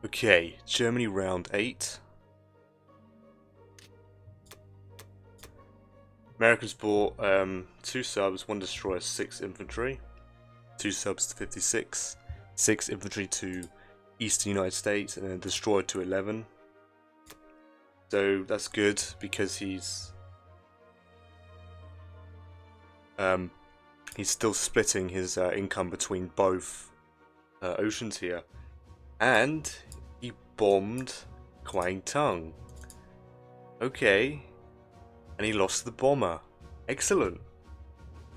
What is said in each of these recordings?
Okay, Germany round 8. Americans bought 2 subs, 1 destroyer, 6 infantry. 2 subs to 56, 6 infantry to Eastern United States, and then a destroyer to 11. So that's good because he's still splitting his income between both oceans here. And he bombed Kwangtung. Okay. And he lost the bomber. Excellent.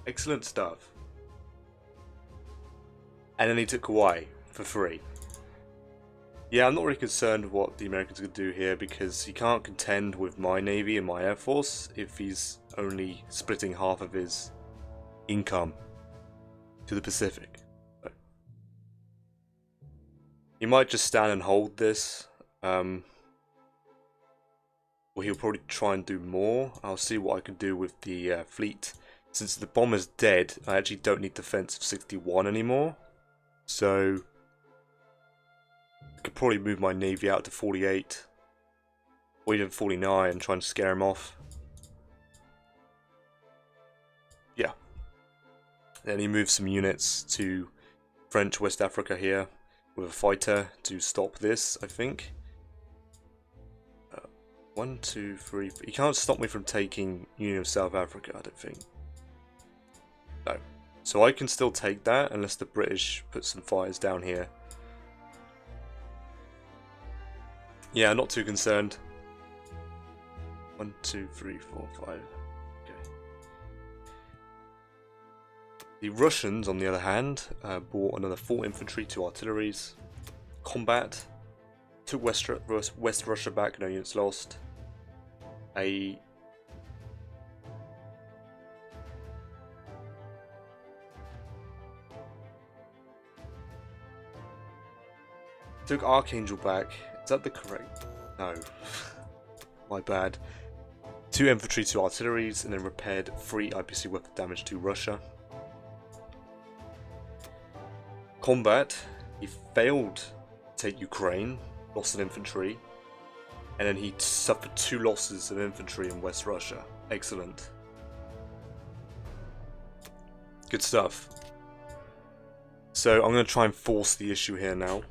Excellent stuff. And then he took Hawaii for free. Yeah, I'm not really concerned what the Americans could do here because he can't contend with my Navy and my Air Force if he's only splitting half of his income to the Pacific. So he might just stand and hold this. Or he'll probably try and do more. I'll see what I can do with the fleet. Since the bomber's dead, I actually don't need defensive 61 anymore. So I could probably move my navy out to 48. Or even 49 and try and scare him off. Yeah. Then he moves some units to French West Africa here with a fighter to stop this, I think. 1, 2, 3. He can't stop me from taking Union of South Africa, I don't think. No. So I can still take that unless the British put some fires down here. Yeah, not too concerned. 1, 2, 3, 4, 5. Okay. The Russians, on the other hand, bought another 4 infantry, 2 artilleries. Combat. Took West Russia back, no units lost. Took Archangel back. Is that the correct? No. My bad. 2 infantry, 2 artilleries, and then repaired 3 IPC weapon damage to Russia. Combat. He failed to take Ukraine, lost an infantry, and then he suffered 2 losses of infantry in West Russia. Excellent. Good stuff. So I'm going to try and force the issue here now.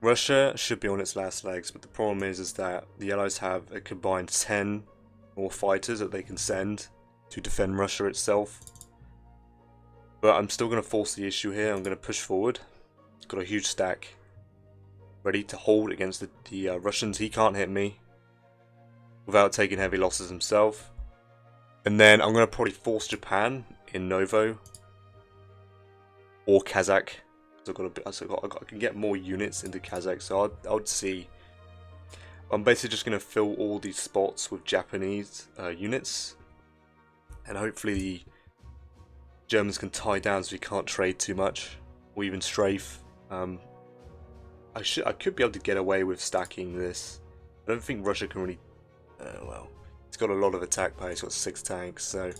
Russia should be on its last legs, but the problem is that the Allies have a combined 10 more fighters that they can send to defend Russia itself. But I'm still going to force the issue here. I'm going to push forward. He's got a huge stack ready to hold against the Russians. He can't hit me without taking heavy losses himself. And then I'm going to probably force Japan in Novo or Kazakh. I can get more units into Kazakh, so I would see. I'm basically just going to fill all these spots with Japanese units, and hopefully the Germans can tie down so we can't trade too much, or even strafe. I could be able to get away with stacking this. I don't think Russia can really. Well, it's got a lot of attack power. It's got 6 tanks, so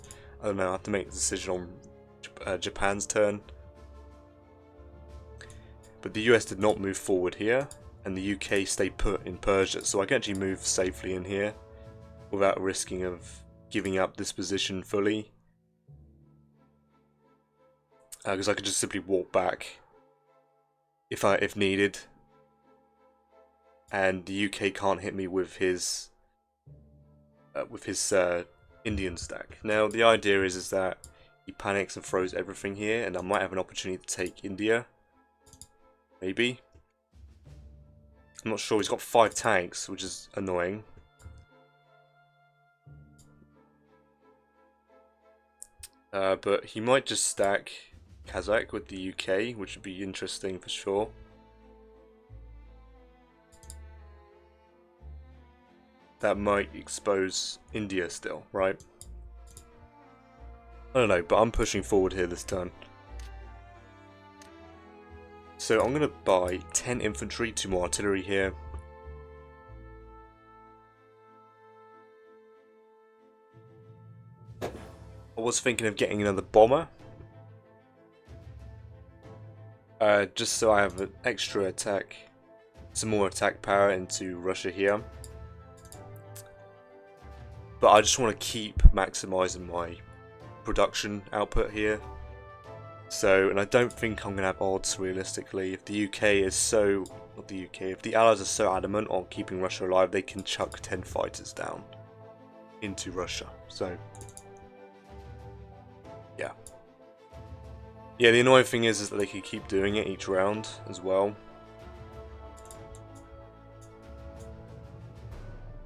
I don't know. I have to make a decision on Japan's turn. But the US did not move forward here, and the UK stayed put in Persia, so I can actually move safely in here without risking of giving up this position fully. Because I could just simply walk back if needed, and the UK can't hit me with his Indian stack. Now the idea is that he panics and throws everything here, and I might have an opportunity to take India. Maybe. I'm not sure. He's got 5 tanks, which is annoying. But he might just stack Kazakh with the UK, which would be interesting for sure. That might expose India still, right? I don't know, but I'm pushing forward here this turn. So I'm going to buy 10 infantry, 2 more artillery here. I was thinking of getting another bomber. just so I have an extra attack, some more attack power into Russia here. But I just want to keep maximizing my production output here. So, and I don't think I'm going to have odds realistically. If the UK is so, not the UK, if the Allies are so adamant on keeping Russia alive, they can chuck 10 fighters down into Russia. So, yeah. Yeah, the annoying thing is that they can keep doing it each round as well.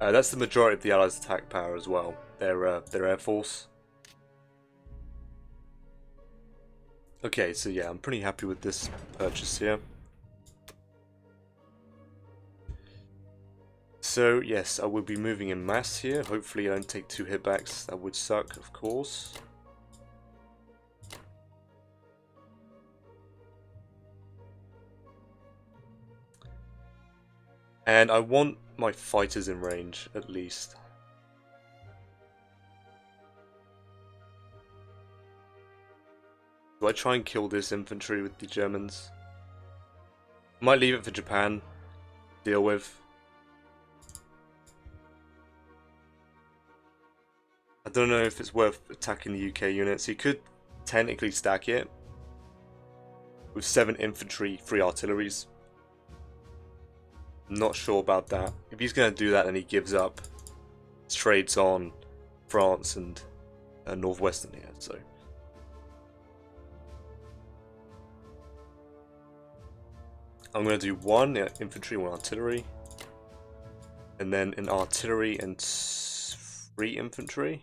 That's the majority of the Allies' attack power as well. Their air force. Okay, so yeah, I'm pretty happy with this purchase here. So yes, I will be moving in mass here. Hopefully I don't take 2 hitbacks. That would suck, of course. And I want my fighters in range, at least. Do I try and kill this infantry with the Germans? I might leave it for Japan to deal with. I don't know if it's worth attacking the UK units. You could technically stack it with 7 infantry, 3 artilleries. I'm not sure about that. If he's going to do that, then he gives up his trades on France and Northwestern here. So I'm going to do 1 infantry, 1 artillery, and then an artillery and 3 infantry.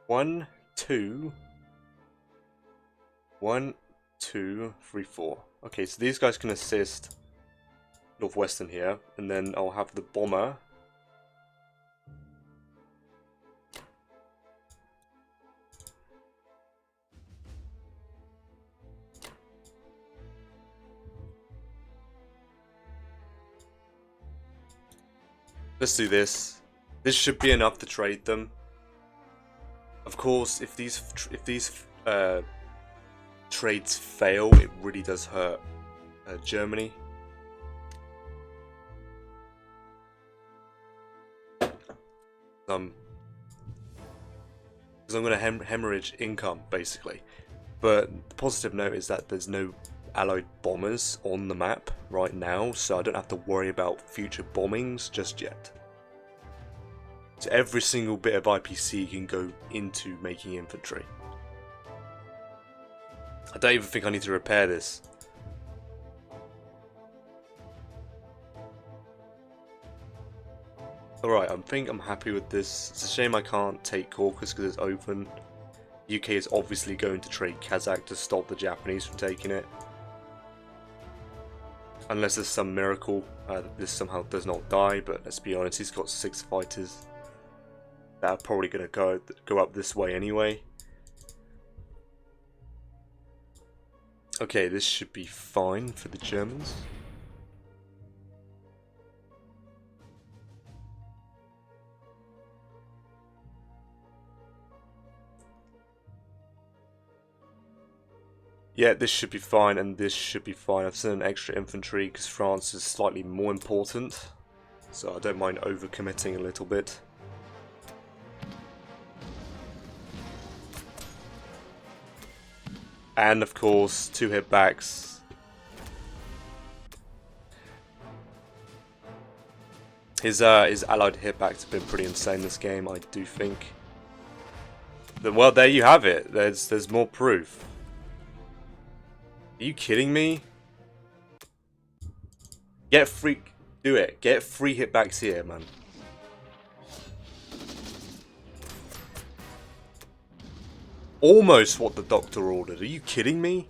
One, two, 1, 2, 3, 4. Okay, so these guys can assist Northwestern here, and then I'll have the bomber. Let's do this. This should be enough to trade them. Of course, if these trades fail, it really does hurt Germany. Because I'm going to hemorrhage income, basically. But the positive note is that there's no Allied bombers on the map right now, so I don't have to worry about future bombings just yet. So every single bit of IPC can go into making infantry. I don't even think I need to repair this. Alright, I think I'm happy with this. It's a shame I can't take Caucasus because it's open. UK is obviously going to trade Kazakh to stop the Japanese from taking it. Unless there's some miracle this somehow does not die, but let's be honest, he's got 6 fighters that are probably going to go up this way anyway. Okay, this should be fine for the Germans. Yeah, this should be fine, and this should be fine. I've sent an extra infantry because France is slightly more important, so I don't mind overcommitting a little bit. And of course, 2 hitbacks. His allied hitbacks have been pretty insane this game, I do think. Well, there you have it. There's more proof. Are you kidding me? Get free... Do it. Get 3 hitbacks here, man. Almost what the doctor ordered. Are you kidding me?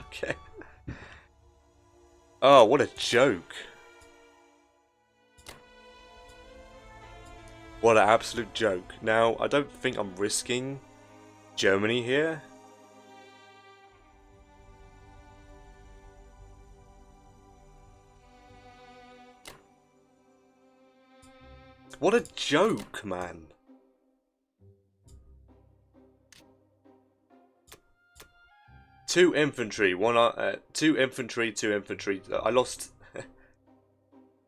Okay. Oh, what a joke. What an absolute joke. Now, I don't think I'm risking Germany here. What a joke, man. Two infantry, two infantry. I lost.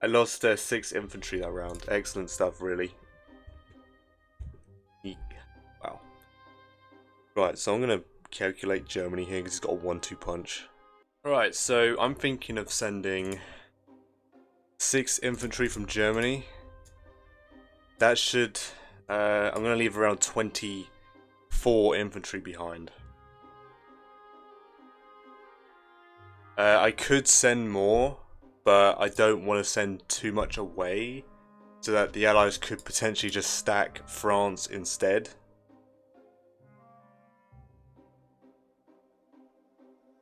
I lost 6 infantry that round. Excellent stuff, really. Wow. Right, so I'm gonna calculate Germany here because he's got a 1-2 punch. Alright, so I'm thinking of sending 6 infantry from Germany. That should. I'm gonna leave around 24 infantry behind. I could send more, but I don't want to send too much away, so that the Allies could potentially just stack France instead.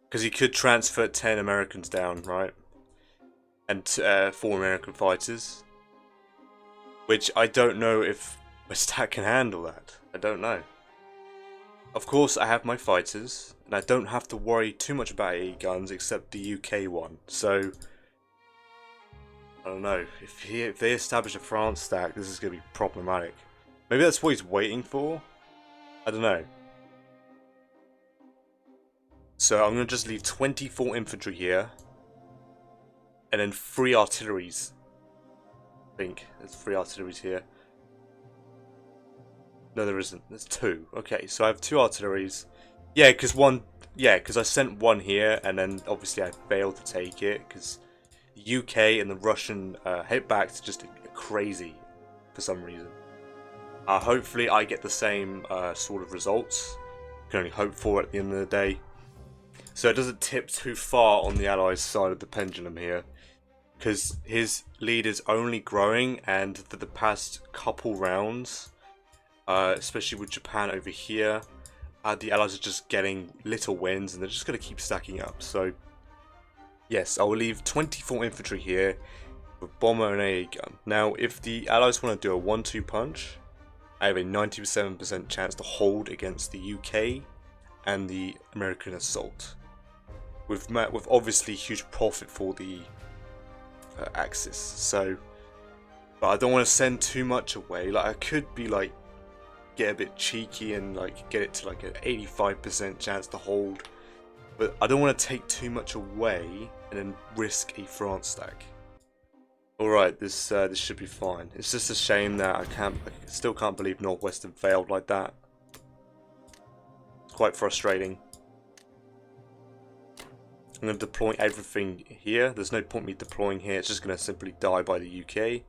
Because he could transfer 10 Americans down, right? And 4 American fighters. Which I don't know if my stack can handle that. I don't know. Of course, I have my fighters, and I don't have to worry too much about AE guns except the UK one. So, I don't know. If they establish a France stack, this is going to be problematic. Maybe that's what he's waiting for? I don't know. So I'm going to just leave 24 infantry here. And then 3 artilleries. I think there's 3 artilleries here. No, there isn't. There's 2. Okay, so I have 2 artilleries. Yeah, because I sent 1 here, and then obviously I failed to take it because the UK and the Russian hitbacks are just crazy for some reason. Hopefully, I get the same sort of results. Can only hope for it at the end of the day. So it doesn't tip too far on the Allies' side of the pendulum here, because his lead is only growing, and for the past couple rounds. Especially with Japan over here, the Allies are just getting little wins and they're just going to keep stacking up. So, yes, I will leave 24 infantry here with bomber and AA gun. Now, if the Allies want to do a 1-2 punch, I have a 97% chance to hold against the UK and the American assault. With obviously huge profit for the Axis. So, but I don't want to send too much away. Like, I could be like, get a bit cheeky and like get it to like an 85% chance to hold, but I don't want to take too much away and then risk a France stack. Alright, this should be fine. It's just a shame that I still can't believe Northwestern failed like that. It's quite frustrating. I'm going to deploy everything here. There's no point me deploying here, it's just going to simply die by the UK.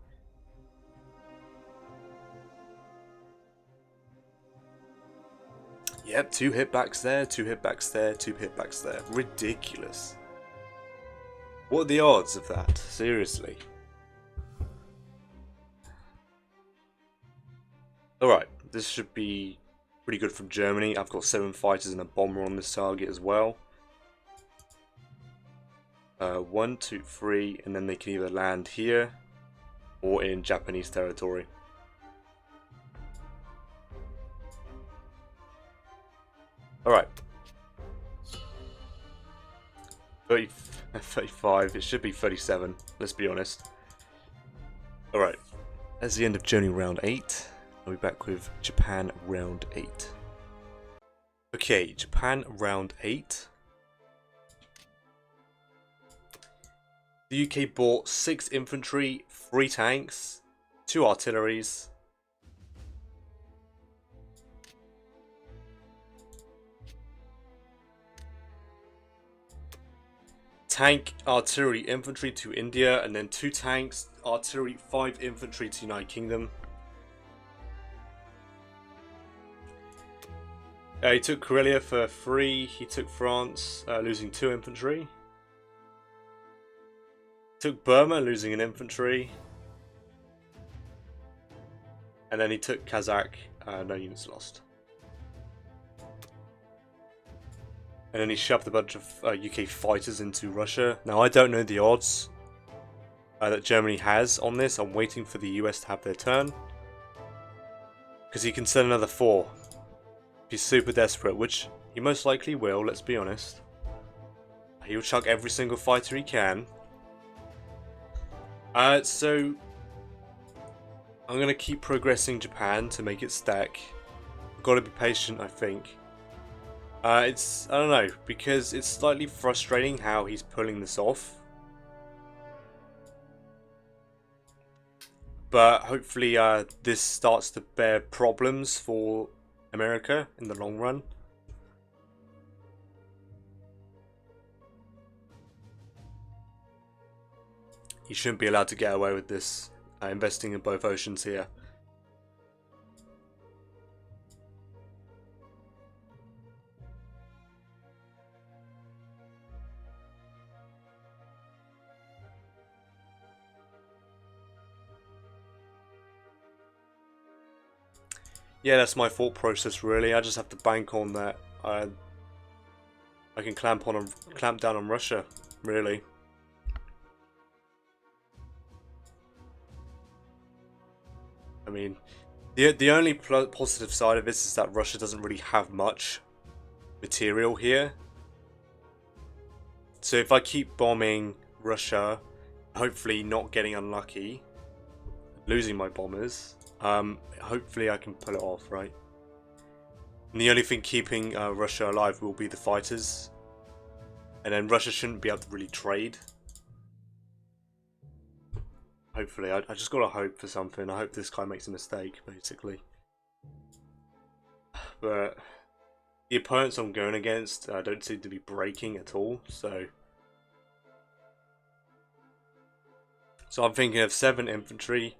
Yep, 2 hitbacks there, 2 hitbacks there, 2 hitbacks there. Ridiculous. What are the odds of that? Seriously. Alright, this should be pretty good from Germany. I've got 7 fighters and a bomber on this target as well. 1, 2, 3, and then they can either land here or in Japanese territory. Alright. 35, it should be 37, let's be honest. Alright, that's the end of Journey Round 8. I'll be back with Japan Round 8. Okay, Japan Round 8. The UK bought 6 infantry, 3 tanks, 2 artilleries, tank, artillery, infantry to India, and then 2 tanks, artillery, 5 infantry to United Kingdom. He took Karelia for 3, he took France, losing 2 infantry. Took Burma, losing an infantry. And then he took Kazakh, no units lost. And then he shoved a bunch of UK fighters into Russia. Now, I don't know the odds that Germany has on this. I'm waiting for the US to have their turn. Because he can send another 4. He's super desperate, which he most likely will, let's be honest. He'll chuck every single fighter he can. So I'm gonna keep progressing Japan to make it stack. I've got to be patient, I think. I don't know, because it's slightly frustrating how he's pulling this off. But hopefully this starts to bear problems for America in the long run. He shouldn't be allowed to get away with this, investing in both oceans here. Yeah, that's my thought process really. I just have to bank on that I can clamp down on Russia, really. I mean, the only positive side of this is that Russia doesn't really have much material here. So if I keep bombing Russia, hopefully not getting unlucky, losing my bombers, hopefully I can pull it off, right? And the only thing keeping Russia alive will be the fighters. And then Russia shouldn't be able to really trade. Hopefully, I just gotta hope for something. I hope this guy makes a mistake, basically. But the opponents I'm going against don't seem to be breaking at all, so I'm thinking of 7 infantry,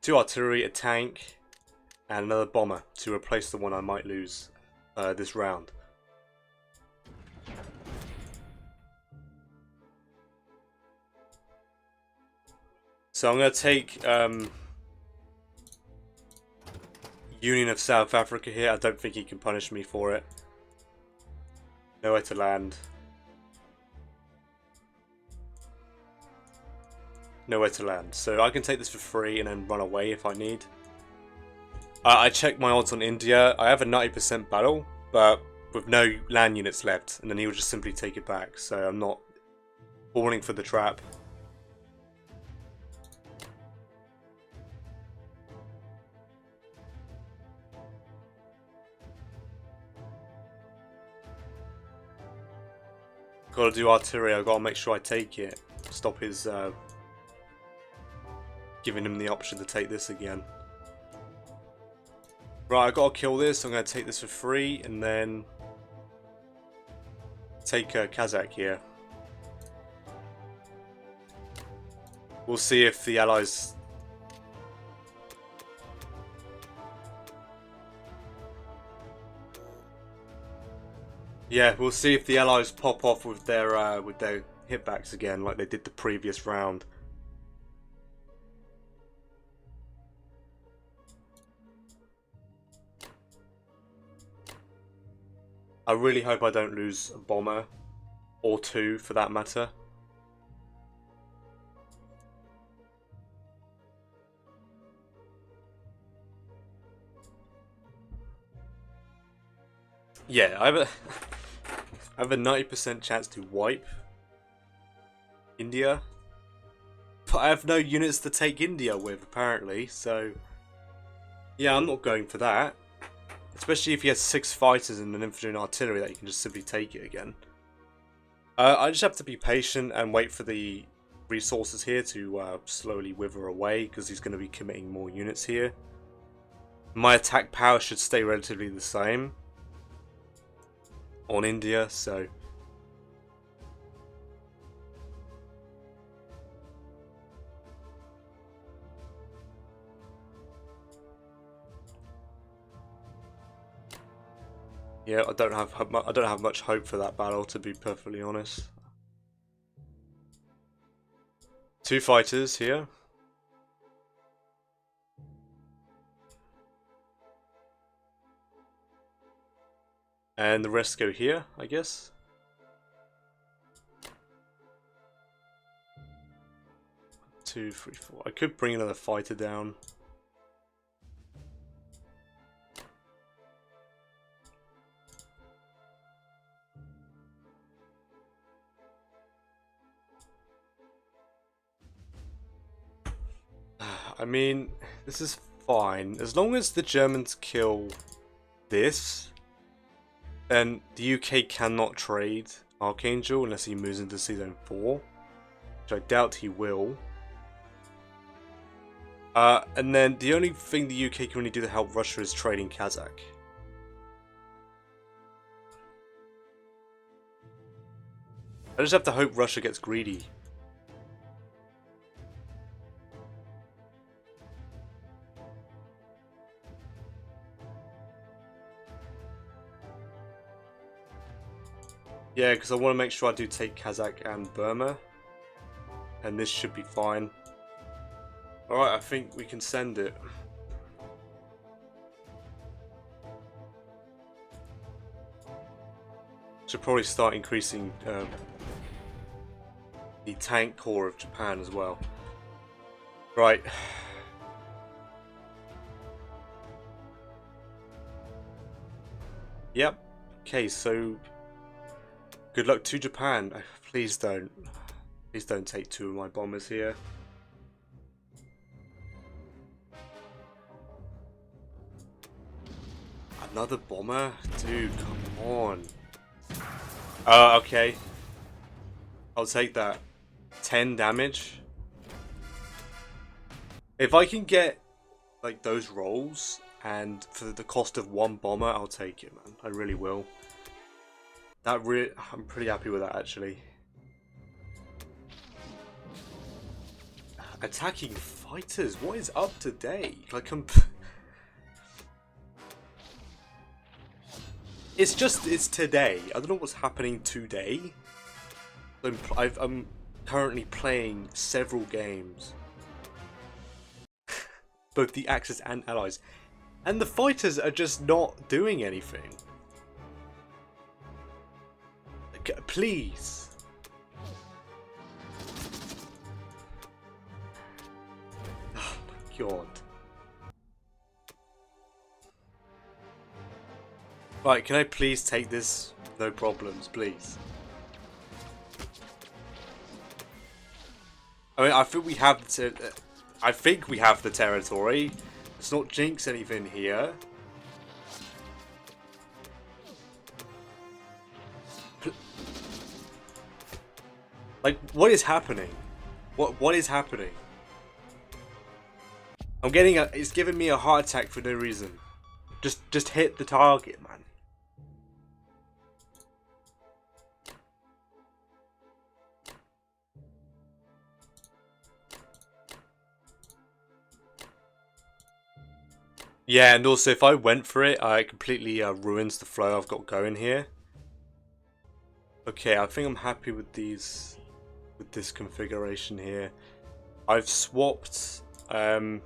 2 artillery, a tank, and another bomber to replace the one I might lose this round. So I'm going to take Union of South Africa here. I don't think he can punish me for it. Nowhere to land. Nowhere to land. So I can take this for free and then run away if I need. I checked my odds on India. I have a 90% battle, but with no land units left. And then he will just simply take it back. So I'm not falling for the trap. Gotta do artillery, I've gotta make sure I take it. Stop his giving him the option to take this again. Right, I gotta kill this, I'm gonna take this for free and then take Kazakh here. We'll see if the Allies... Yeah, we'll see if the Allies pop off with their hitbacks again, like they did the previous round. I really hope I don't lose a bomber, or 2 for that matter. Yeah, I have a 90% chance to wipe India. But I have no units to take India with, apparently, so... Yeah, I'm not going for that. Especially if he has 6 fighters and an infantry and artillery that you can just simply take it again. I just have to be patient and wait for the resources here to slowly wither away, because he's going to be committing more units here. My attack power should stay relatively the same on India, so... Yeah, I don't have much hope for that battle, to be perfectly honest. 2 fighters here. And the rest go here, I guess. Two, three, four. I could bring another fighter down. I mean, this is fine. As long as the Germans kill this, then the UK cannot trade Archangel unless he moves into Season 4, which I doubt he will. And then the only thing the UK can really do to help Russia is trading Kazakh. I just have to hope Russia gets greedy. Yeah, because I want to make sure I do take Kazakh and Burma. And this should be fine. Alright, I think we can send it. Should probably start increasing the tank core of Japan as well. Right. Yep. Okay, so good luck to Japan. Please don't take 2 of my bombers here. Another bomber? Dude, come on. Okay. I'll take that. 10 damage. If I can get like those rolls and for the cost of 1 bomber, I'll take it, man. I really will. I'm pretty happy with that, actually. Attacking fighters? What is up today? Like, it's today. I don't know what's happening today. I'm currently playing several games. Both the Axis and Allies. And the fighters are just not doing anything. Please. Oh my god. Right, can I please take this? No problems, please. I mean, I think we have the territory. Let's not jinx anything here. Like, what is happening? What is happening? I'm getting it's giving me a heart attack for no reason. Just hit the target, man. Yeah, and also if I went for it, it completely ruins the flow I've got going here. Okay, I think I'm happy with this configuration here. I've swapped a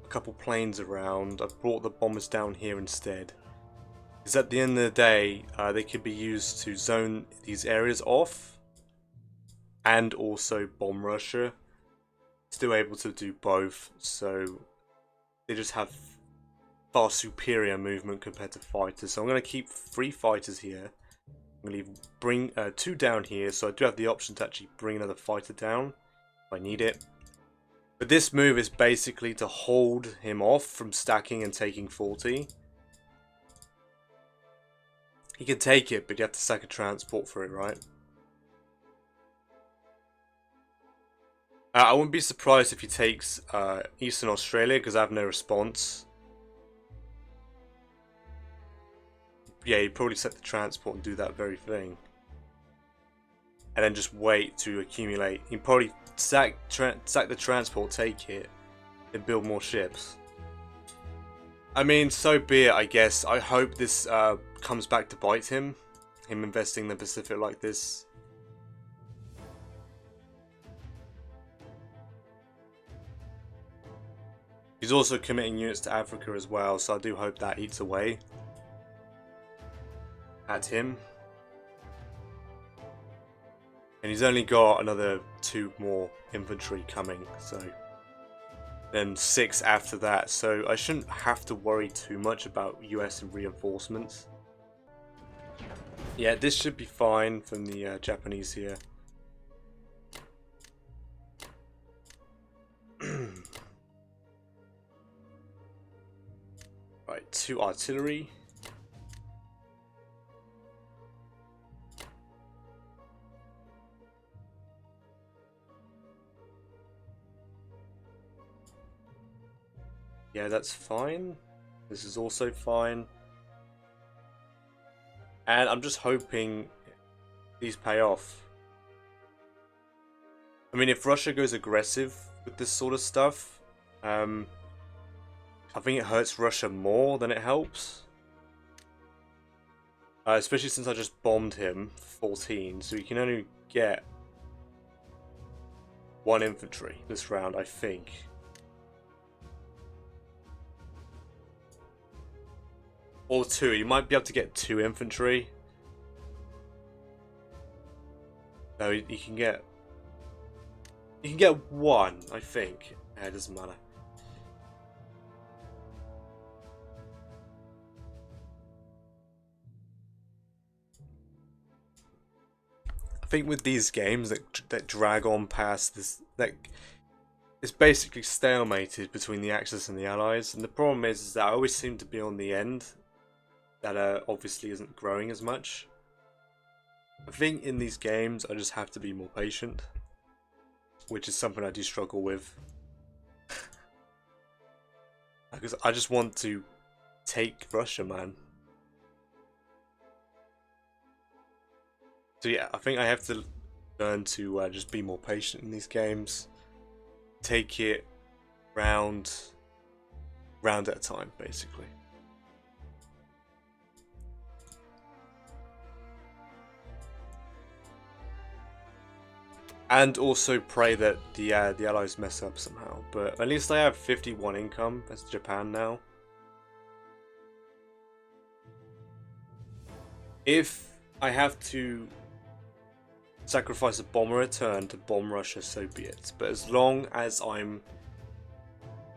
couple planes around. I've brought the bombers down here instead. Because at the end of the day, they could be used to zone these areas off and also bomb Russia. Still able to do both, so they just have far superior movement compared to fighters. So I'm going to keep 3 fighters here. I'm going to bring 2 down here, so I do have the option to actually bring another fighter down if I need it. But this move is basically to hold him off from stacking and taking 40. He can take it, but you have to sack a transport for it, right? I wouldn't be surprised if he takes Eastern Australia, because I have no response. Yeah, he'd probably set the transport and do that very thing. And then just wait to accumulate. He'd probably sack the transport, take it, then build more ships. I mean, so be it, I guess. I hope this comes back to bite him. Him investing in the Pacific like this. He's also committing units to Africa as well, so I do hope that eats away at him. And he's only got another 2 more infantry coming, so then 6 after that, so I shouldn't have to worry too much about US reinforcements. Yeah, this should be fine from the Japanese here. 2 artillery. Yeah, that's fine. This is also fine. And I'm just hoping these pay off. I mean, if Russia goes aggressive with this sort of stuff, I think it hurts Russia more than it helps. Especially since I just bombed him 14, so he can only get 1 infantry this round, I think. Or 2. You might be able to get 2 infantry. No, you can get... You can get 1, I think. It doesn't matter. I think with these games that drag on past this, it's basically stalemated between the Axis and the Allies. And the problem is that I always seem to be on the end that obviously isn't growing as much. I think in these games I just have to be more patient, which is something I do struggle with. Because I just want to take Russia, man. So yeah, I think I have to learn to just be more patient in these games. Take it round at a time, basically. And also pray that the Allies mess up somehow. But at least I have 51 income as Japan now. If I have to sacrifice a bomber a turn to bomb Russia, so be it. But as long as I'm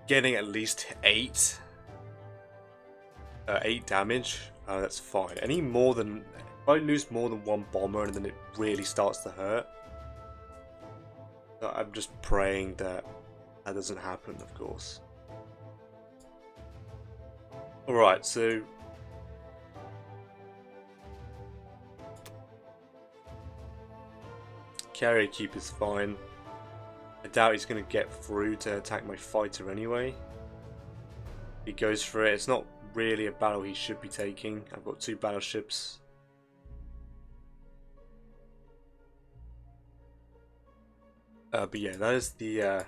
getting at least 8 damage, that's fine. Any more than... If I lose more than 1 bomber and then it really starts to hurt, I'm just praying that that doesn't happen, of course. Alright, so... Carrier keep is fine. I doubt he's going to get through to attack my fighter anyway. He goes for it. It's not really a battle he should be taking. I've got 2 battleships. But yeah, that's the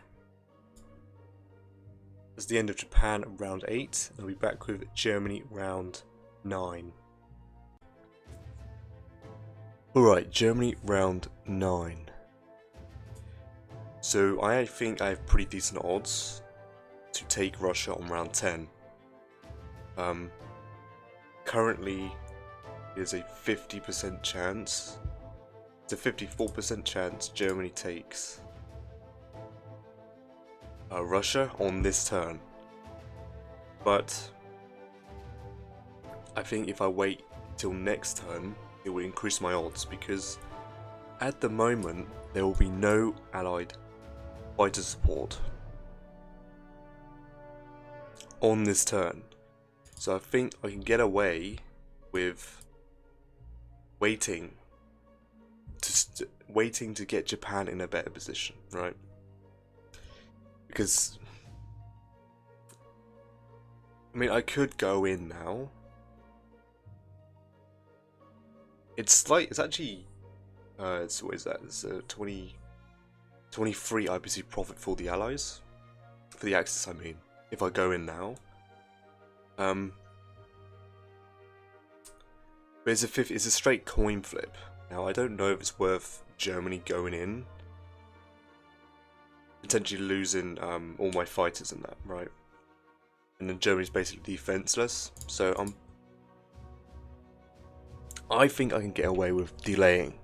end of Japan round 8. I'll be back with Germany round 9. Alright, Germany round 9. So I think I have pretty decent odds to take Russia on round 10. Currently there's a 50% chance. It's a 54% chance Germany takes Russia on this turn. But I think if I wait till next turn, it will increase my odds, because at the moment there will be no allied fighter support on this turn. So I think I can get away with waiting to get Japan in a better position, right? Because I mean, I could go in now. It's actually what is that? It's a 23 IPC profit for the Allies, for the Axis. I mean, if I go in now, but it's a straight coin flip. Now I don't know if it's worth Germany going in, potentially losing all my fighters in that, right? And then Germany's basically defenseless. So I think I can get away with delaying.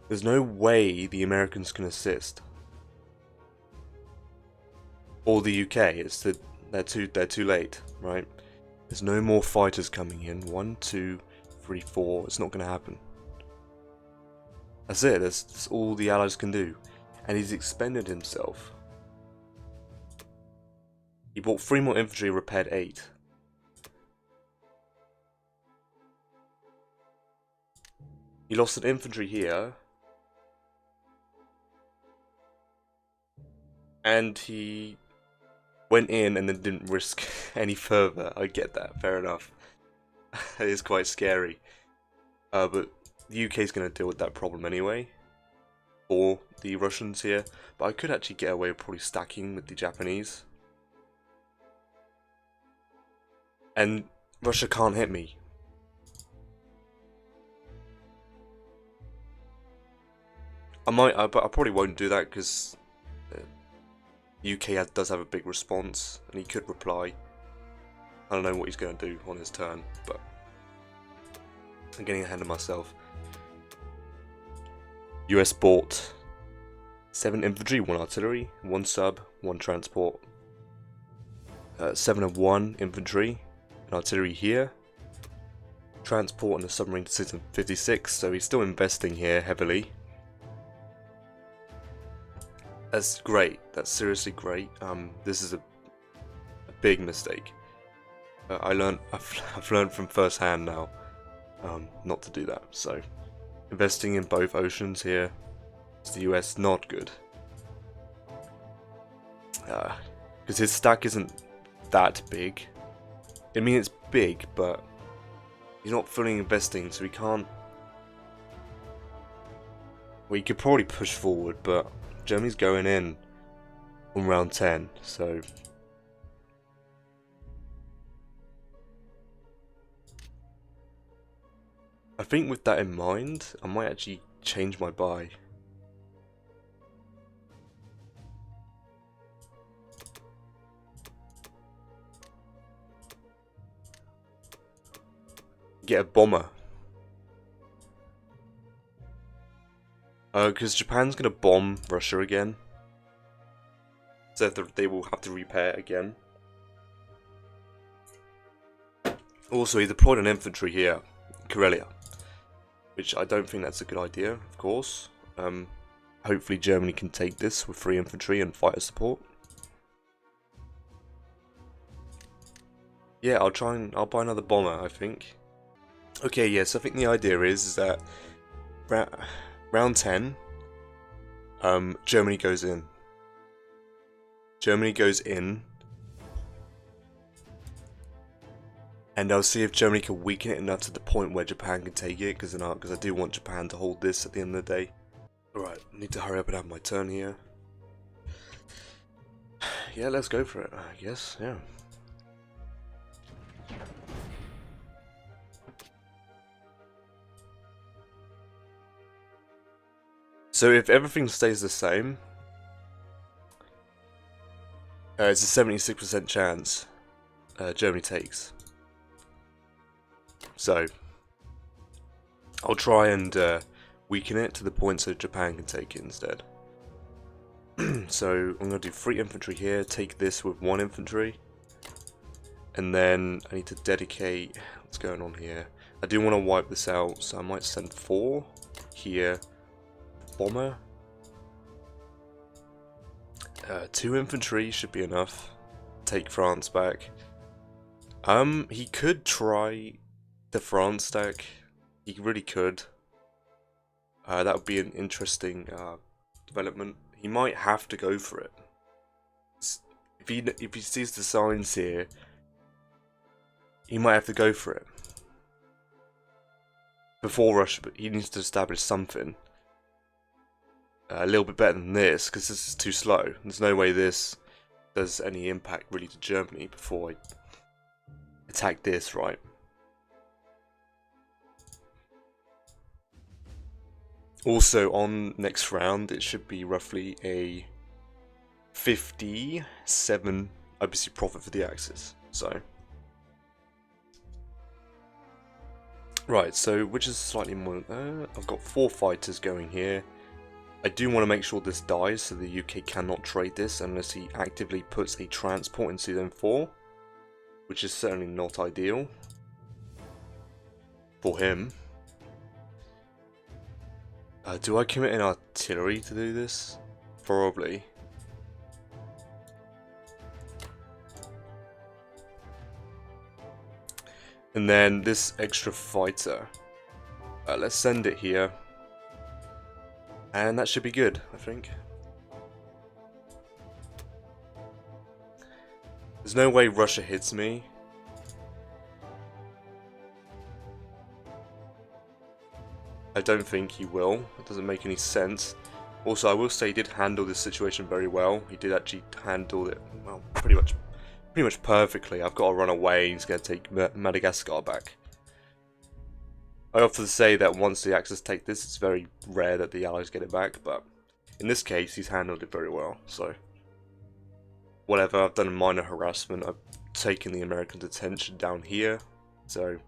There's no way the Americans can assist, or the UK. They're too late, right? There's no more fighters coming in. 1, 2, 3, 4. It's not going to happen. That's it. That's all the Allies can do. And he's expended himself. He bought 3 more infantry, repaired 8. He lost an infantry here. And he went in and then didn't risk any further. I get that, fair enough. It is quite scary. But the UK is going to deal with that problem anyway. Or the Russians here. But I could actually get away with probably stacking with the Japanese. And Russia can't hit me. But I probably won't do that because UK does have a big response, and he could reply. I don't know what he's going to do on his turn, but I'm getting ahead of myself. US bought 7 infantry, 1 artillery, 1 sub, 1 transport. 7 of 1 infantry, and artillery here. Transport and a submarine to 56, so he's still investing here heavily. That's great. That's seriously great. This is a big mistake. I've learned from first hand now not to do that. So investing in both oceans here is the US not good. Because his stack isn't that big. I mean, it's big, but he's not fully investing, so he can't. Well, he could probably push forward, but Germany's going in on round 10, so I think with that in mind, I might actually change my buy. Get a bomber. Because Japan's going to bomb Russia again. So they will have to repair again. Also, he deployed an infantry here, Karelia. Which I don't think that's a good idea, of course. Hopefully Germany can take this with 3 infantry and fighter support. Yeah, I'll buy another bomber, I think. Okay, yes, I think the idea is that round 10, Germany goes in. Germany goes in. And I'll see if Germany can weaken it enough to the point where Japan can take it, because I do want Japan to hold this at the end of the day. Alright, I need to hurry up and have my turn here. Yeah, let's go for it, I guess, yeah. So if everything stays the same, it's a 76% chance Germany takes. So I'll try and weaken it to the point so Japan can take it instead. So I'm going to do 3 infantry here, take this with 1 infantry. And then I need to dedicate, what's going on here? I do want to wipe this out, so I might send 4 here. Bomber. 2 infantry should be enough. Take France back. He could try the France stack. He really could. That would be an interesting development. He might have to go for it. If he sees the signs here, he might have to go for it. Before Russia, but he needs to establish something. A little bit better than this, because this is too slow. There's no way this does any impact really to Germany before I attack this, right? Also, on next round, it should be roughly a 57 obviously profit for the Axis. So, right, so which is slightly more. I've got 4 fighters going here. I do want to make sure this dies, so the UK cannot trade this unless he actively puts a transport in Zone 4, which is certainly not ideal for him. Do I commit an artillery to do this? Probably. And then this extra fighter. Let's send it here. And that should be good, I think. There's no way Russia hits me. I don't think he will. It doesn't make any sense. Also, I will say he did handle this situation very well. He did actually handle it, well, pretty much perfectly. I've got to run away. He's going to take Madagascar back. I often say that once the Axis take this, it's very rare that the Allies get it back, but in this case, he's handled it very well. So, whatever. I've done a minor harassment. I've taken the Americans' attention down here. So,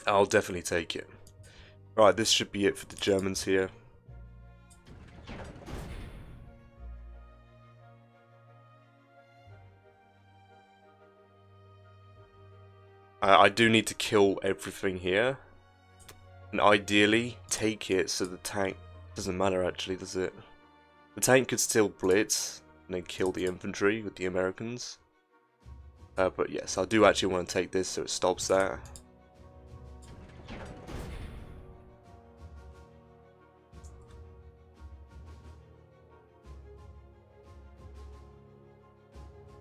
I'll definitely take it. Right, this should be it for the Germans here. I do need to kill everything here. And ideally, take it so the tank... Doesn't matter actually, does it? The tank could still blitz and then kill the infantry with the Americans. But yes, I do actually want to take this so it stops that.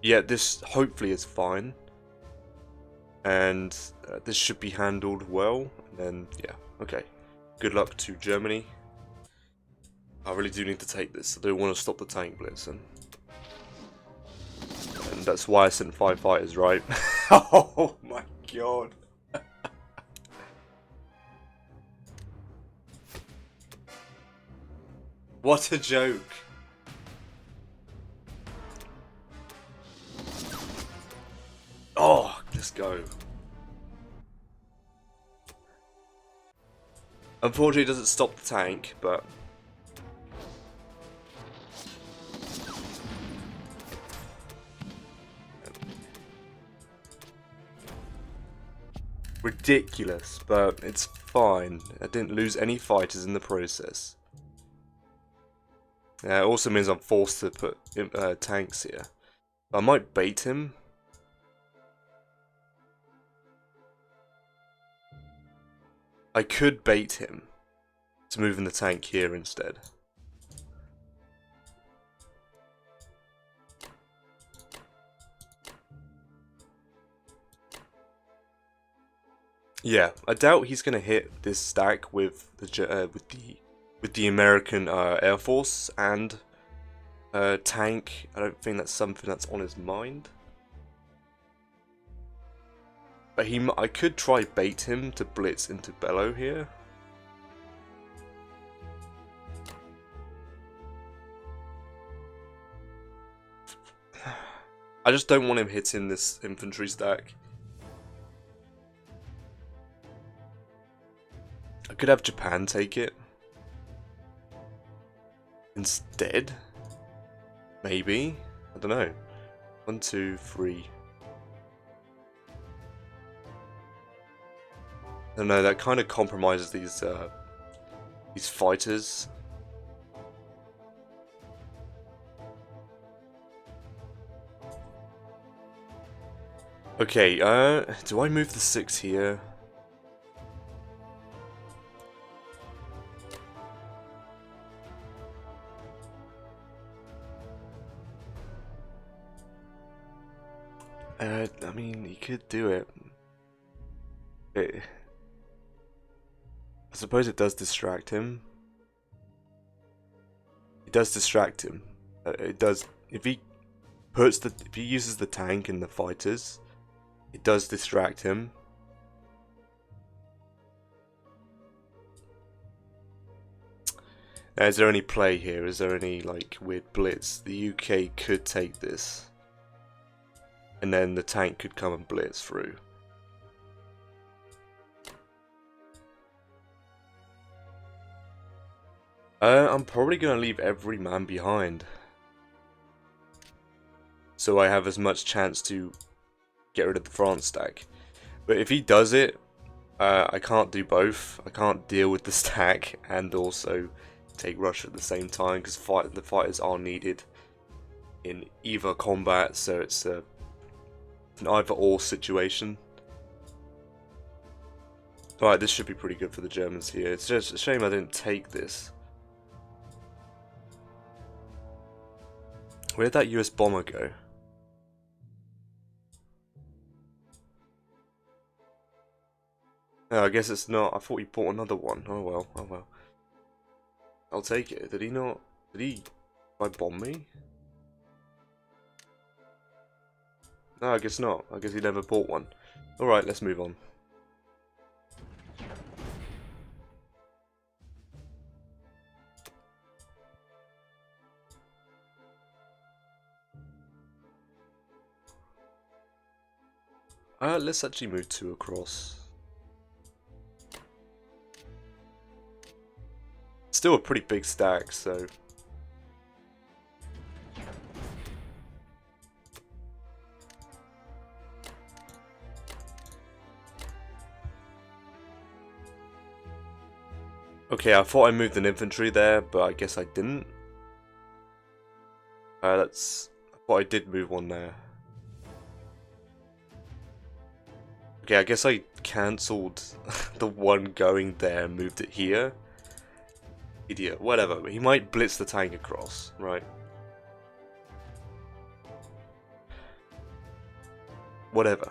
Yeah, this hopefully is fine. And this should be handled well. And then, yeah, okay. Good luck to Germany. I really do need to take this. I don't want to stop the tank blitzing. And that's why I sent 5 fighters, right? Oh my god. What a joke. Oh, let's go. Unfortunately, it doesn't stop the tank, but... ridiculous, but it's fine. I didn't lose any fighters in the process. It also means I'm forced to put tanks here. I might bait him. I could bait him to move in the tank here instead. Yeah, I doubt he's gonna hit this stack with the American Air Force and tank. I don't think that's something that's on his mind. But I could try bait him to blitz into Bellow here. I just don't want him hitting this infantry stack. I could have Japan take it instead. Maybe. I don't know. 1, 2, 3. I don't know, that kind of compromises these fighters. Okay, do I move the 6 here? I mean, he could do it. I suppose it does distract him. It does distract him. It does. If he uses the tank and the fighters, it does distract him. Now, is there any play here? Is there any like weird blitz? The UK could take this, and then the tank could come and blitz through. I'm probably going to leave every man behind, so I have as much chance to get rid of the France stack. But if he does it, I can't do both. I can't deal with the stack and also take Russia at the same time, because the fighters are needed in either combat, so it's an either or situation. Alright, this should be pretty good for the Germans here. It's just a shame I didn't take this. Where did that US bomber go? Oh, I guess it's not. I thought he bought another one. Oh well, oh well. I'll take it. Did he not? Did he try bomb me? No, I guess not. I guess he never bought one. Alright, let's move on. Let's actually move 2 across. Still a pretty big stack, so... Okay, I thought I moved an infantry there, but I guess I didn't. I thought I did move one there. Okay, I guess I cancelled the one going there and moved it here. Idiot, whatever. He might blitz the tank across, right? Whatever.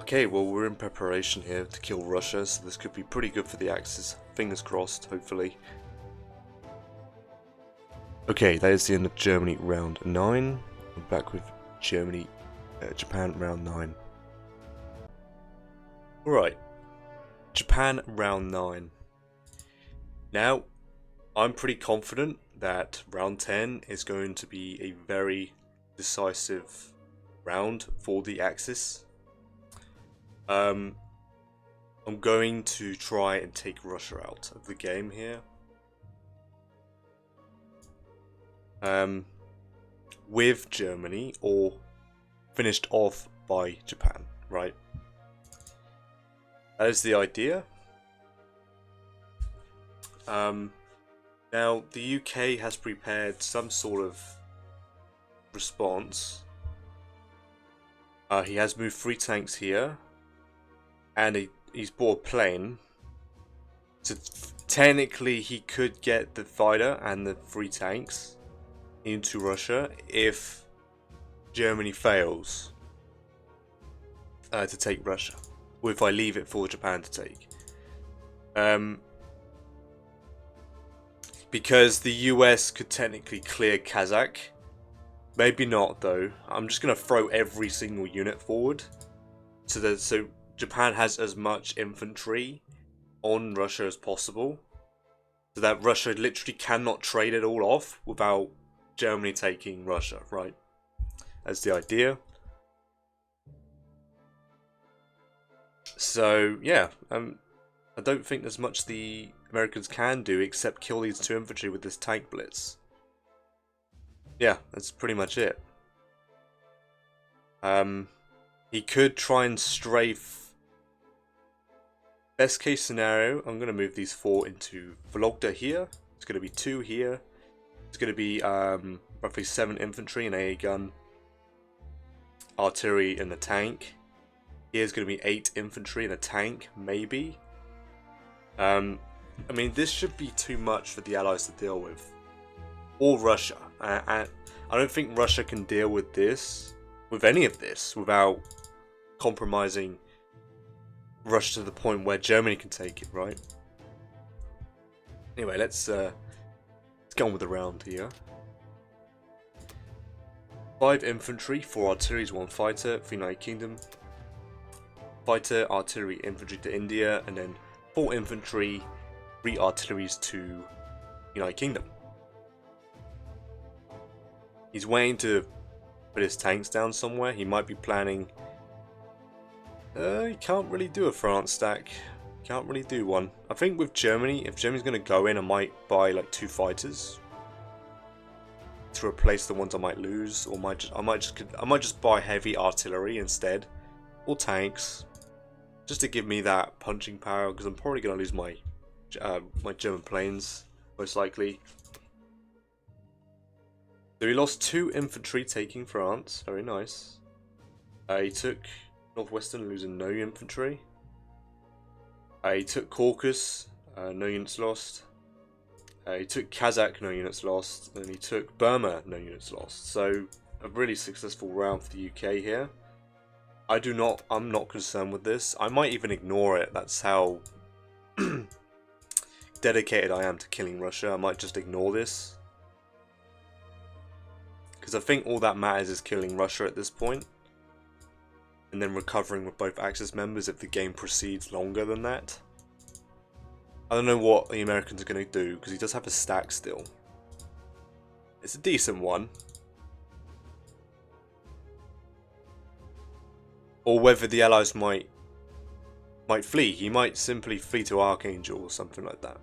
Okay, well, we're in preparation here to kill Russia, so this could be pretty good for the Axis. Fingers crossed, hopefully. Okay, that is the end of Germany round 9. I'm back with Japan round 9. Alright, Japan round 9. Now, I'm pretty confident that round 10 is going to be a very decisive round for the Axis. I'm going to try and take Russia out of the game here. With Germany, or finished off by Japan, right? That is the idea. Now, the UK has prepared some sort of response. He has moved 3 tanks here, and he's bought a plane. So technically, he could get the fighter and the 3 tanks into Russia if Germany fails to take Russia, or if I leave it for Japan to take. Because the US could technically clear Kazakh. Maybe not though. I'm just gonna throw every single unit forward so Japan has as much infantry on Russia as possible, so that Russia literally cannot trade it all off without Germany taking Russia, right? That's the idea. So yeah, I don't think there's much the Americans can do except kill these 2 infantry with this tank blitz. Yeah, that's pretty much it. He could try and strafe. Best case scenario, I'm going to move these 4 into Vologda here. It's going to be 2 here. It's going to be roughly 7 infantry and AA gun, artillery and a tank. Here's going to be 8 infantry and a tank, maybe. I mean, this should be too much for the Allies to deal with, or Russia. I don't think Russia can deal with this, with any of this, without compromising Russia to the point where Germany can take it, right? Anyway, let's get on with the round here. 5 infantry, 4 artillery, 1 fighter for United Kingdom. Fighter, artillery, infantry to India, and then 4 infantry, 3 artilleries to United Kingdom. He's waiting to put his tanks down somewhere. He might be planning. He can't really do a France stack. Can't really do one. I think with Germany, if Germany's going to go in, I might buy like 2 fighters to replace the ones I might lose, or I might just buy heavy artillery instead, or tanks, just to give me that punching power, because I'm probably going to lose my my German planes most likely. So he lost 2 infantry taking France. Very nice. He took Northwestern, losing no infantry. He took Caucasus, no units lost. He took Kazakh, no units lost. And he took Burma, no units lost. So a really successful round for the UK here. I'm not concerned with this. I might even ignore it. That's how dedicated I am to killing Russia. I might just ignore this. Because I think all that matters is killing Russia at this point. And then recovering with both Axis members if the game proceeds longer than that. I don't know what the Americans are going to do, because he does have a stack still. It's a decent one. Or whether the Allies might flee. He might simply flee to Archangel or something like that.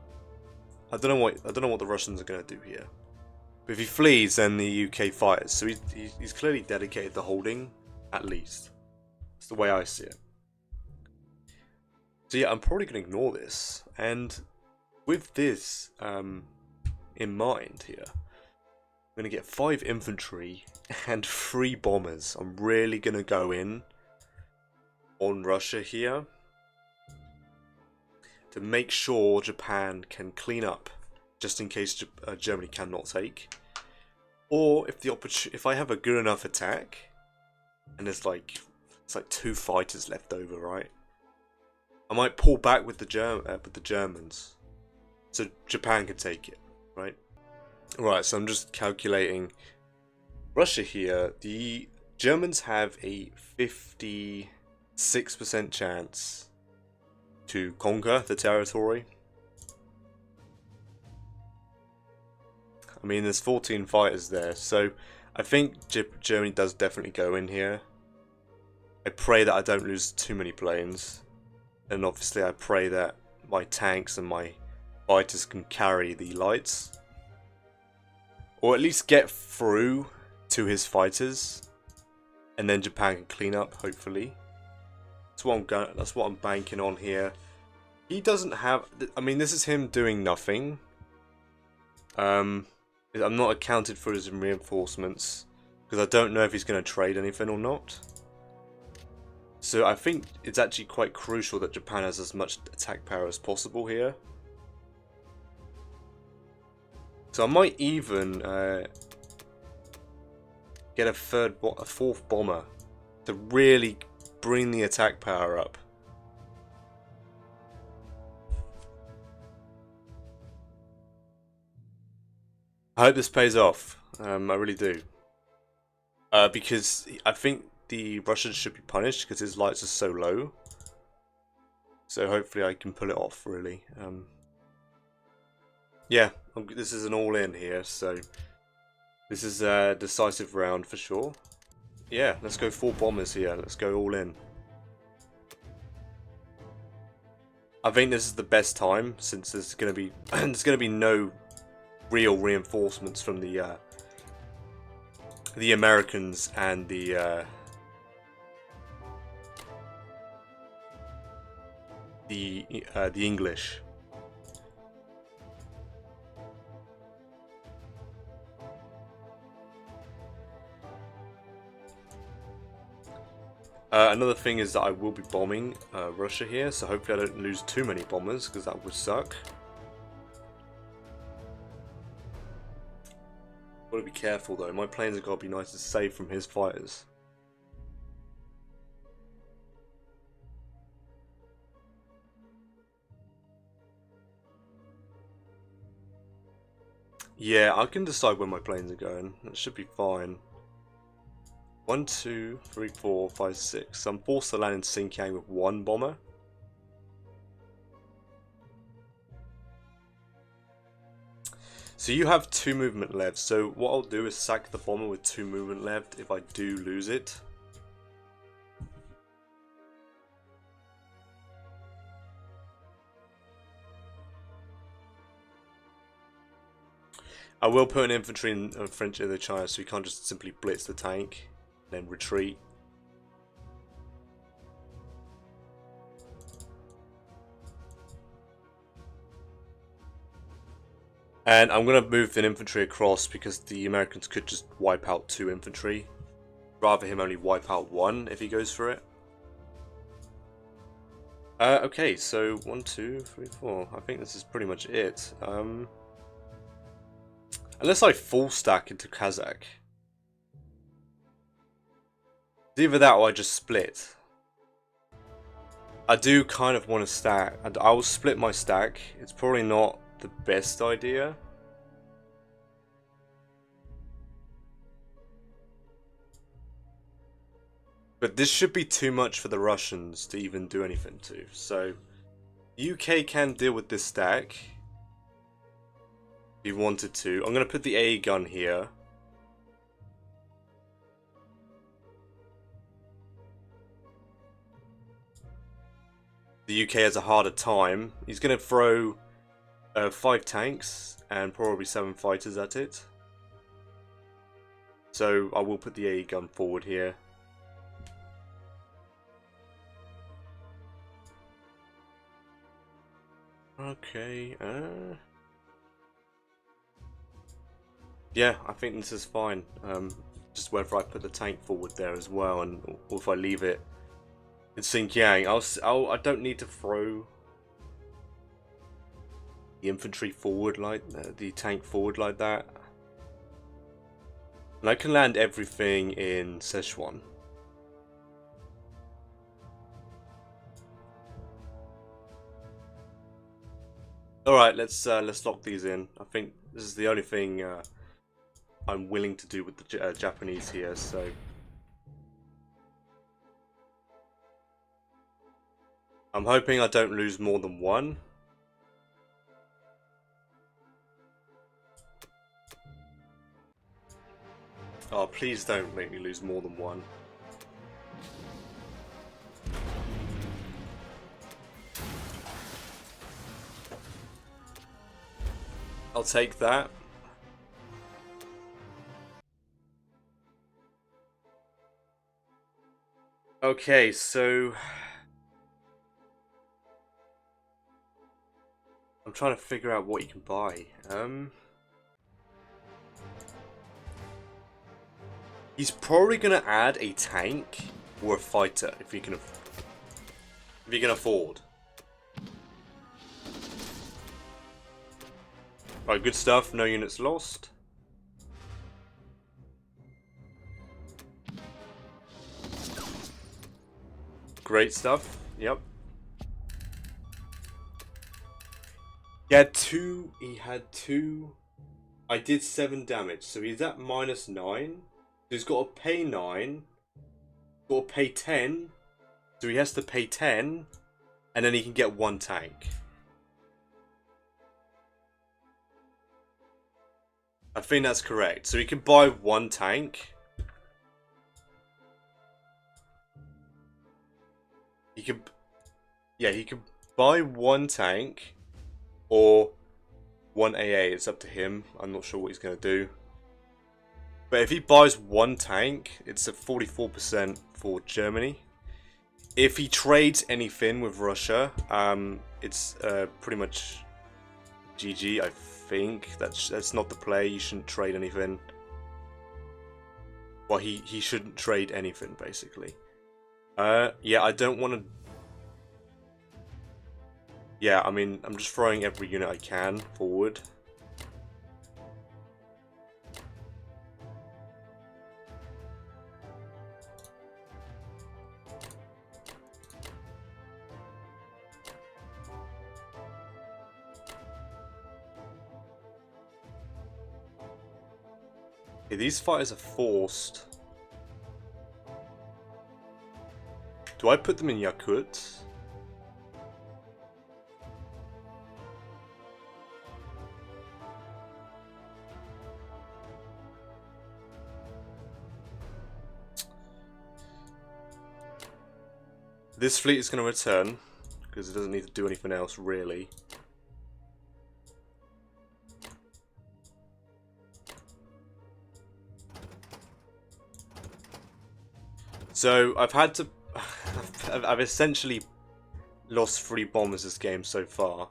I don't know what the Russians are going to do here. But if he flees, then the UK fires. So he's clearly dedicated to holding, at least. That's the way I see it. So yeah, I'm probably going to ignore this. And with this in mind here, I'm going to get 5 infantry and 3 bombers. I'm really going to go in on Russia here to make sure Japan can clean up, just in case Germany cannot take. Or if I have a good enough attack, and it's like 2 fighters left over, right? I might pull back with the Germans, so Japan can take it, right? Right, so I'm just calculating Russia here. The Germans have a 56% chance to conquer the territory. I mean, there's 14 fighters there, so I think Germany does definitely go in here. I pray that I don't lose too many planes. And obviously I pray that my tanks and my fighters can carry the lights. Or at least get through to his fighters. And then Japan can clean up, hopefully. That's what I'm banking on here. He doesn't have... I mean, this is him doing nothing. I'm not accounted for his reinforcements. Because I don't know if he's going to trade anything or not. So I think it's actually quite crucial that Japan has as much attack power as possible here. So I might even get a 4th bomber to really bring the attack power up. I hope this pays off. I really do. Because I think the Russians should be punished because his lights are so low. So hopefully I can pull it off, really. Yeah, this is an all-in here, so this is a decisive round for sure. Yeah, let's go 4 bombers here. Let's go all in. I think this is the best time since there's going to be no real reinforcements from the Americans and the English. Another thing is that I will be bombing Russia here, so hopefully I don't lose too many bombers, because that would suck. Gotta be careful though, my planes have got to be nice and safe from his fighters. Yeah, I can decide where my planes are going. That should be fine. 1, 2, 3, 4, 5, 6. So I'm forced to land in Senkan with 1 bomber. So you have 2 movement left. So what I'll do is sack the bomber with 2 movement left if I do lose it. I will put an infantry in French Indochina, so you can't just simply blitz the tank and then retreat. And I'm going to move the infantry across because the Americans could just wipe out 2 infantry. Rather him only wipe out 1 if he goes for it. Okay, so 1, 2, 3, 4. I think this is pretty much it. Unless I full stack into Kazakh. It's either that or I just split. I do kind of want to stack. I will split my stack. It's probably not the best idea. But this should be too much for the Russians to even do anything to. So, UK can deal with this stack. If you wanted to. I'm going to put the AA gun here. The UK has a harder time. He's going to throw 5 tanks and probably 7 fighters at it. So I will put the AA gun forward here. Okay, yeah, I think this is fine. Just whether I put the tank forward there as well, and or if I leave it in Xinjiang, I don't need to throw the infantry forward like the tank forward like that, and I can land everything in Sichuan. All right, let's lock these in. I think this is the only thing I'm willing to do with the Japanese here. So. I'm hoping I don't lose more than 1. Oh, please don't make me lose more than 1. I'll take that. Okay, so I'm trying to figure out what you can buy. He's probably gonna add a tank or a fighter if he can afford. Right, good stuff. No units lost. Great stuff. Yep. He had two. I did 7 damage, so he's at -9. So he's got to pay 9. Got to pay 10. So he has to pay 10, and then he can get 1 tank. I think that's correct. So he can buy 1 tank. He can buy 1 tank. Or 1 AA, it's up to him. I'm not sure what he's going to do. But if he buys 1 tank, it's a 44% for Germany. If he trades anything with Russia, it's pretty much GG, I think. That's not the play. You shouldn't trade anything. Well, he shouldn't trade anything, basically. Yeah, I don't want to... Yeah, I mean, I'm just throwing every unit I can forward. Okay, these fighters are forced. Do I put them in Yakut? This fleet is going to return, because it doesn't need to do anything else, really. So, I've had to... I've essentially lost 3 bombers this game so far.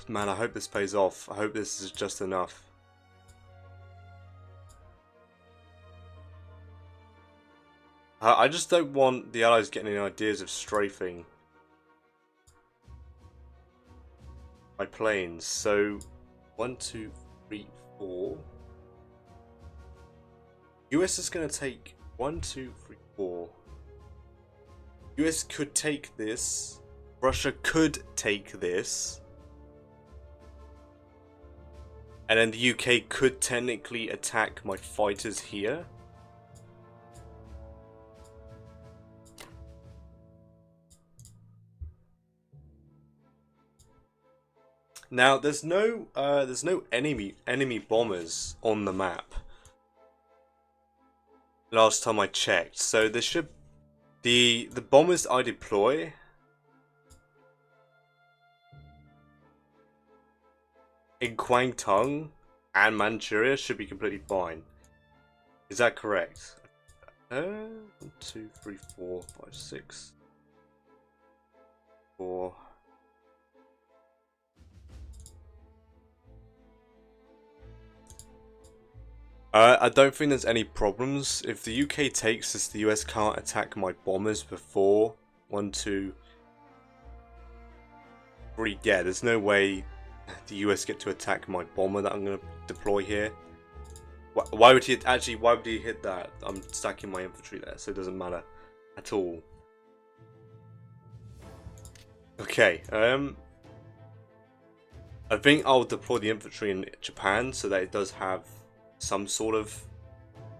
Man, I hope this pays off. I hope this is just enough. I just don't want the Allies getting any ideas of strafing my planes. So, 1, 2, 3, 4. US is going to take 1, 2, 3, 4. US could take this. Russia could take this. And then the UK could technically attack my fighters here. Now there's no enemy bombers on the map. Last time I checked, so there should the bombers I deploy in Kwangtung and Manchuria should be completely fine. Is that correct? 1, 2, 3, 4, 5, 6, 4. I don't think there's any problems. If the UK takes this, the US can't attack my bombers before 1, 2, 3. Yeah, there's no way the US get to attack my bomber that I'm going to deploy here. Why would he actually? Why would he hit that? I'm stacking my infantry there, so it doesn't matter at all. Okay. I think I'll deploy the infantry in Japan so that it does have some sort of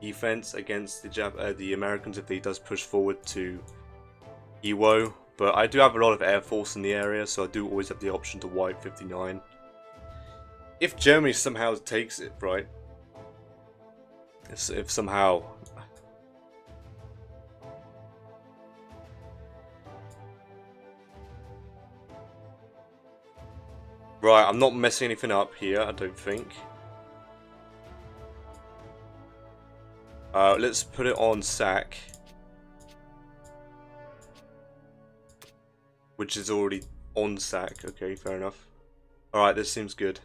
defense against the Americans if he does push forward to Iwo. But I do have a lot of air force in the area, so I do always have the option to wipe 59. If Germany somehow takes it, right? If somehow... Right, I'm not messing anything up here, I don't think. Let's put it on SAC. Which is already on SAC. Okay, fair enough. Alright, this seems good.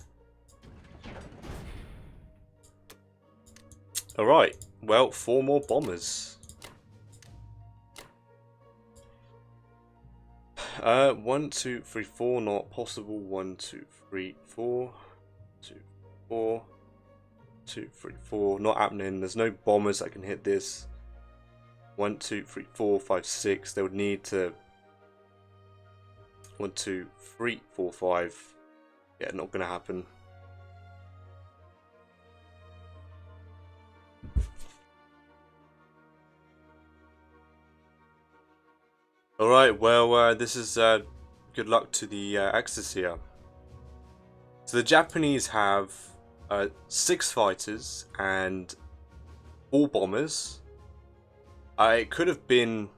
Alright, well, 4 more bombers. 1, 2, 3, 4, not possible. 1, 2, 3, 4. 2, 4. 2, 3, 4, not happening. There's no bombers that can hit this. 1, 2, 3, 4, 5, 6. They would need to 1, 2, 3, 4, 5. Yeah, not gonna happen. Alright, well, this is good luck to the Axis here. So the Japanese have 6 fighters and 4 bombers. It could have been...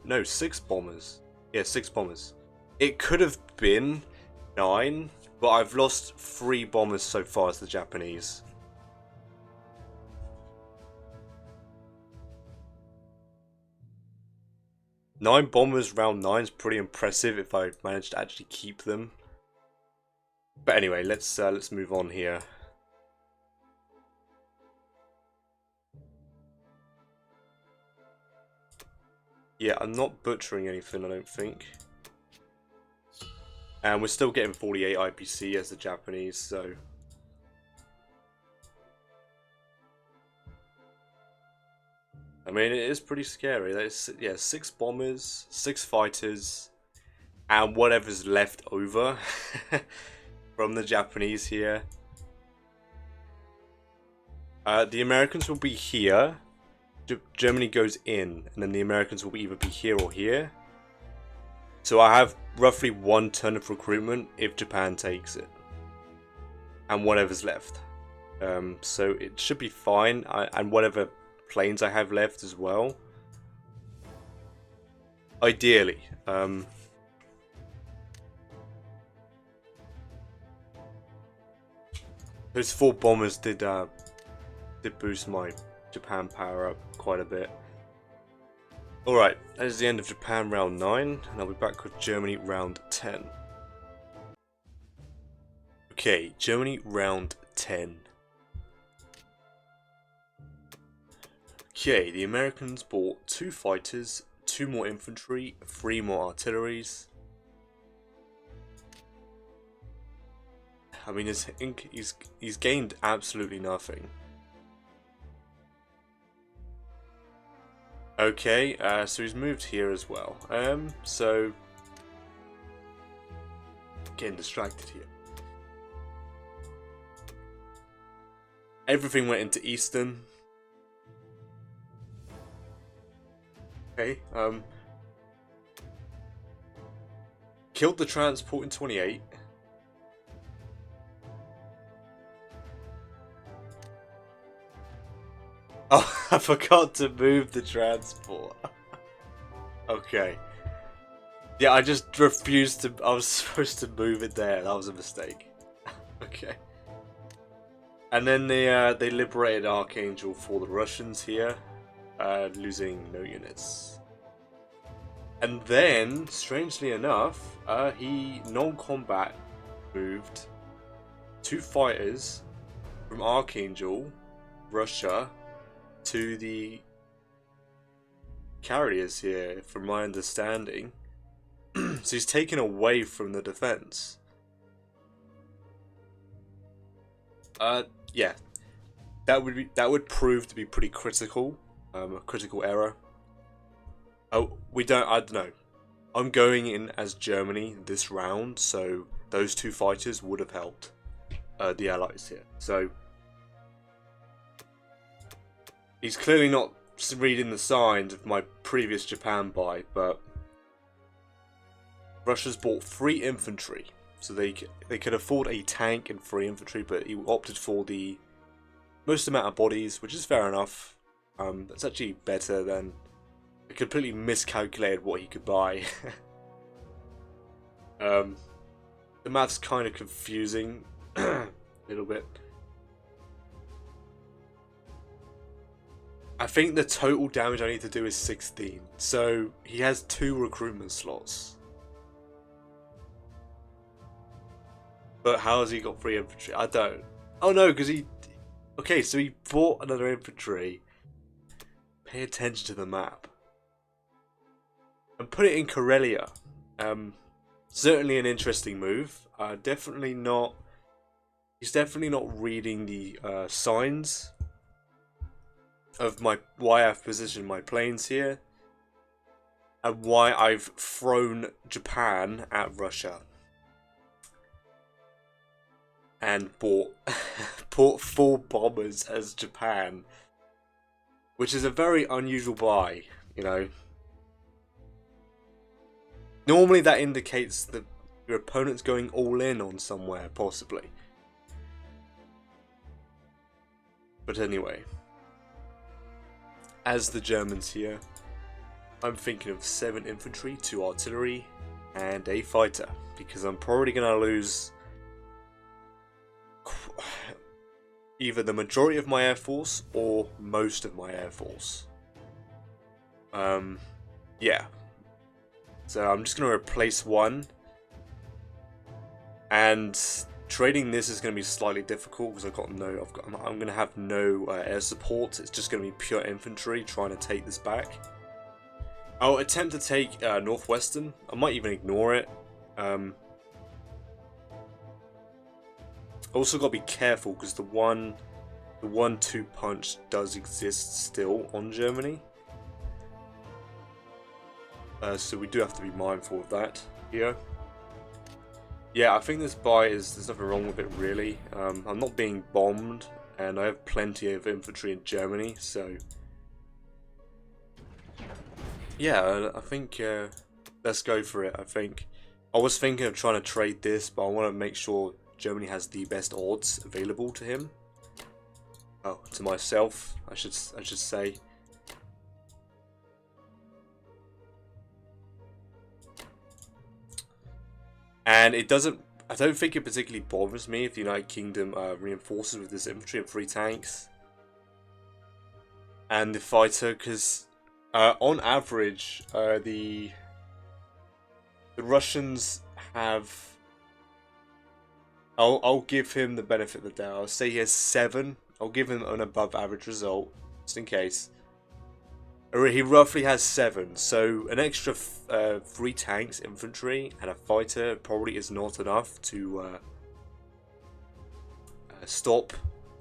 No, 6 bombers. Yeah, 6 bombers. It could have been 9, but I've lost 3 bombers so far as the Japanese. Nine bombers round 9 is pretty impressive if I managed to actually keep them. But anyway, let's move on here. Yeah, I'm not butchering anything, I don't think. And we're still getting 48 IPC as the Japanese, so... I mean, it is pretty scary. There's, yeah, 6 bombers, 6 fighters, and whatever's left over from the Japanese here. The Americans will be here. Germany goes in, and then the Americans will either be here or here. So I have roughly 1 turn of recruitment if Japan takes it. And whatever's left. So it should be fine. And whatever planes I have left as well. Ideally. Those 4 bombers did boost my Japan power up quite a bit. Alright, that is the end of Japan round 9, and I'll be back with Germany round 10. Okay, Germany round 10. Okay, the Americans bought 2 fighters, 2 more infantry, 3 more artilleries. I mean, he's gained absolutely nothing. Okay, so he's moved here as well. So getting distracted here. Everything went into Eastern. Okay, killed the transport in 28. Oh, I forgot to move the transport. Okay. Yeah, I just refused to. I was supposed to move it there. That was a mistake. Okay. And then they liberated Archangel for the Russians here, losing no units. And then, strangely enough, he non-combat moved 2 fighters from Archangel, Russia, to the carriers here, from my understanding. So he's taken away from the defense. Yeah, that would prove to be pretty critical, a critical error. Oh, I don't know. I'm going in as Germany this round, so those 2 fighters would have helped the Allies here. So he's clearly not reading the signs of my previous Japan buy, but Russia's bought 3 infantry, so they could afford a tank and 3 infantry, but he opted for the most amount of bodies, which is fair enough. That's actually better than I completely miscalculated what he could buy. The math's kind of confusing a little bit. I think the total damage I need to do is 16, so he has 2 recruitment slots. But how has he got 3 infantry? I don't. Oh no, because he... Okay, so he bought another infantry. Pay attention to the map. And put it in Karelia. Certainly an interesting move. Definitely not... He's definitely not reading the signs of why I've positioned my planes here. And why I've thrown Japan at Russia. And bought 4 bombers as Japan, which is a very unusual buy, you know. Normally that indicates that your opponent's going all in on somewhere, possibly. But anyway, as the Germans here, I'm thinking of 7 infantry, 2 artillery, and a fighter, because I'm probably going to lose either the majority of my air force or most of my air force. Yeah. So I'm just going to replace 1. And trading this is going to be slightly difficult because I'm going to have no air support. It's just going to be pure infantry trying to take this back. I'll attempt to take Northwestern. I might even ignore it. Also got to be careful because the 1-2 punch does exist still on Germany. So we do have to be mindful of that here. Yeah, I think this buy there's nothing wrong with it really. I'm not being bombed and I have plenty of infantry in Germany, so yeah, I think let's go for it. I was thinking of trying to trade this, but I want to make sure Germany has the best odds available to him. Oh, to myself, I should say. And it doesn't. I don't think it particularly bothers me if the United Kingdom reinforces with this infantry and 3 tanks and the fighter, because on average, the Russians have I'll give him the benefit of the doubt. I'll say he has 7. I'll give him an above average result, just in case. He roughly has 7, so an extra 3 tanks, infantry, and a fighter probably is not enough to stop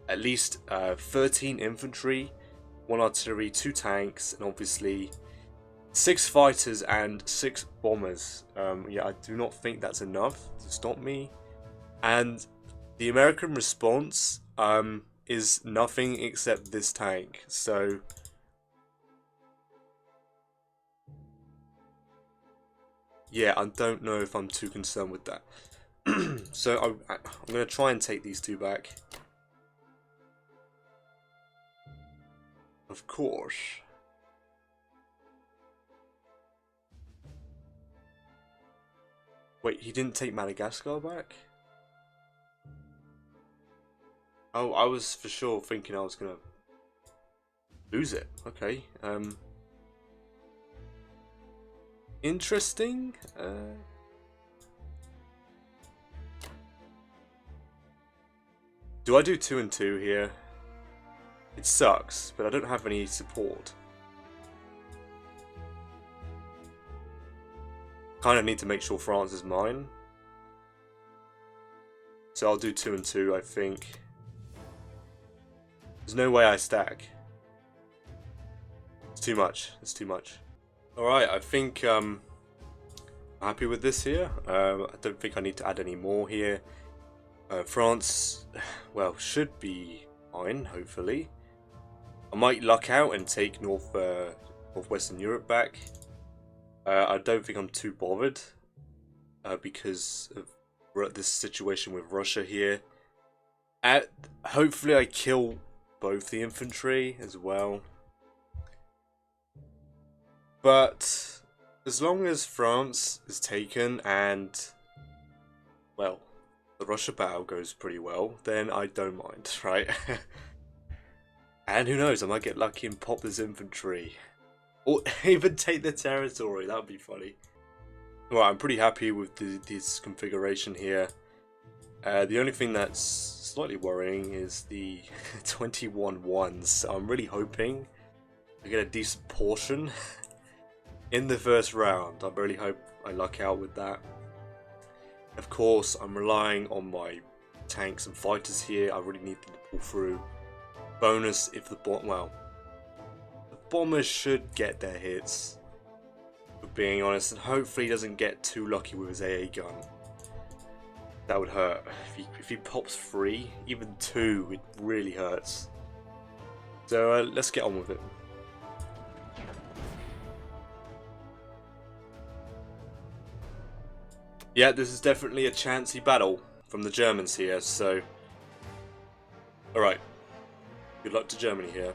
at least 13 infantry, 1 artillery, 2 tanks, and obviously 6 fighters and 6 bombers. Yeah, I do not think that's enough to stop me. And the American response is nothing except this tank. So yeah, I don't know if I'm too concerned with that. So I'm going to try and take these 2 back. Of course. Wait, he didn't take Madagascar back? Oh, I was for sure thinking I was going to lose it. Okay. Interesting. Do I do 2 and 2 here? It sucks, but I don't have any support. Kind of need to make sure France is mine. So I'll do 2 and 2, I think. There's no way I stack. It's too much. It's too much. Alright, I think I'm happy with this here. I don't think I need to add any more here. France, well, should be fine, hopefully. I might luck out and take Northwestern Europe back. I don't think I'm too bothered because of this situation with Russia here. Hopefully I kill both the infantry as well. But as long as France is taken and, well, the Russia battle goes pretty well, then I don't mind, right? And who knows, I might get lucky and pop this infantry. Or even take the territory, that would be funny. Well, I'm pretty happy with this configuration here. The only thing that's slightly worrying is the 21 ones. I'm really hoping I get a decent portion in the first round. I really hope I luck out with that. Of course, I'm relying on my tanks and fighters here. I really need them to pull through. Bonus if the bombers should get their hits, for being honest, and hopefully he doesn't get too lucky with his AA gun. That would hurt. If he pops 3, even 2, it really hurts. So let's get on with it. Yeah, this is definitely a chancy battle from the Germans here, so alright. Good luck to Germany here.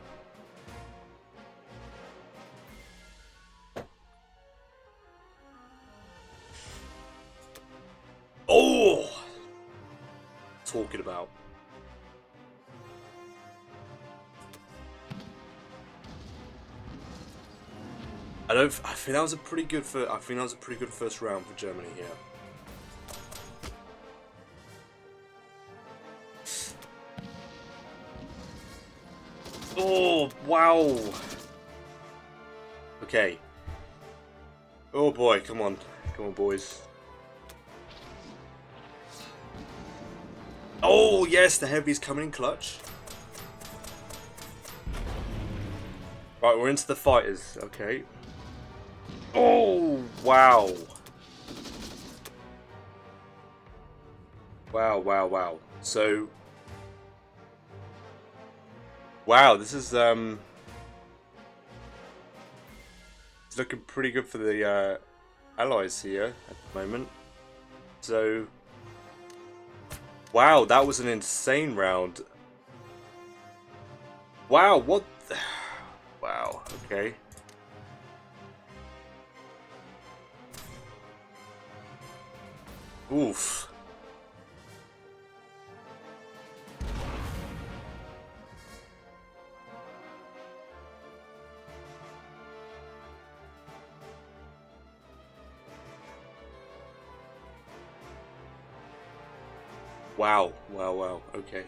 Oh! Talking about. I think that was a pretty good first round for Germany here. Oh, wow. Okay. Oh boy, come on. Come on, boys. Oh, yes, the heavy's coming in clutch. Right, we're into the fighters. Okay. Oh, wow. Wow, wow, wow. So, wow, this is it's looking pretty good for the allies here at the moment. So, wow, that was an insane round. Wow, what? Wow, okay. Oof. Wow, wow, wow. Okay.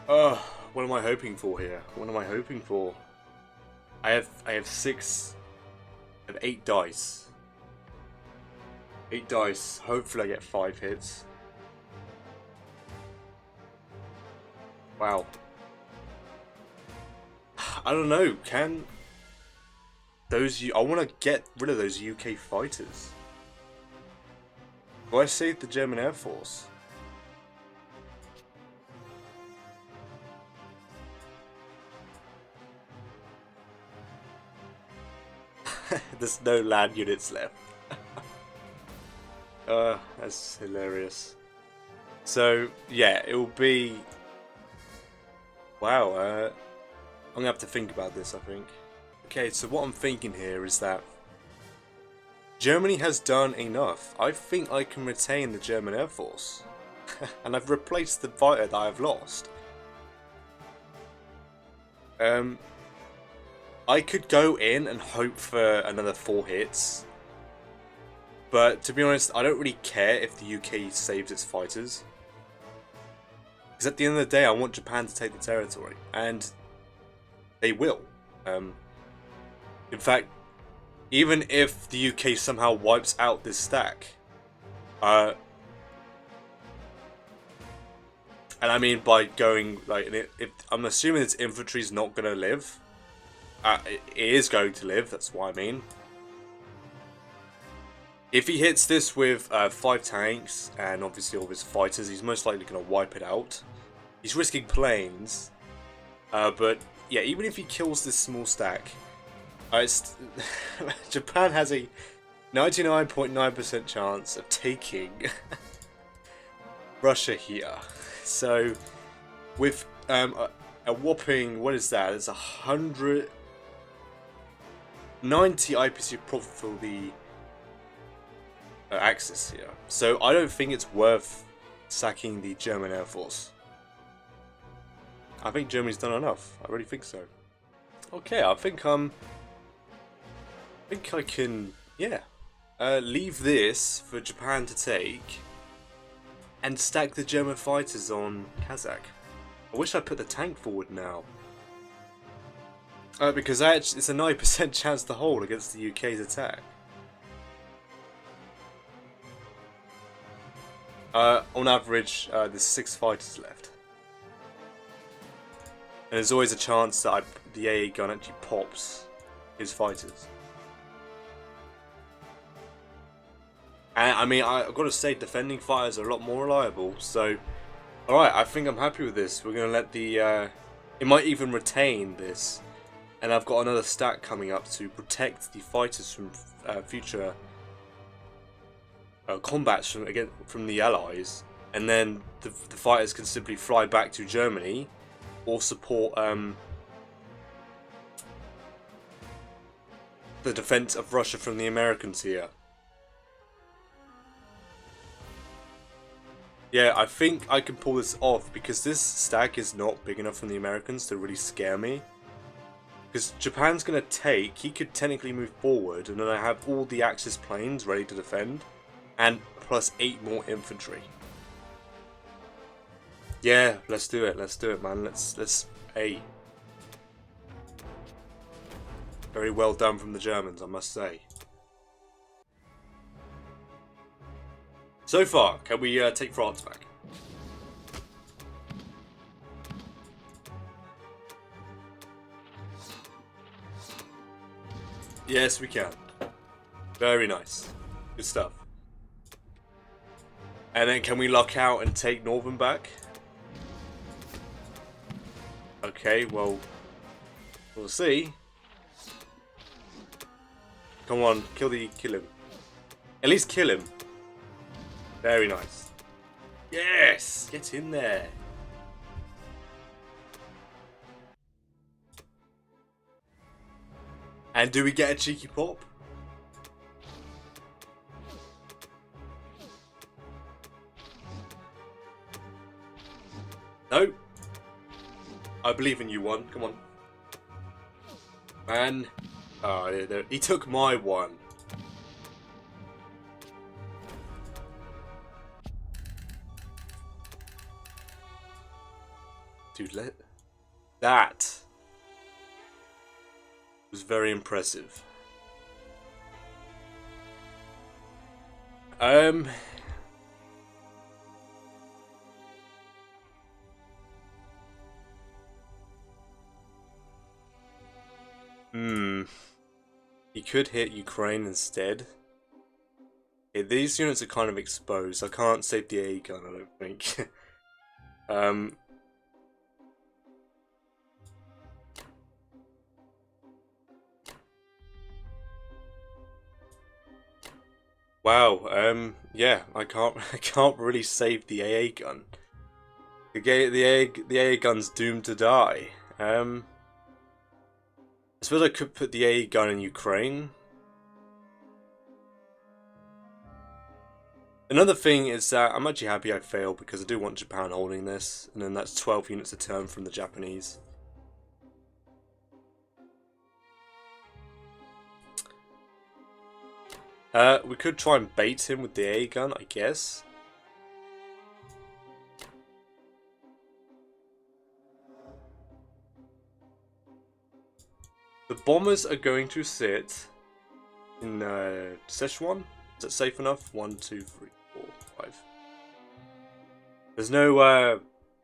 What am I hoping for here? What am I hoping for? I have 8 dice. 8 dice. Hopefully I get 5 hits. Wow. I don't know. Can those I want to get rid of those UK fighters. Do I save the German Air Force? There's no land units left. That's hilarious. So yeah, it will be. Wow. I'm gonna have to think about this, I think. Okay, so what I'm thinking here is that Germany has done enough. I think I can retain the German Air Force. And I've replaced the fighter that I've lost. I could go in and hope for another 4 hits. But to be honest, I don't really care if the UK saves its fighters. Because at the end of the day, I want Japan to take the territory. And they will. In fact, even if the UK somehow wipes out this stack, and I mean by going, like, if I'm assuming its infantry's not going to live. It is going to live, that's what I mean. If he hits this with 5 tanks, and obviously all of his fighters, he's most likely going to wipe it out. He's risking planes, but yeah, even if he kills this small stack, Japan has a 99.9% chance of taking Russia here. So, with a whopping, what is that? It's 190 IPC profit for the Axis here. So I don't think it's worth sacking the German Air Force. I think Germany's done enough. I really think so. Okay, I think I can, yeah, leave this for Japan to take and stack the German fighters on Kazakh. I wish I put the tank forward now. Because it's a 9% chance to hold against the UK's attack. On average, there's 6 fighters left. And there's always a chance that the AA gun actually pops his fighters. And I mean, I've got to say, defending fighters are a lot more reliable. So, alright, I think I'm happy with this. We're going to let the... it might even retain this. And I've got another stack coming up to protect the fighters from future combats from the Allies. And then the fighters can simply fly back to Germany or support the defense of Russia from the Americans here. Yeah, I think I can pull this off because this stack is not big enough from the Americans to really scare me. Because Japan's going to take, he could technically move forward and then I have all the Axis planes ready to defend. And plus 8 more infantry. Yeah, let's do it man, let's hey. Very well done from the Germans, I must say. So far, can we take France back? Yes, we can. Very nice. Good stuff. And then can we lock out and take Northern back? Okay, well, we'll see. Come on, kill him. At least kill him. Very nice. Yes! Get in there. And do we get a cheeky pop? No. I believe in you, one. Come on. Man. Oh, he took my one. Dude, that was very impressive. He could hit Ukraine instead. Okay, these units are kind of exposed. I can't save the AA gun, I don't think. Wow, yeah, I can't really save the AA gun. The AA gun's doomed to die. I suppose I could put the AA gun in Ukraine. Another thing is that I'm actually happy I failed because I do want Japan holding this, and then that's 12 units a turn from the Japanese. We could try and bait him with the AA gun, I guess. The bombers are going to sit in Szechuan. Is that safe enough? 1, 2, 3, 4, 5. There's no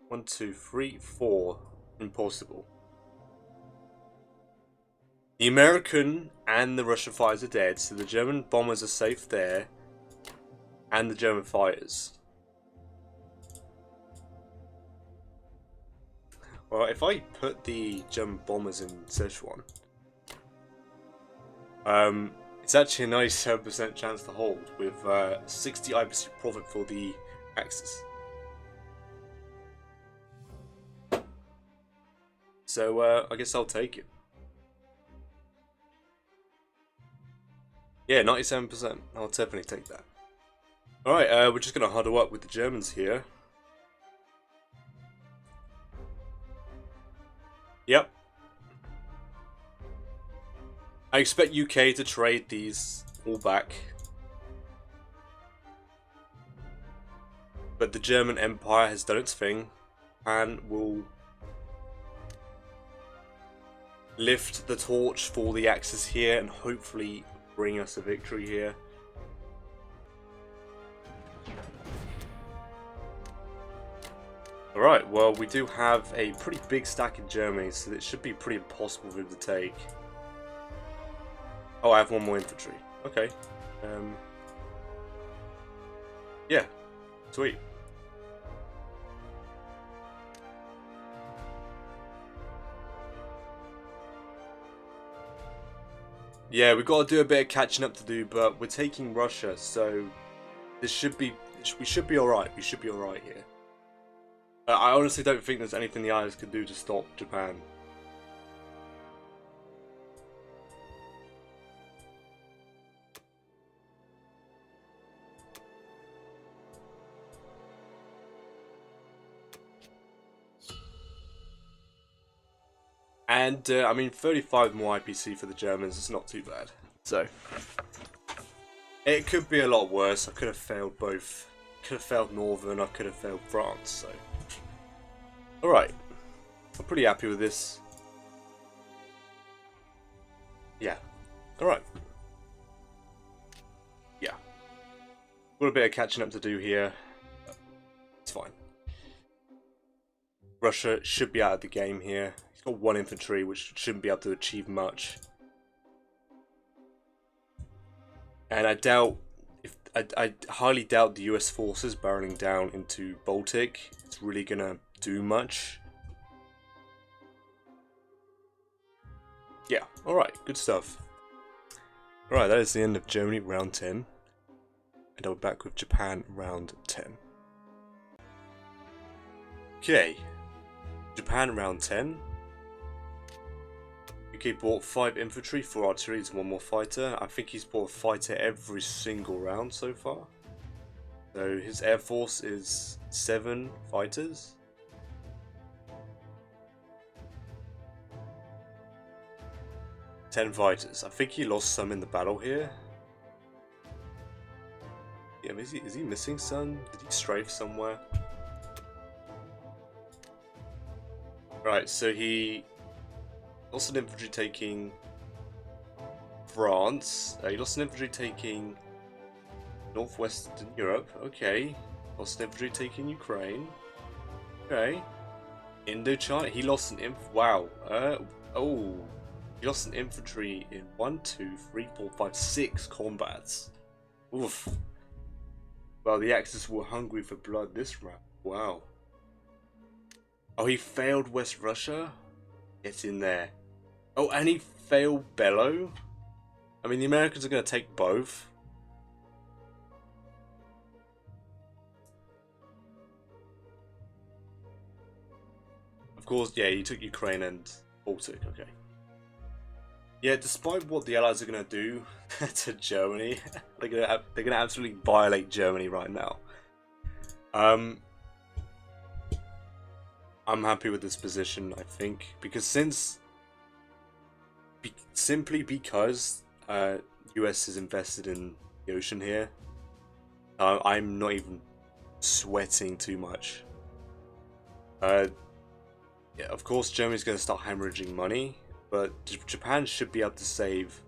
1, 2, 3, 4. Impossible. The American and the Russian fighters are dead, so the German bombers are safe there, and the German fighters. Well, if I put the German bombers in Szechuan, it's actually a 97% chance to hold with 60% profit for the Axis. So I guess I'll take it. Yeah, 97%. I'll definitely take that. Alright, we're just going to huddle up with the Germans here. Yep. I expect UK to trade these all back. But the German Empire has done its thing and will lift the torch for the Axis here and hopefully bring us a victory here. Alright, well, we do have a pretty big stack in Germany, so it should be pretty impossible for him to take. Oh, I have one more infantry. Okay. Yeah. Sweet. Yeah, we've got to do a bit of catching up to do, but we're taking Russia, so we should be alright. We should be alright here. I honestly don't think there's anything the Allies can do to stop Japan. And, I mean, 35 more IPC for the Germans is not too bad. So, it could be a lot worse. I could have failed both. Could have failed Northern, I could have failed France, so. Alright. I'm pretty happy with this. Yeah. Alright. Yeah. Got a bit of catching up to do here. It's fine. Russia should be out of the game here. He's got 1 infantry, which shouldn't be able to achieve much. And I highly doubt the US forces barreling down into Baltic is really gonna do much. Yeah, alright, good stuff. Alright, that is the end of Germany round 10. And I'll be back with Japan round 10. Okay. Japan round 10. UK bought 5 infantry, 4 artillery, and 1 more fighter. I think he's bought a fighter every single round so far. So his air force is 7 fighters. Ten fighters. I think he lost some in the battle here. Yeah, is he missing some? Did he strafe somewhere? Right, so he lost an infantry taking France. He lost an infantry taking northwestern Europe. Okay. Lost an infantry taking Ukraine. Okay. Indochina. He lost an wow. Oh. He lost an infantry in 1, 2, 3, 4, 5, 6 combats. Oof. Well, the Axis were hungry for blood this round. Wow. Oh, he failed West Russia? Get in there. Oh, and he failed Bello? I mean, the Americans are going to take both. Of course, yeah, he took Ukraine and Baltic, okay. Yeah, despite what the Allies are going to do to Germany, they're going to absolutely violate Germany right now. I'm happy with this position, I think, because simply because US is invested in the ocean here, I'm not even sweating too much. Yeah, of course, Germany's going to start hemorrhaging money, but Japan should be able to save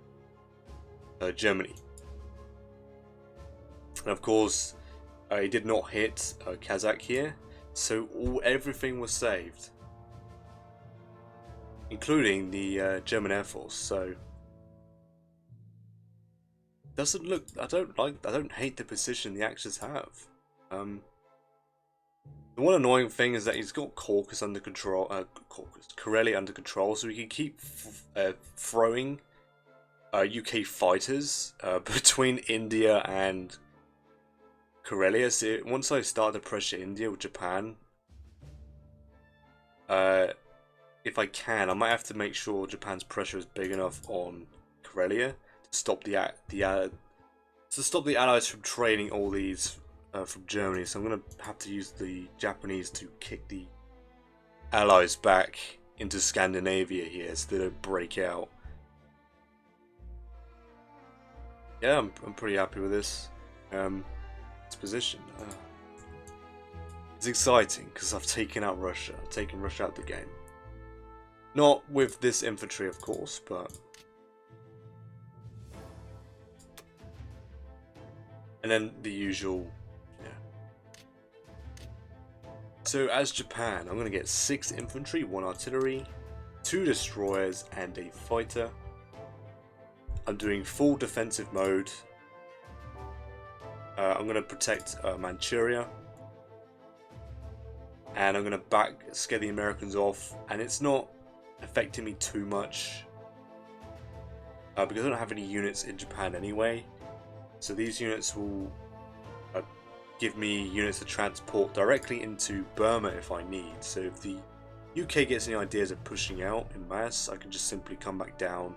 Germany. And of course, he did not hit Kazakh here, so everything was saved, including the German Air Force. So doesn't look. I don't hate the position the Axis have. The one annoying thing is that he's got Caucasus under control, Karelia under control, so he can keep throwing UK fighters between India and Karelia. So once I start to pressure India with Japan, if I can, I might have to make sure Japan's pressure is big enough on Karelia to stop the Allies from training all these from Germany. So I'm gonna have to use the Japanese to kick the Allies back into Scandinavia here, so they don't break out. Yeah, I'm pretty happy with this. This position. It's exciting because I've taken out Russia. I've taken Russia out of the game. Not with this infantry, of course, but. And then the usual. So as Japan, I'm going to get 6 infantry, 1 artillery, 2 destroyers, and a fighter. I'm doing full defensive mode. I'm going to protect Manchuria. And I'm going to scare the Americans off. And it's not affecting me too much. Because I don't have any units in Japan anyway. So these units will give me units to transport directly into Burma if I need. So if the UK gets any ideas of pushing out in mass, I can just simply come back down,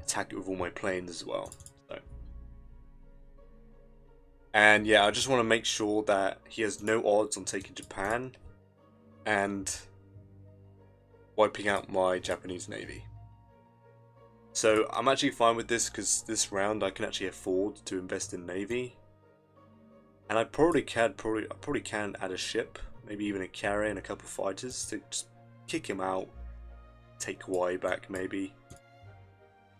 attack it with all my planes as well. So. And yeah, I just want to make sure that he has no odds on taking Japan and wiping out my Japanese Navy. So I'm actually fine with this because this round I can actually afford to invest in Navy. And I probably can add a ship, maybe even a carrier and a couple of fighters to just kick him out, take Hawaii back maybe.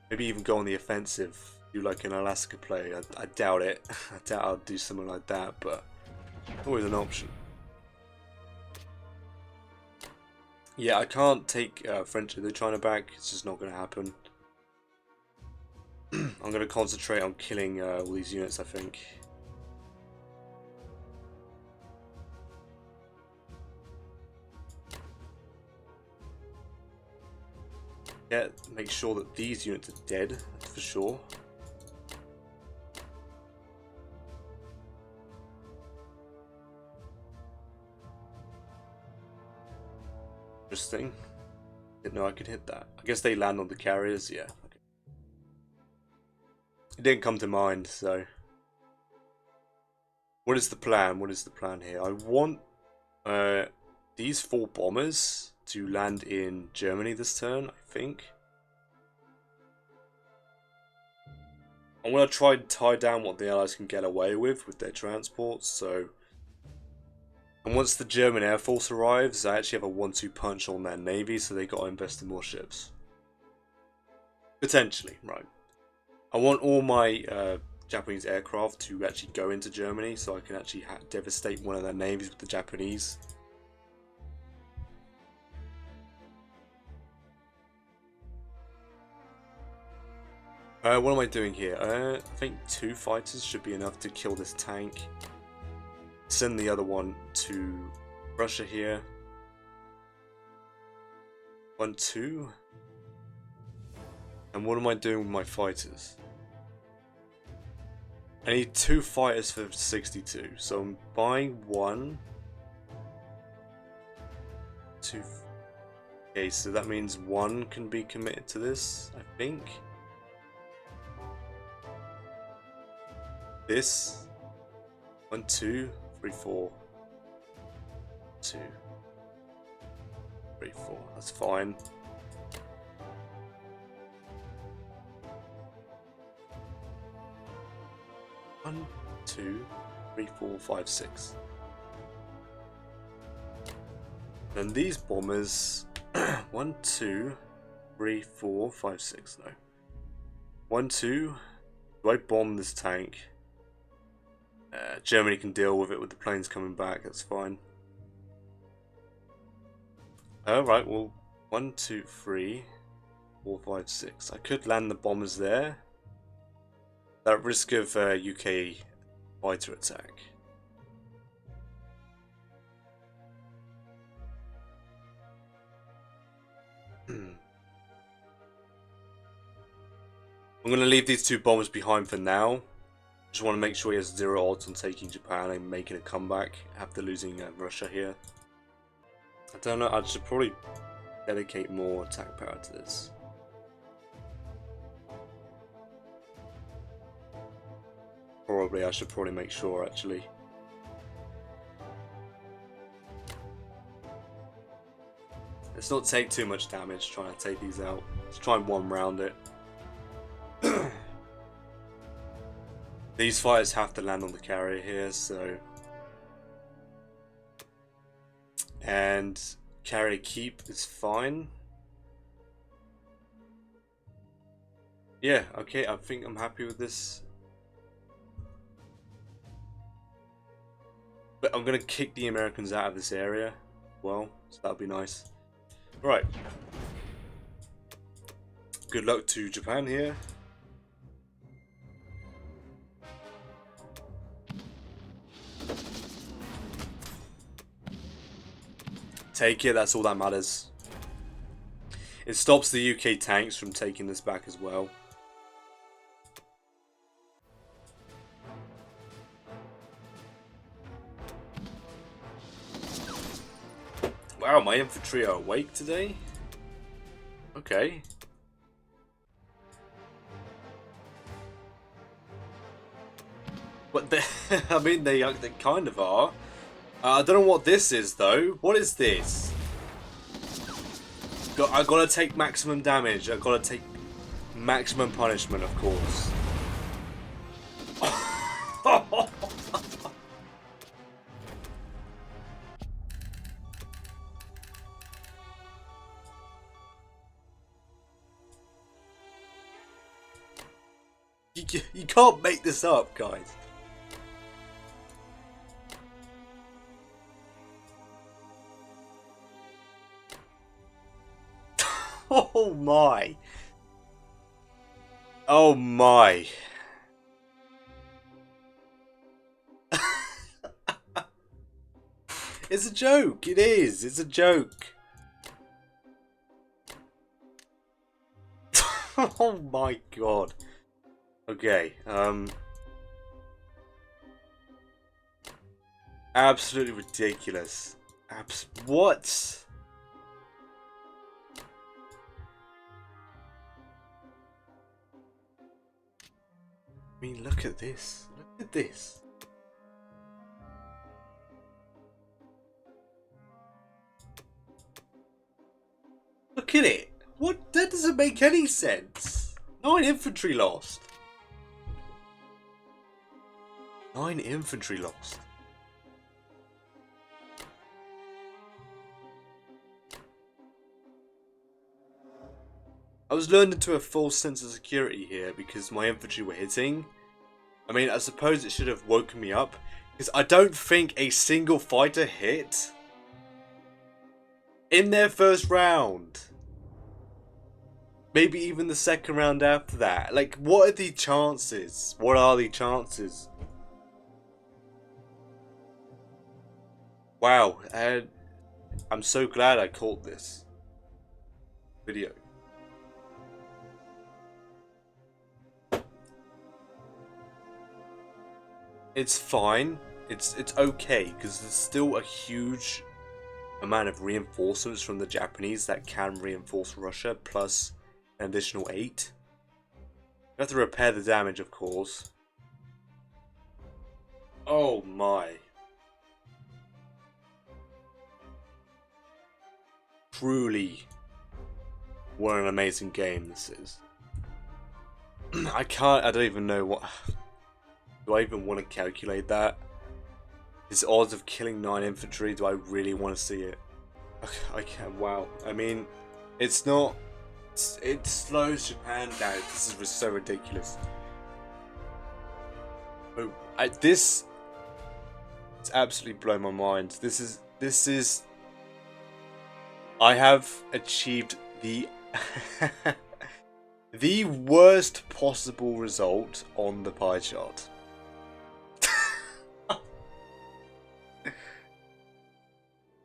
Maybe even go on the offensive, do like an Alaska play. I doubt it. I doubt I'll do something like that, but always an option. Yeah, I can't take French Indochina back. It's just not going to happen. I'm going to concentrate on killing all these units, I think. Yeah, make sure that these units are dead, that's for sure. Interesting. Didn't know I could hit that. I guess they land on the carriers, yeah. Okay. It didn't come to mind, so. What is the plan? What is the plan here? I want these 4 bombers to land in Germany this turn, I think. I'm going to try and tie down what the Allies can get away with their transports, so And once the German Air Force arrives, I actually have a 1-2 punch on their navy, so they got to invest in more ships. Potentially, right. I want all my Japanese aircraft to actually go into Germany, so I can actually devastate one of their navies with the Japanese. What am I doing here? I think 2 fighters should be enough to kill this tank. Send the other one to Russia here. 1, 2. And what am I doing with my fighters? I need 2 fighters for 62. So I'm buying 1. 2. Okay, so that means 1 can be committed to this, I think. This 1, 2, 3, 4. 2, 3, 4. That's fine. One, 2, 3, 4, 5, 6. Then these bombers. 1, 2, 3, 4, 5, 6. No. 1, 2. Do I bomb this tank? Germany can deal with it with the planes coming back, that's fine. Alright, well, 1, 2, 3, 4, 5, 6. I could land the bombers there. At risk of UK fighter attack. I'm going to leave these 2 bombers behind for now. Just want to make sure he has 0 odds on taking Japan and making a comeback after losing Russia here. I don't know, I should probably dedicate more attack power to this. Probably, I should probably make sure actually. Let's not take too much damage trying to take these out. Let's try and 1 round it. These fighters have to land on the carrier here, so. And carrier keep is fine. Yeah, okay, I think I'm happy with this. But I'm gonna kick the Americans out of this area. Well, so that'll be nice. Right. Good luck to Japan here. Take it, that's all that matters. It stops the UK tanks from taking this back as well. Wow, my infantry are awake today? Okay. But I mean, they kind of are. I don't know what this is though. What is this? I gotta take maximum damage. I gotta take maximum punishment, of course. You can't make this up, guys. Oh my. Oh my. It's a joke. It is. It's a joke. Oh my god. Okay. Absolutely ridiculous. What? I mean, look at this. Look at this. Look at it. What? That doesn't make any sense. 9 infantry lost. 9 infantry lost. I was lured into a false sense of security here because my infantry were hitting. I mean, I suppose it should have woken me up, because I don't think a single fighter hit in their first round. Maybe even the second round after that. Like, what are the chances? What are the chances? Wow, and I'm so glad I caught this video. It's fine. It's okay, because there's still a huge amount of reinforcements from the Japanese that can reinforce Russia, plus an additional 8. You have to repair the damage, of course. Oh my. Truly, what an amazing game this is. I don't even know what... Do I even want to calculate that? His odds of killing 9 infantry, do I really want to see it? I can, wow. I mean, it's not... It slows Japan down. This is so ridiculous. This... It's absolutely blown my mind. This is... I have achieved the... the worst possible result on the pie chart.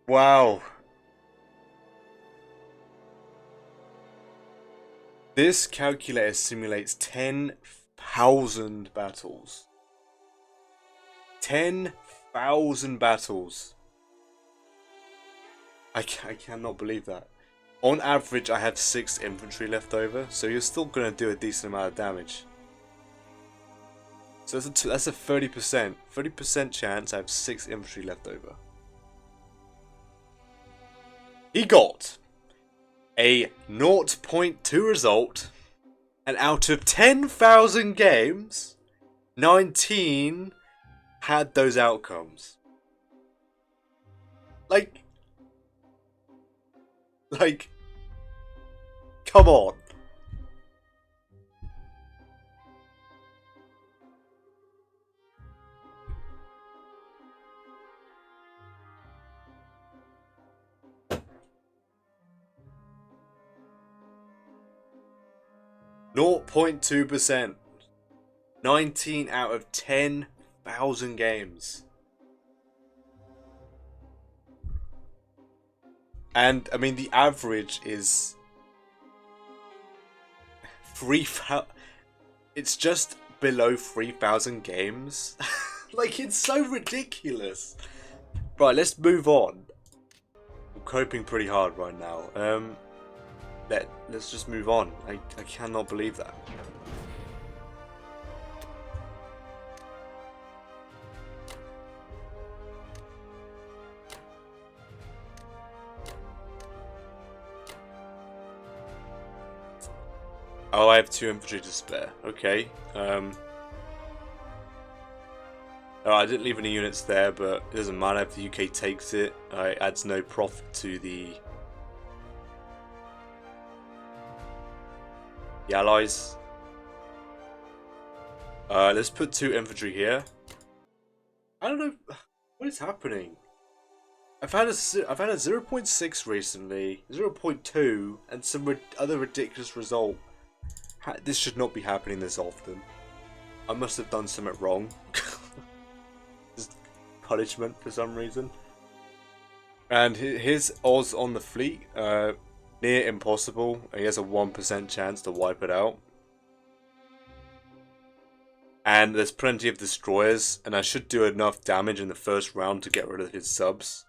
Wow. This calculator simulates 10,000 battles. 10,000 battles. I cannot believe that. On average, I had 6 infantry left over, so you're still going to do a decent amount of damage. So that's a 30%. 30% chance I have 6 infantry left over. He got a 0.2 result, and out of 10,000 games, 19 had those outcomes. Like, come on. Naught 0.2%. 19 out of 10,000 games. And, I mean, the average is 3,000. It's just below 3,000 games. Like, it's so ridiculous. Right, let's move on. I'm coping pretty hard right now. Let's just move on. I cannot believe that. Oh, I have 2 infantry to spare. Okay. Oh, I didn't leave any units there, but it doesn't matter if the UK takes it. It adds no profit to the Allies. Let's put 2 infantry here. I don't know what is happening. I've had a 0.6 recently, 0.2, and some other ridiculous result. This should not be happening this often. I must have done something wrong. Just punishment for some reason. And his odds on the fleet, near impossible. He has a 1% chance to wipe it out. And there's plenty of destroyers, and I should do enough damage in the first round to get rid of his subs.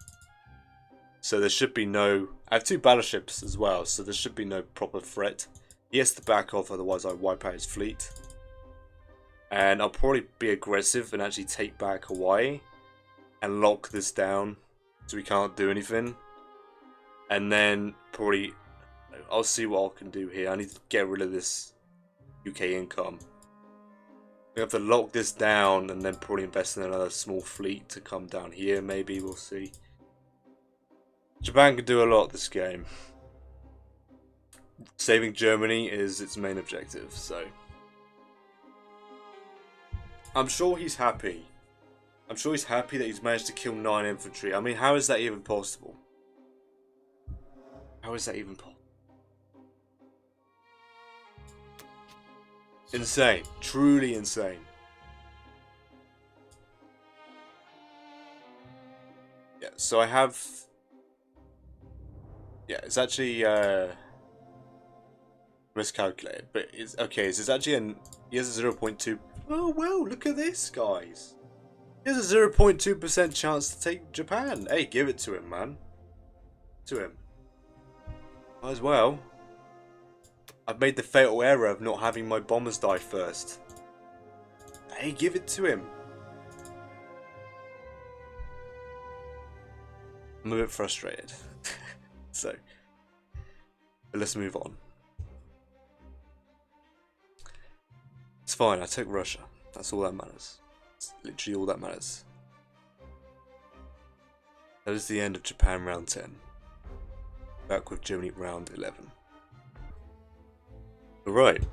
So there should be no... I have 2 battleships as well, so there should be no proper threat. He has to back off, otherwise I wipe out his fleet. And I'll probably be aggressive and actually take back Hawaii and lock this down so we can't do anything. And then probably... I'll see what I can do here. I need to get rid of this UK income. We have to lock this down and then probably invest in another small fleet to come down here. Maybe we'll see. Japan can do a lot this game. saving Germany is its main objective, so I'm sure he's happy. I'm sure he's happy that he's managed to kill 9 infantry. I mean, how is that even possible? How is that even possible? Insane. Truly insane. Yeah, so I have... Yeah, it's actually miscalculated, but it's okay. So it's actually he has a 0.2. Oh well, look at this, guys. He has a 0.2% chance to take Japan. Hey, give it to him, man. To him. Might as well. I've made the fatal error of not having my bombers die first. Hey, give it to him. I'm a bit frustrated. So, but let's move on. It's fine, I took Russia. That's all that matters. It's literally all that matters. That is the end of Japan round 10. Back with Germany round 11. Alright,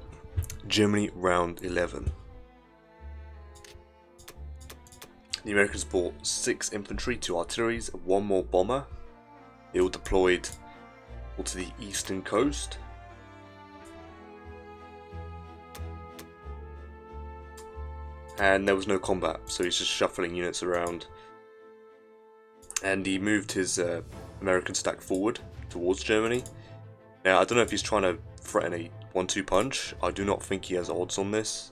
Germany round 11. The Americans bought 6 infantry, 2 artilleries, 1 more bomber. They all deployed to the eastern coast. And there was no combat, so he's just shuffling units around. And he moved his American stack forward towards Germany. Now, I don't know if he's trying to threaten a 1-2 punch. I do not think he has odds on this.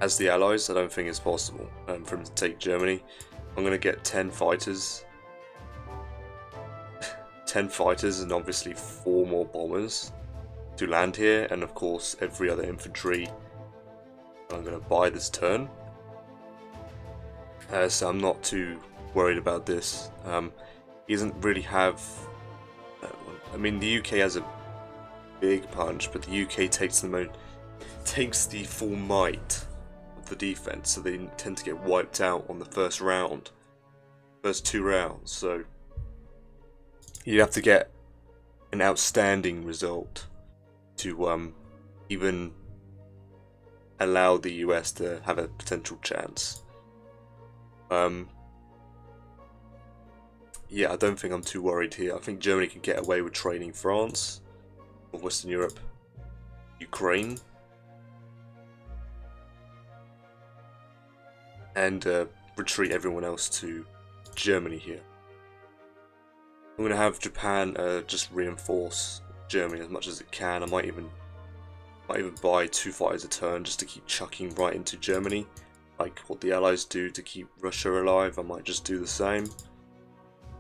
As the Allies, I don't think it's possible for him to take Germany. I'm going to get 10 fighters. 10 fighters and obviously 4 more bombers to land here. And of course, every other infantry I'm going to buy this turn. So I'm not too worried about this. He doesn't really have... I mean, the UK has a big punch, but the UK takes the full might of the defense, so they tend to get wiped out on the first 2 rounds. So you have to get an outstanding result to even allow the US to have a potential chance. Yeah, I don't think I'm too worried here. I think Germany can get away with training France, or Western Europe, Ukraine, and retreat everyone else to Germany here. I'm going to have Japan just reinforce Germany as much as it can. I might even buy 2 fighters a turn just to keep chucking right into Germany, like what the Allies do to keep Russia alive. I might just do the same.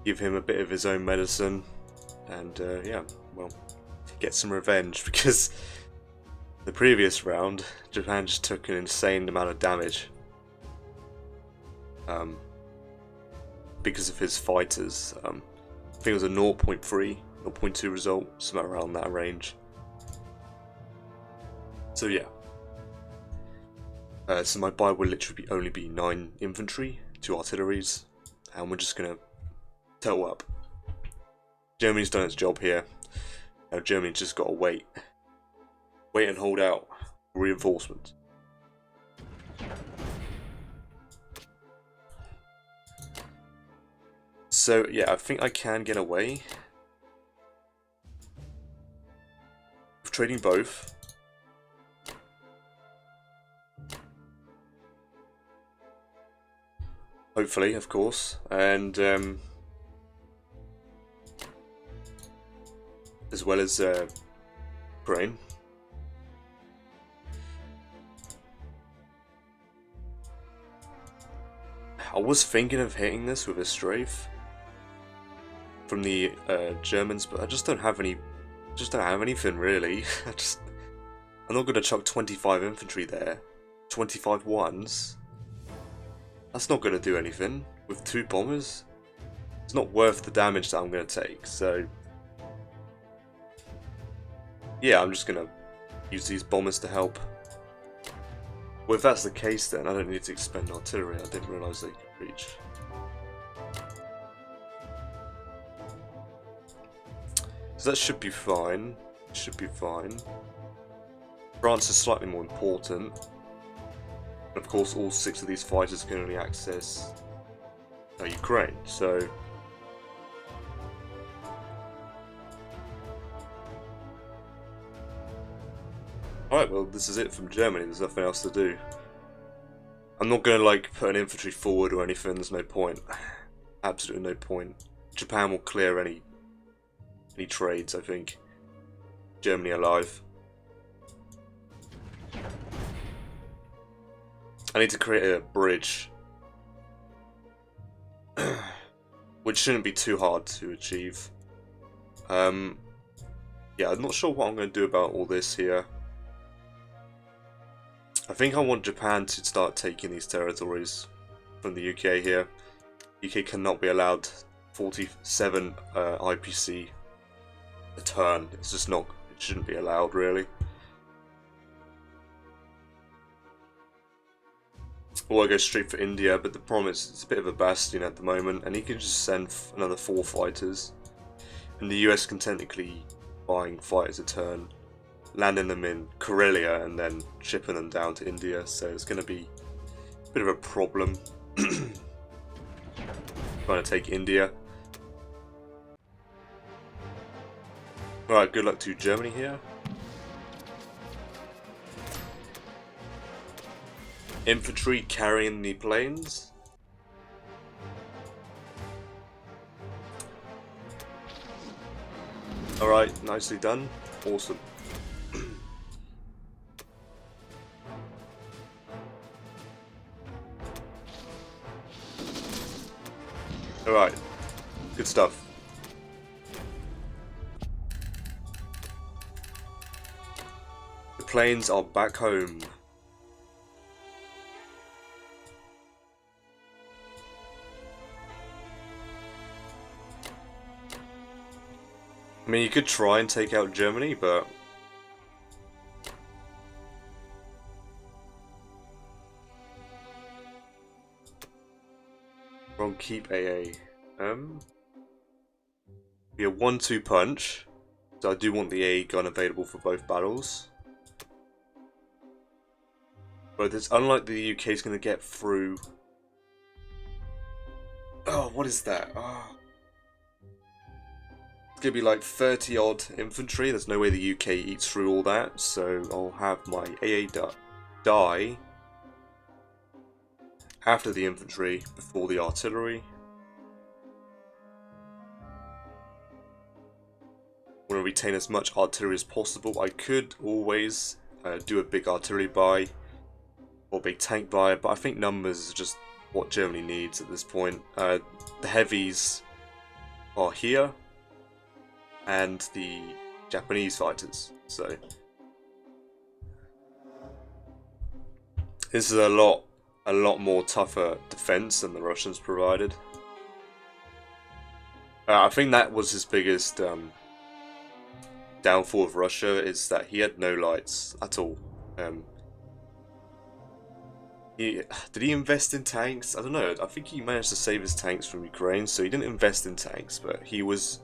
Give him a bit of his own medicine, and yeah, well, get some revenge, because the previous round, Japan just took an insane amount of damage. Because of his fighters. I think it was a 0.3, 0.2 result, somewhere around that range. So yeah. So my buy will literally only be 9 infantry, 2 artilleries, and we're just gonna total up. Germany's done its job here. Now Germany's just gotta wait and hold out for reinforcements. So yeah, I think I can get away with trading both. Hopefully, of course, and as well as Ukraine. I was thinking of hitting this with a strafe from the Germans, but I just don't have any. Just don't have anything really. I'm not going to chuck 25 infantry there. 25 ones. That's not going to do anything with 2 bombers. It's not worth the damage that I'm going to take. So yeah, I'm just going to use these bombers to help. Well, if that's the case, then I don't need to expend artillery. I didn't realise they could reach. So that should be fine. Should be fine. France is slightly more important. And of course, all 6 of these fighters can only access Ukraine, so... Alright, well, this is it from Germany. There's nothing else to do. I'm not going to, like, put an infantry forward or anything. There's no point. Absolutely no point. Japan will clear any trades, I think. Germany alive. I need to create a bridge. Which shouldn't be too hard to achieve. Yeah, I'm not sure what I'm going to do about all this here. I think I want Japan to start taking these territories from the UK here. UK cannot be allowed 47 IPC a turn. It's just not, it shouldn't be allowed really. Or I go straight for India, but the problem is it's a bit of a bastion at the moment, and he can just send another 4 fighters. And the US can technically buying fighters a turn, landing them in Karelia and then shipping them down to India, so it's going to be a bit of a problem trying to take India. Alright, good luck to Germany here. Infantry carrying the planes. Alright, nicely done. Awesome. Alright, good stuff. The planes are back home. I mean, you could try and take out Germany, but... Wrong, keep AA. Be a 1-2 punch. So I do want the AA gun available for both battles. But it's unlikely the UK is going to get through... Oh, what is that? Oh. It's going to be like 30 odd infantry. There's no way the UK eats through all that. So I'll have my AA die after the infantry, before the artillery. I want to retain as much artillery as possible. I could always do a big artillery buy or big tank buy, but I think numbers is just what Germany needs at this point. The heavies are here, and the Japanese fighters. So this is a lot more tougher defense than the Russians provided. I think that was his biggest downfall of Russia, is that he had no lights at all. Did he invest in tanks? I don't know. I think he managed to save his tanks from Ukraine, so he didn't invest in tanks, but he was...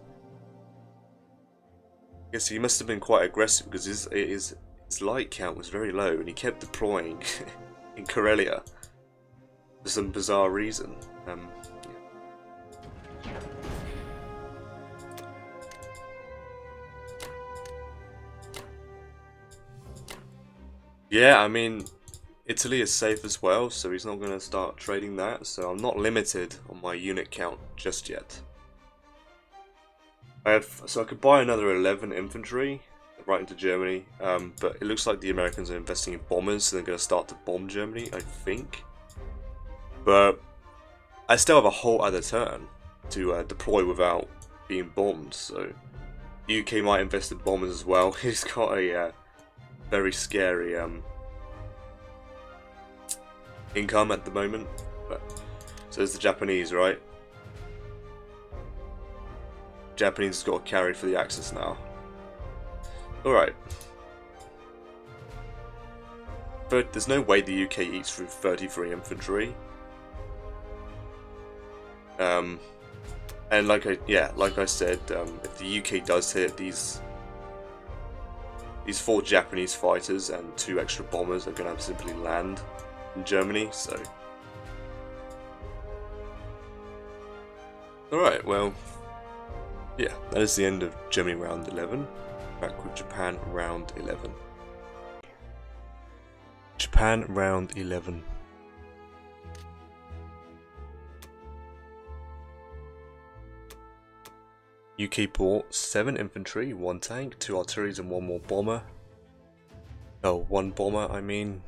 I guess he must have been quite aggressive, because his light count was very low, and he kept deploying in Karelia for some bizarre reason. Yeah, I mean, Italy is safe as well, so he's not going to start trading that, so I'm not limited on my unit count just yet. So I could buy another 11 infantry right into Germany, but it looks like the Americans are investing in bombers, so they're going to start to bomb Germany, I think. But I still have a whole other turn to deploy without being bombed, so the UK might invest in bombers as well. He's got a very scary income at the moment. But, so there's the Japanese, right? Japanese has got to carry for the Axis now. Alright. But there's no way the UK eats through 33 infantry. And like I said, if the UK does hit, these 4 Japanese fighters and 2 extra bombers are going to simply land in Germany. So, alright, well, yeah, that is the end of Germany round 11. Back with Japan round 11. Japan round 11. UK bought 7 infantry, 1 tank, 2 artilleries and 1 more bomber. Oh, 1 bomber, I mean.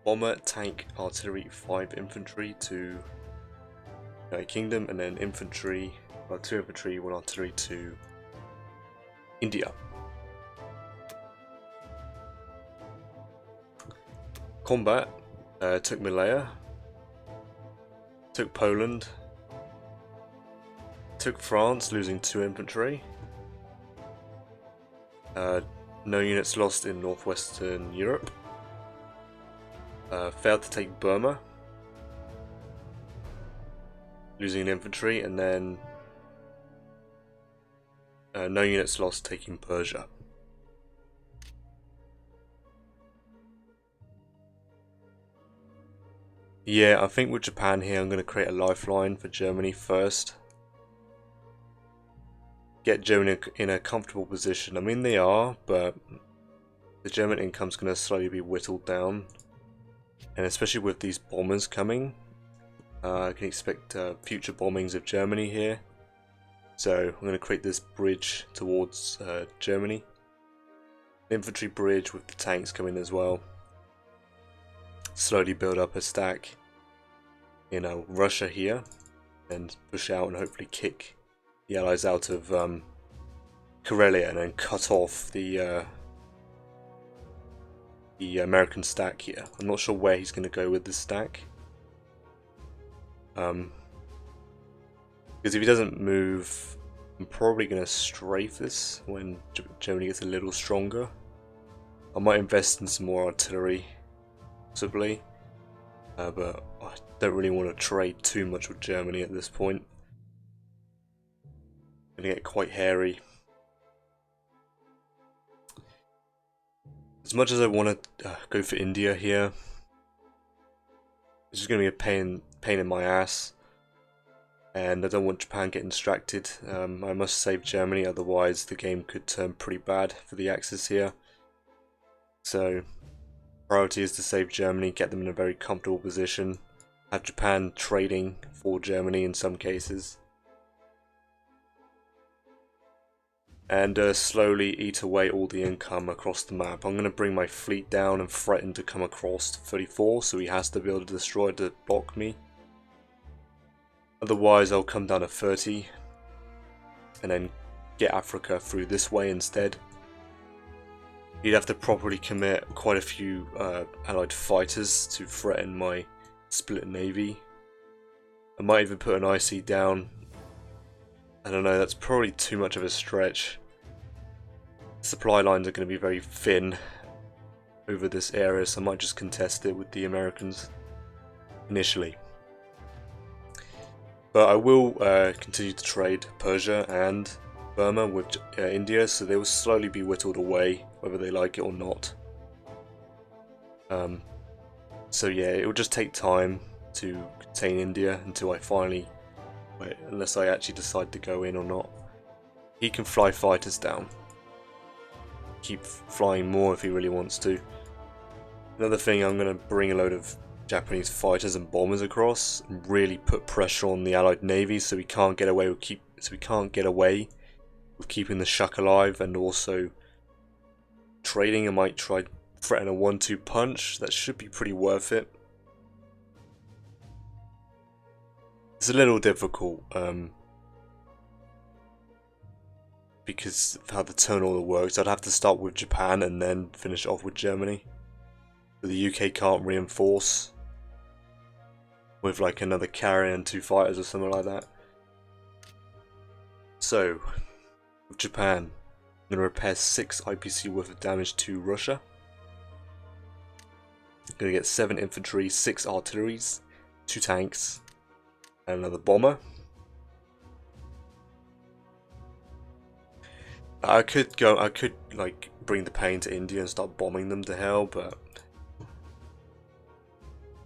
Bomber, tank, artillery, 5 infantry to United Kingdom, and then infantry, 2 infantry, 1 artillery to India. Combat, took Malaya, took Poland, took France, losing 2 infantry. No units lost in northwestern Europe. Failed to take Burma, losing an infantry, and then no units lost taking Persia. Yeah, I think with Japan here, I'm going to create a lifeline for Germany first. Get Germany in a comfortable position. I mean, they are, but the German income's going to slowly be whittled down. And especially with these bombers coming, I can expect future bombings of Germany here. So I'm going to create this bridge towards Germany. Infantry bridge with the tanks coming as well. Slowly build up a stack in Russia here, and push out and hopefully kick the Allies out of Karelia, and then cut off the American stack here. I'm not sure where he's going to go with this stack. Because if he doesn't move, I'm probably going to strafe this when Germany gets a little stronger. I might invest in some more artillery, possibly, but I don't really want to trade too much with Germany at this point. It's going to get quite hairy. As much as I want to go for India here, it's just going to be a pain in my ass, and I don't want Japan getting distracted. I must save Germany, otherwise the game could turn pretty bad for the Axis here. So priority is to save Germany, get them in a very comfortable position, have Japan trading for Germany in some cases, and slowly eat away all the income across the map. I'm going to bring my fleet down and threaten to come across to 34, so he has to be able to destroy to block me. Otherwise I'll come down to 30 and then get Africa through this way instead. He'd have to properly commit quite a few allied fighters to threaten my split navy. I might even put an IC down. I don't know, that's probably too much of a stretch. Supply lines are going to be very thin over this area, so I might just contest it with the Americans initially. But I will continue to trade Persia and Burma with India, so they will slowly be whittled away, whether they like it or not. So yeah, it will just take time to contain India until I finally, unless I actually decide to go in or not. He can fly fighters down. Keep flying more if he really wants to. Another thing, I'm going to bring a load of Japanese fighters and bombers across and really put pressure on the Allied Navy so we can't get away with keeping the Shuck alive, and also trading. I might try threaten a 1-2 punch. That should be pretty worth it. It's a little difficult because of how the turn order works. I'd have to start with Japan and then finish off with Germany. But the UK can't reinforce with like another carrier and 2 fighters or something like that. So, with Japan, I'm going to repair 6 IPC worth of damage to Russia. I'm going to get 7 infantry, 6 artilleries, 2 tanks, and another bomber. I could like bring the pain to India and start bombing them to hell, but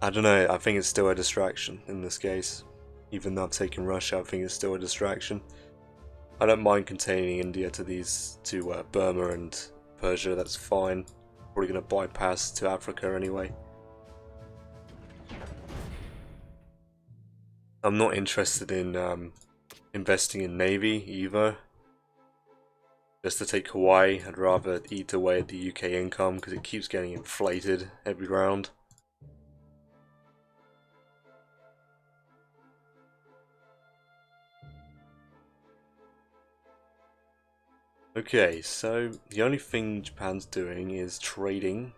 I don't know, I think it's still a distraction in this case. Even though I've taken Russia, I think it's still a distraction. I don't mind containing India to these two, Burma and Persia, that's fine. Probably going to bypass to Africa anyway. I'm not interested in investing in Navy either. Just to take Hawaii, I'd rather eat away at the UK income because it keeps getting inflated every round. Okay, so the only thing Japan's doing is trading.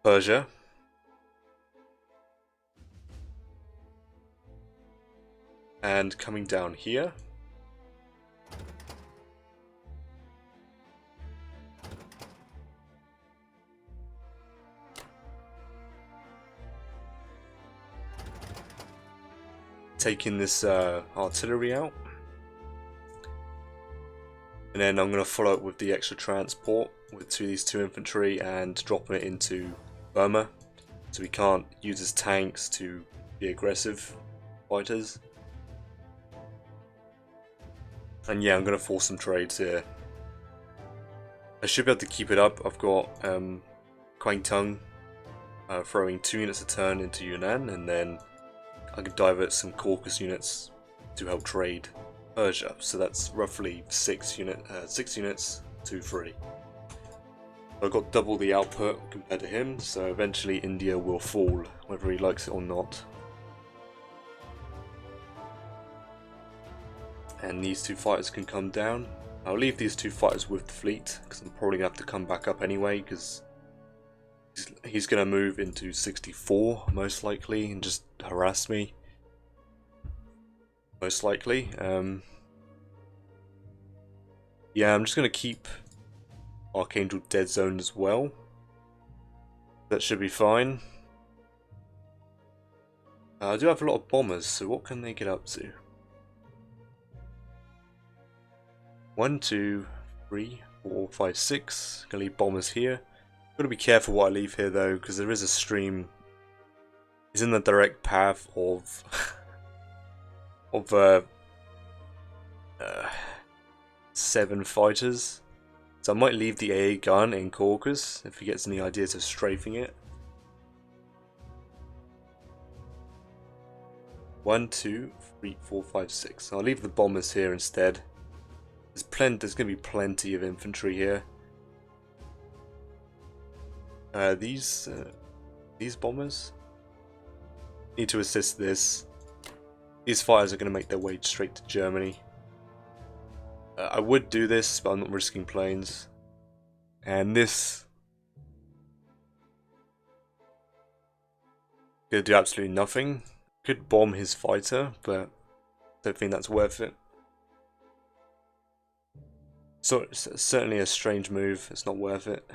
Persia. And coming down here. Taking this artillery out. And then I'm going to follow up with the extra transport with these 2 infantry and dropping it into Burma. So we can't use his tanks to be aggressive fighters. And yeah, I'm going to force some trades here. I should be able to keep it up. I've got Kwangtung throwing 2 units a turn into Yunnan, and then I could divert some Caucasus units to help trade Persia. So that's roughly 6 units to 3. I've got double the output compared to him, so eventually India will fall, whether he likes it or not. And these 2 fighters can come down. I'll leave these 2 fighters with the fleet, because I'm probably going to have to come back up anyway, because he's going to move into 64, most likely, and just harass me. Most likely. Yeah, I'm just going to keep Archangel dead zone as well. That should be fine. I do have a lot of bombers, so what can they get up to? 1, 2, 3, 4, 5, 6. Gonna leave bombers here. Gotta be careful what I leave here though, because there is a stream. It's in the direct path of of 7 fighters. So I might leave the AA gun in Caucasus if he gets any ideas of strafing it. 1, 2, 3, 4, 5, 6. I'll leave the bombers here instead. There's going to be plenty of infantry here. These bombers need to assist this. These fighters are going to make their way straight to Germany. I would do this, but I'm not risking planes. And this gonna do absolutely nothing. Could bomb his fighter, but don't think that's worth it. So it's certainly a strange move. It's not worth it.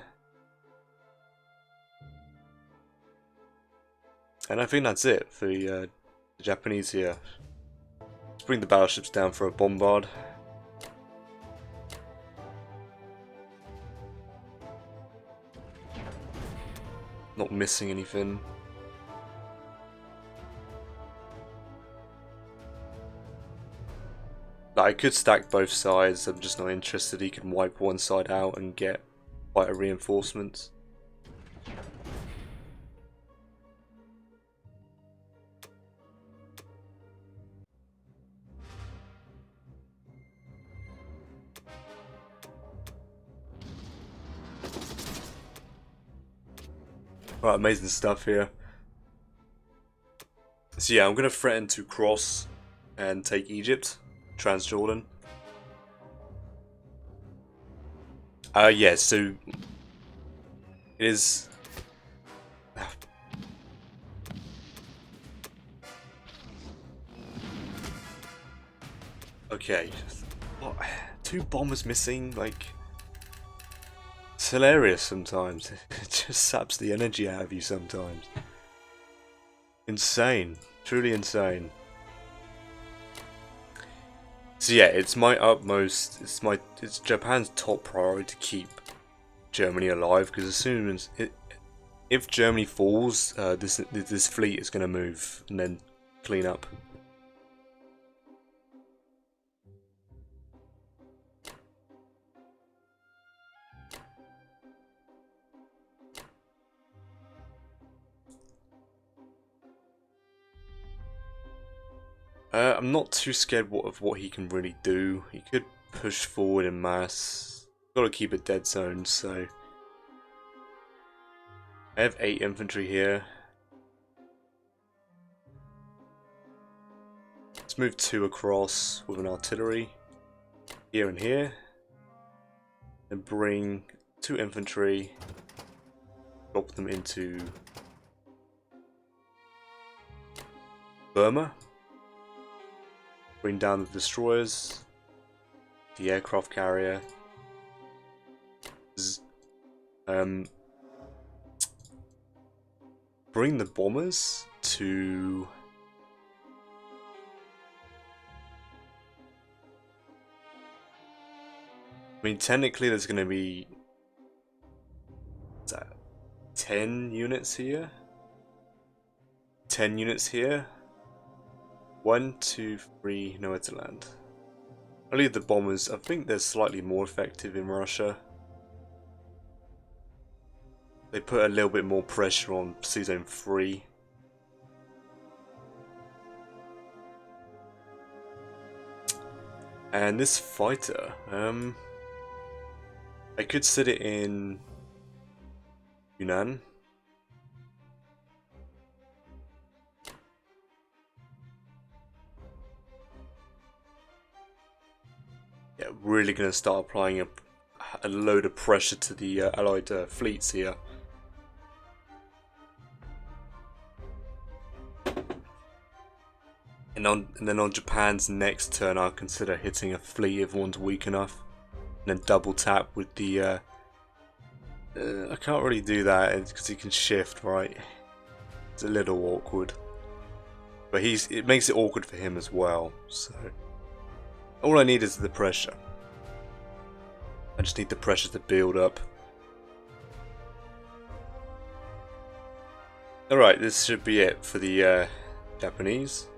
And I think that's it for the Japanese here. Let's bring the battleships down for a bombard. Not missing anything. I could stack both sides, I'm just not interested. He can wipe one side out and get fighter reinforcements. Right, amazing stuff here. So yeah, I'm going to threaten to cross and take Egypt, Transjordan. Yeah, so it is. Okay, what? 2 bombers missing, like, it's hilarious sometimes. It just saps the energy out of you sometimes. Insane. Truly insane. So yeah, it's my utmost, it's Japan's top priority to keep Germany alive, because as soon as if Germany falls, this fleet is going to move and then clean up. I'm not too scared of what he can really do. He could push forward in mass. Got to keep it dead zone, so I have 8 infantry here. Let's move 2 across with an artillery here and here, and bring 2 infantry, drop them into Burma. Bring down the destroyers, the aircraft carrier, bring the bombers to I mean, technically there's going to be 10 units here, 10 units here. 1, 2, 3, nowhere to land. I'll leave the bombers. I think they're slightly more effective in Russia. They put a little bit more pressure on Sea Zone 3. And this fighter, I could sit it in Yunnan. Yeah, really going to start applying a load of pressure to the Allied fleets here. And then on Japan's next turn, I'll consider hitting a fleet if one's weak enough, and then double tap with the. I can't really do that because he can shift, right? It's a little awkward, but it makes it awkward for him as well. So. All I need is the pressure. I just need the pressure to build up. Alright, this should be it for the Japanese.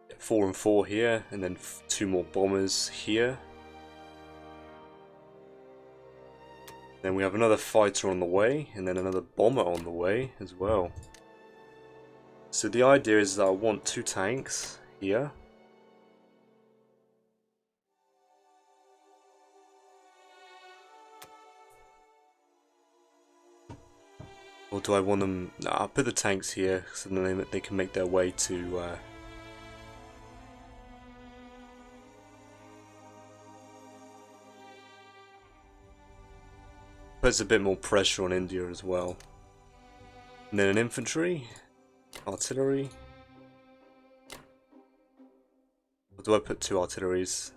Yeah, 4 and 4 here, and then 2 more bombers here. Then we have another fighter on the way, and then another bomber on the way as well. So the idea is that I want 2 tanks here. Or do I want them... No, I'll put the tanks here so then they can make their way to... Puts a bit more pressure on India as well. And then an infantry. Artillery. Or do I put 2 artilleries?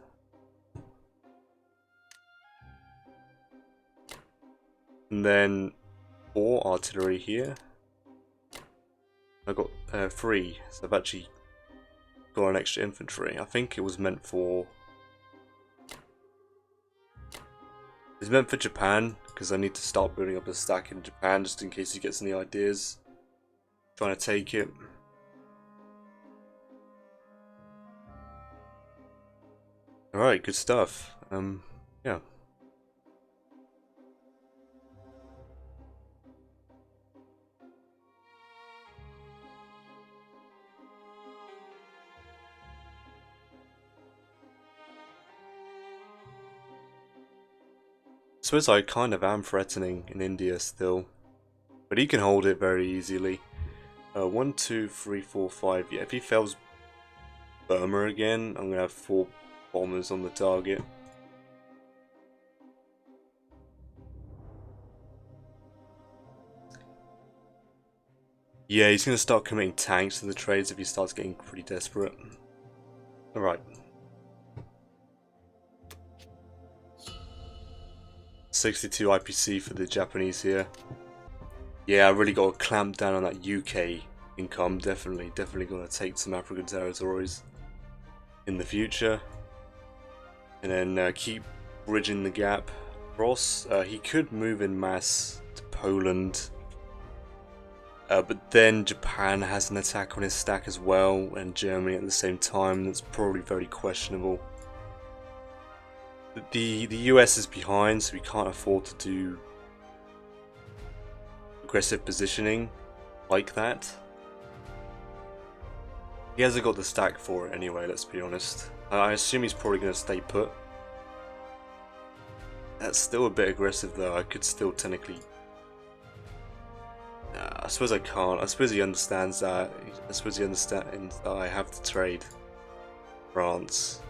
And then 4 artillery here. I got 3, so I've actually got an extra infantry. I think it was meant for... It's meant for Japan, because I need to start building up a stack in Japan just in case he gets any ideas. Trying to take it. Alright, good stuff. Yeah. I suppose I kind of am threatening in India still, but he can hold it very easily. 1, 2, 3, 4, 5. Yeah, if he fails Burma again, I'm gonna have 4 bombers on the target. Yeah, he's gonna start committing tanks to the trades if he starts getting pretty desperate. Alright. 62 IPC for the Japanese here. Yeah, I really got to clamp down on that UK income. Definitely going to take some African territories in the future. And then keep bridging the gap across. He could move in mass to Poland. But then Japan has an attack on his stack as well, and Germany at the same time. That's probably very questionable. The US is behind, so we can't afford to do aggressive positioning like that. He hasn't got the stack for it anyway, let's be honest. I assume he's probably going to stay put. That's still a bit aggressive though. I could still technically... I suppose I can't. I suppose he understands that. I suppose he understands that I have to trade France.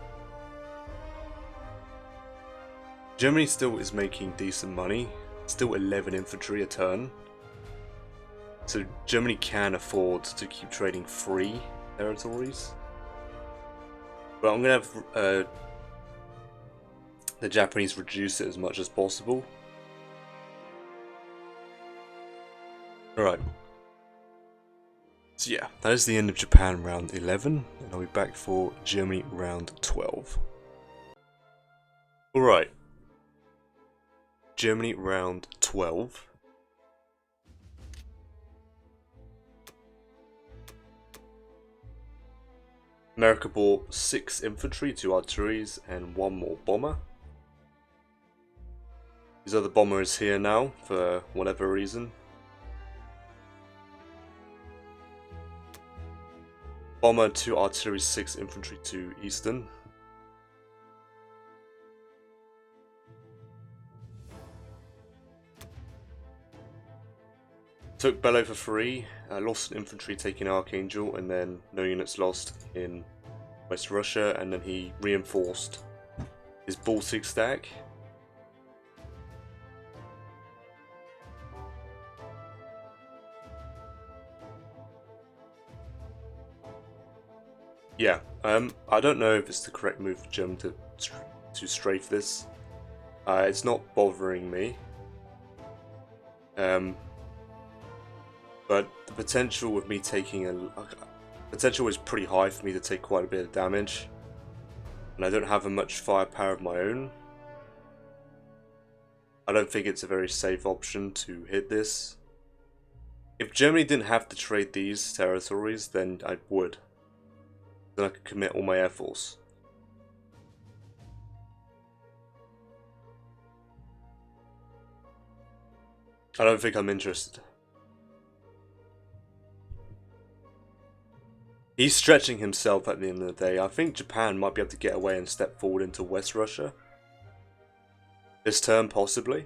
Germany still is making decent money. Still 11 infantry a turn. So Germany can afford to keep trading free territories. But I'm going to have the Japanese reduce it as much as possible. Alright. So yeah, that is the end of Japan round 11. And I'll be back for Germany round 12. Alright. Germany round 12. America bought 6 infantry, 2 artilleries, and 1 more bomber. His other bomber is here now, for whatever reason. Bomber, 2 artillery, 6 infantry to Eastern. Took Bellow for free, lost an infantry taking Archangel, and then no units lost in West Russia, and then he reinforced his Baltic stack. Yeah, I don't know if it's the correct move for Germany to strafe this. It's not bothering me. But the potential of me taking potential is pretty high for me to take quite a bit of damage, and I don't have much firepower of my own. I don't think it's a very safe option to hit this. If Germany didn't have to trade these territories, then I would. Then I could commit all my air force. I don't think I'm interested. He's stretching himself at the end of the day. I think Japan might be able to get away and step forward into West Russia. This turn, possibly.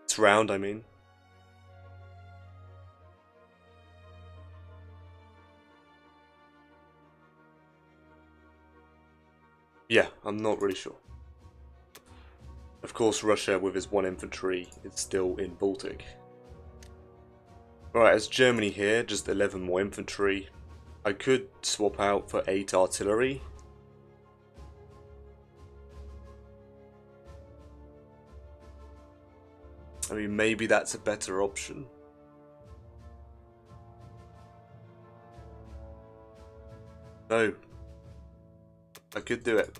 This round, I mean. Yeah, I'm not really sure. Of course, Russia, with his 1 infantry, is still in Baltic. Right, as Germany here, just 11 more infantry. I could swap out for 8 artillery. I mean, maybe that's a better option. No. I could do it.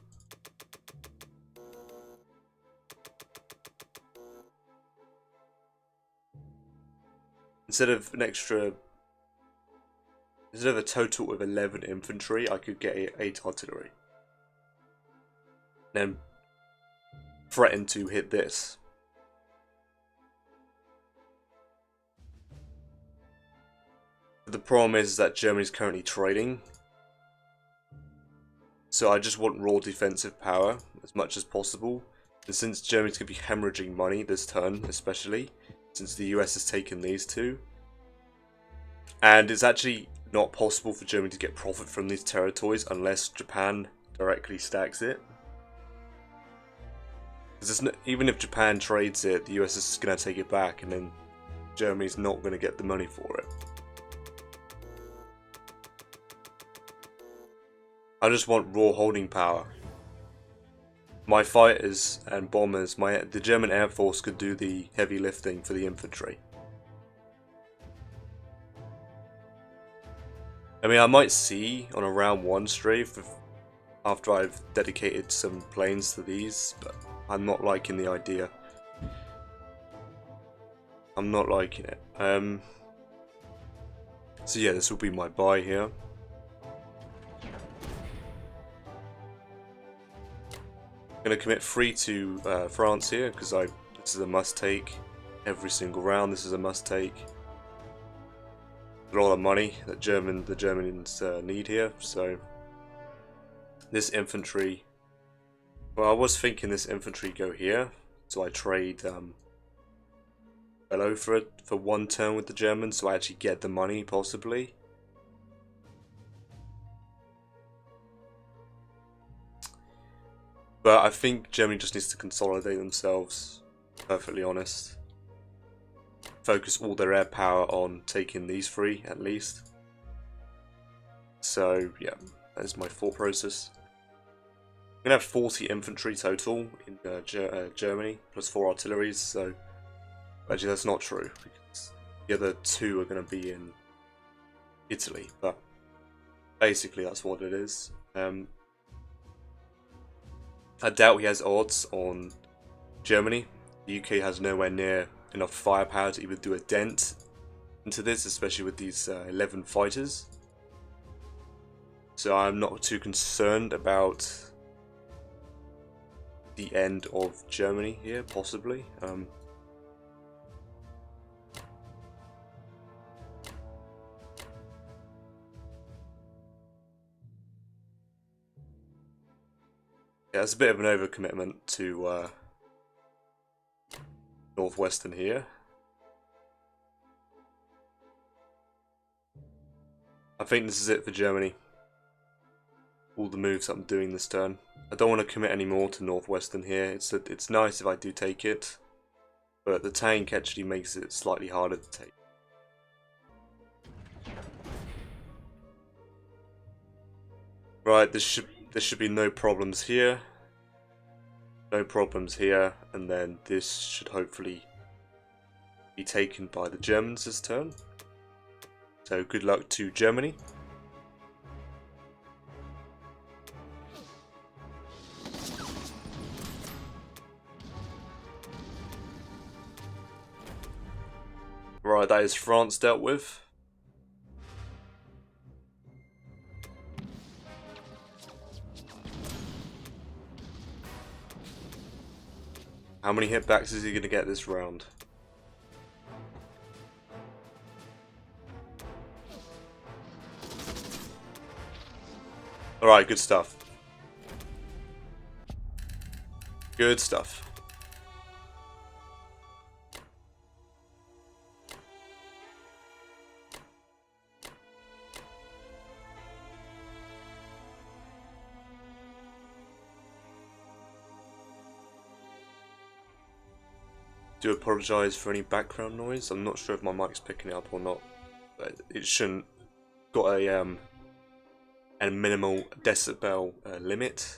Instead of a total of 11 infantry, I could get 8 artillery. Then threaten to hit this. But the problem is that Germany's currently trading. So I just want raw defensive power as much as possible. And since Germany's going to be hemorrhaging money this turn, especially, since the US has taken these 2. And it's actually not possible for Germany to get profit from these territories unless Japan directly stacks it. Even if Japan trades it, the US is going to take it back, and then Germany's not going to get the money for it. I just want raw holding power. my fighters and bombers, the German Air Force could do the heavy lifting for the infantry. I mean, I might see on a round 1 strafe after I've dedicated some planes to these, but I'm not liking the idea. I'm not liking it. So yeah, this will be my buy here. I'm gonna commit 3 to France here because this is a must take. Every single round, this is a must take. A lot of money that the Germans need here, so this infantry. Well, I was thinking this infantry go here, so I trade Bellow for 1 turn with the Germans, so I actually get the money possibly. But I think Germany just needs to consolidate themselves. Perfectly honest. Focus all their air power on taking these 3 at least. So yeah, that is my thought process. I'm gonna have 40 infantry total in Germany plus 4 artilleries. So actually, that's not true because the other 2 are gonna be in Italy. But basically, that's what it is. I doubt he has odds on Germany. The UK has nowhere near enough firepower to even do a dent into this, especially with these 11 fighters. So I'm not too concerned about the end of Germany here, possibly. Yeah, it's a bit of an overcommitment to Northwestern here. I think this is it for Germany. All the moves I'm doing this turn. I don't want to commit any more to Northwestern here. It's nice if I do take it, but the tank actually makes it slightly harder to take. Right, there should be no problems here. No problems here, and then this should hopefully be taken by the Germans this turn. So good luck to Germany. Right, that is France dealt with. How many hitbacks is he going to get this round? Alright, good stuff. Good stuff. Do apologise for any background noise. I'm not sure if my mic's picking it up or not, but it shouldn't. Got a minimal decibel limit,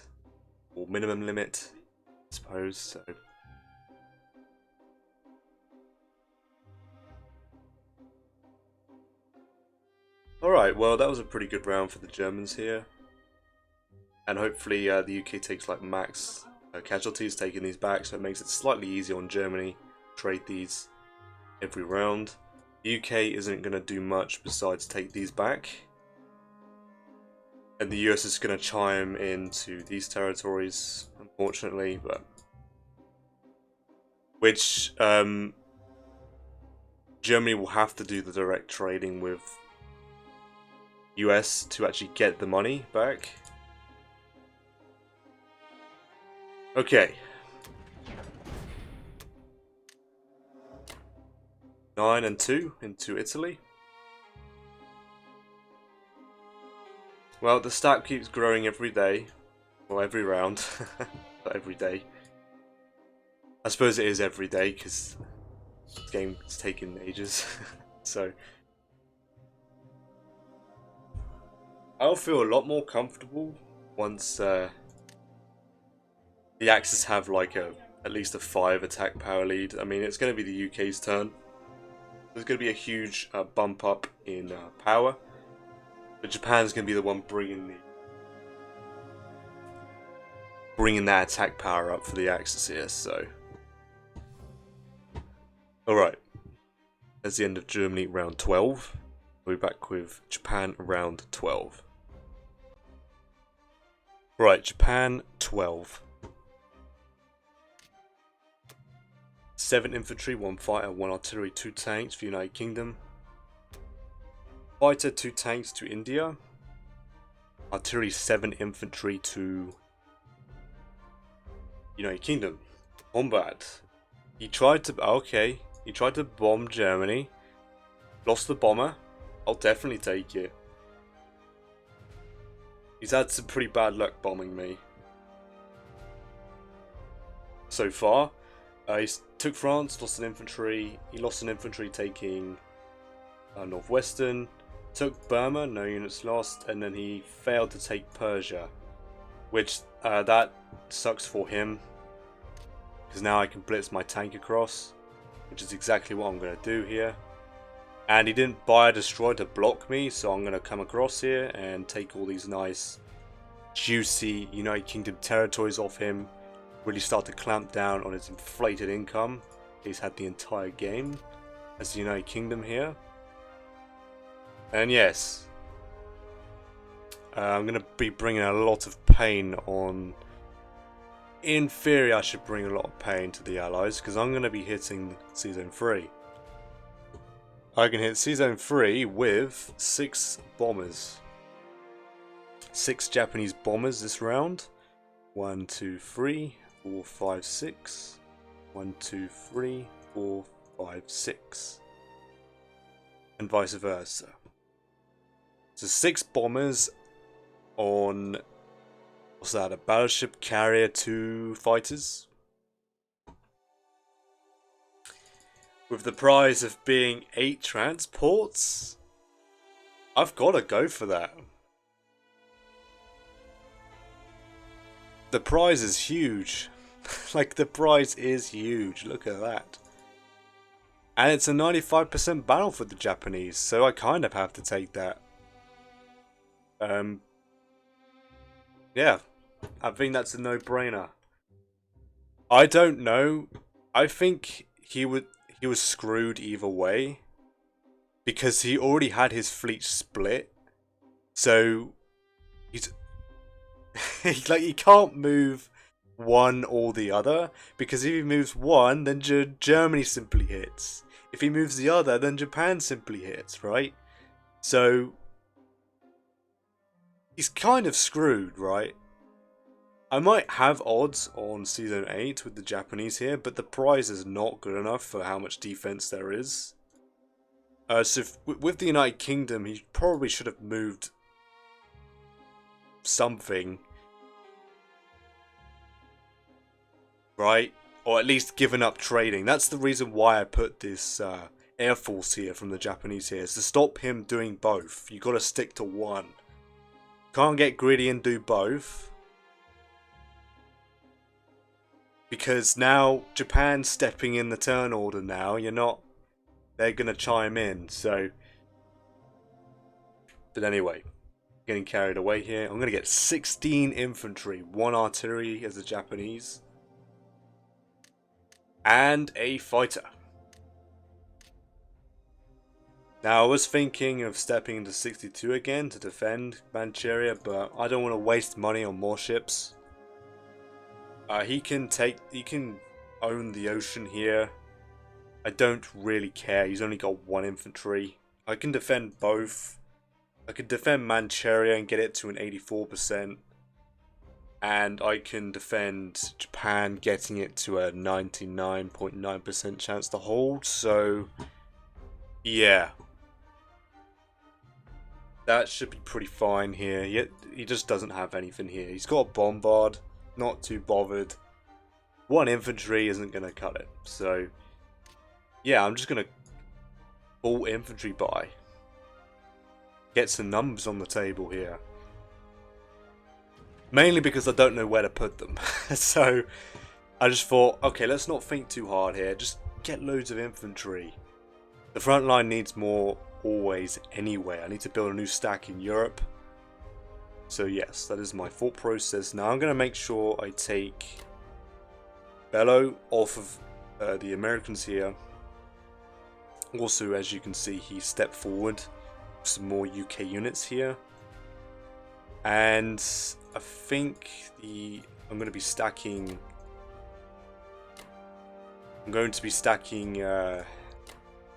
or minimum limit, I suppose. So. Alright, well that was a pretty good round for the Germans here. And hopefully the UK takes like max casualties taking these back, so it makes it slightly easier on Germany. Trade these every round. The UK isn't going to do much besides take these back. And the US is going to chime into these territories, unfortunately, but which Germany will have to do the direct trading with US to actually get the money back. Okay. 9 and 2 into Italy. Well, the stat keeps growing every day. Well, every round. Not every day. I suppose it is every day, because this game's taken ages. So I'll feel a lot more comfortable once The Axis have like at least a 5 attack power lead. I mean, it's going to be the UK's turn. There's going to be a huge bump up in power, but Japan's going to be the one bringing that attack power up for the Axis here. So, all right, that's the end of Germany round 12. We'll be back with Japan round 12. Right, Japan 12. 7 infantry, 1 fighter, 1 artillery, 2 tanks for United Kingdom. Fighter, 2 tanks to India. Artillery, 7 infantry to United Kingdom. Combat. He tried to bomb Germany. Lost the bomber. I'll definitely take it. He's had some pretty bad luck bombing me so far. He took France, lost an infantry. He lost an infantry taking Northwestern. Took Burma, no units lost. And then he failed to take Persia. Which, that sucks for him. Because now I can blitz my tank across. Which is exactly what I'm going to do here. And he didn't buy a destroyer to block me. So I'm going to come across here and take all these nice, juicy United Kingdom territories off him. Really start to clamp down on his inflated income. He's had the entire game as the United Kingdom here. And yes, I'm going to be bringing a lot of pain on... In theory, I should bring a lot of pain to the Allies, because I'm going to be hitting Sea Zone 3. I can hit Sea Zone 3 with 6 bombers. 6 Japanese bombers this round. 1, 2, 3, 4, 5, 6. 1, 2, 3, 4, 5, 6. And vice versa. So 6 bombers on, what's that, a battleship carrier, 2 fighters. With the prize of being 8 transports, I've got to go for that. The prize is huge. Like, the prize is huge. Look at that. And it's a 95% battle for the Japanese, so I kind of have to take that. Yeah, I think that's a no-brainer. I don't know. I think he was screwed either way, because he already had his fleet split. So he's like, he can't move one or the other, because if he moves one, then Germany simply hits. If he moves the other, then Japan simply hits, right? So he's kind of screwed, right? I might have odds on Season 8 with the Japanese here, but the prize is not good enough for how much defense there is. So with the United Kingdom, he probably should have moved something, right? Or at least given up trading. That's the reason why I put this Air Force here from the Japanese here, is to stop him doing both. You got to stick to one. Can't get greedy and do both. Because now Japan's stepping in the turn order now. They're going to chime in. So, but anyway, getting carried away here. I'm going to get 16 infantry, 1 artillery as the Japanese, and a fighter. Now, I was thinking of stepping into 62 again to defend Manchuria, but I don't want to waste money on more ships. He can own the ocean here. I don't really care. He's only got 1 infantry. I can defend both. I can defend Manchuria and get it to an 84%. And I can defend Japan, getting it to a 99.9% chance to hold. So, yeah. That should be pretty fine here. He just doesn't have anything here. He's got a bombard. Not too bothered. 1 infantry isn't going to cut it. So, yeah, I'm just going to full infantry buy. Get some numbers on the table here. Mainly because I don't know where to put them. So I just thought, okay, let's not think too hard here. Just get loads of infantry. The front line needs more always anyway. I need to build a new stack in Europe. So yes, that is my thought process. Now I'm going to make sure I take Bello off of the Americans here. Also, as you can see, he stepped forward. Some more UK units here. And I think I'm going to be stacking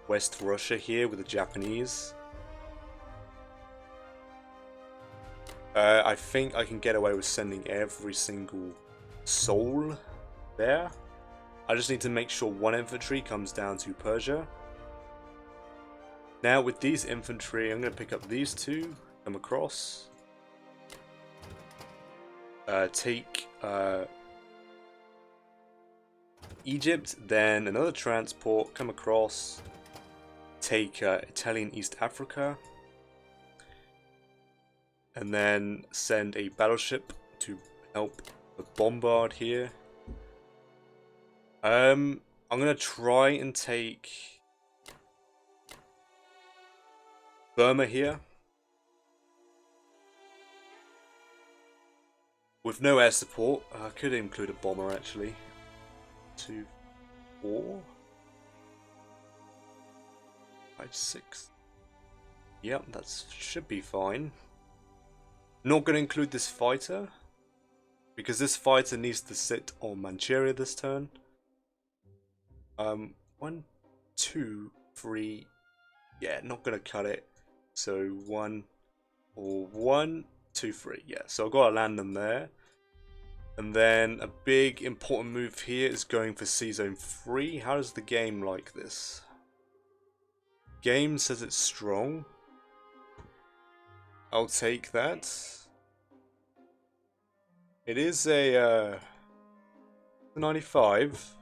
West Russia here with the Japanese. I think I can get away with sending every single soul there. I just need to make sure one infantry comes down to Persia. Now with these infantry, I'm going to pick up these two, come across. Take Egypt, then another transport, come across, take Italian East Africa, and then send a battleship to help bombard here. I'm gonna try and take Burma here. With no air support, I could include a bomber actually. 2, 4, 5, 6. Yep, that should be fine. Not going to include this fighter because this fighter needs to sit on Manchuria this turn. 1, 2, 3. Yeah, not going to cut it. So 1, 2, 3. Yeah, so I've got to land them there. And then a big important move here is going for Sea Zone 3. How does the game like this? Game says it's strong. I'll take that. It is a 95.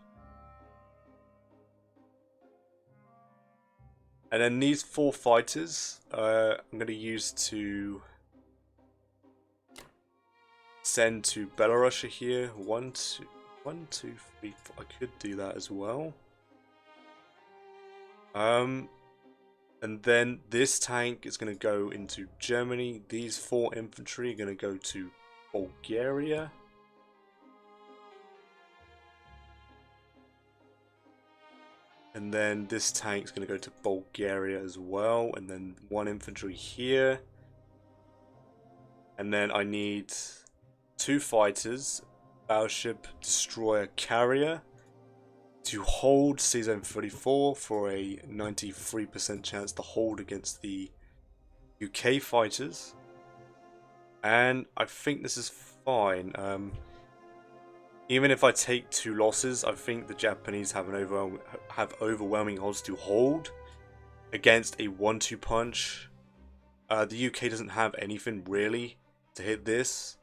And then these 4 fighters I'm going to use to send to Belarus here. 1, 2, 3, 4. I could do that as well. And then this tank is going to go into Germany. These 4 infantry are going to go to Bulgaria. And then this tank is going to go to Bulgaria as well. And then 1 infantry here. And then I need 2 fighters, battleship, destroyer, carrier to hold Sea Zone 34 for a 93% chance to hold against the UK fighters. And I think this is fine. Even if I take 2 losses, I think the Japanese have overwhelming odds to hold against a 1-2 punch. The UK doesn't have anything really to hit this.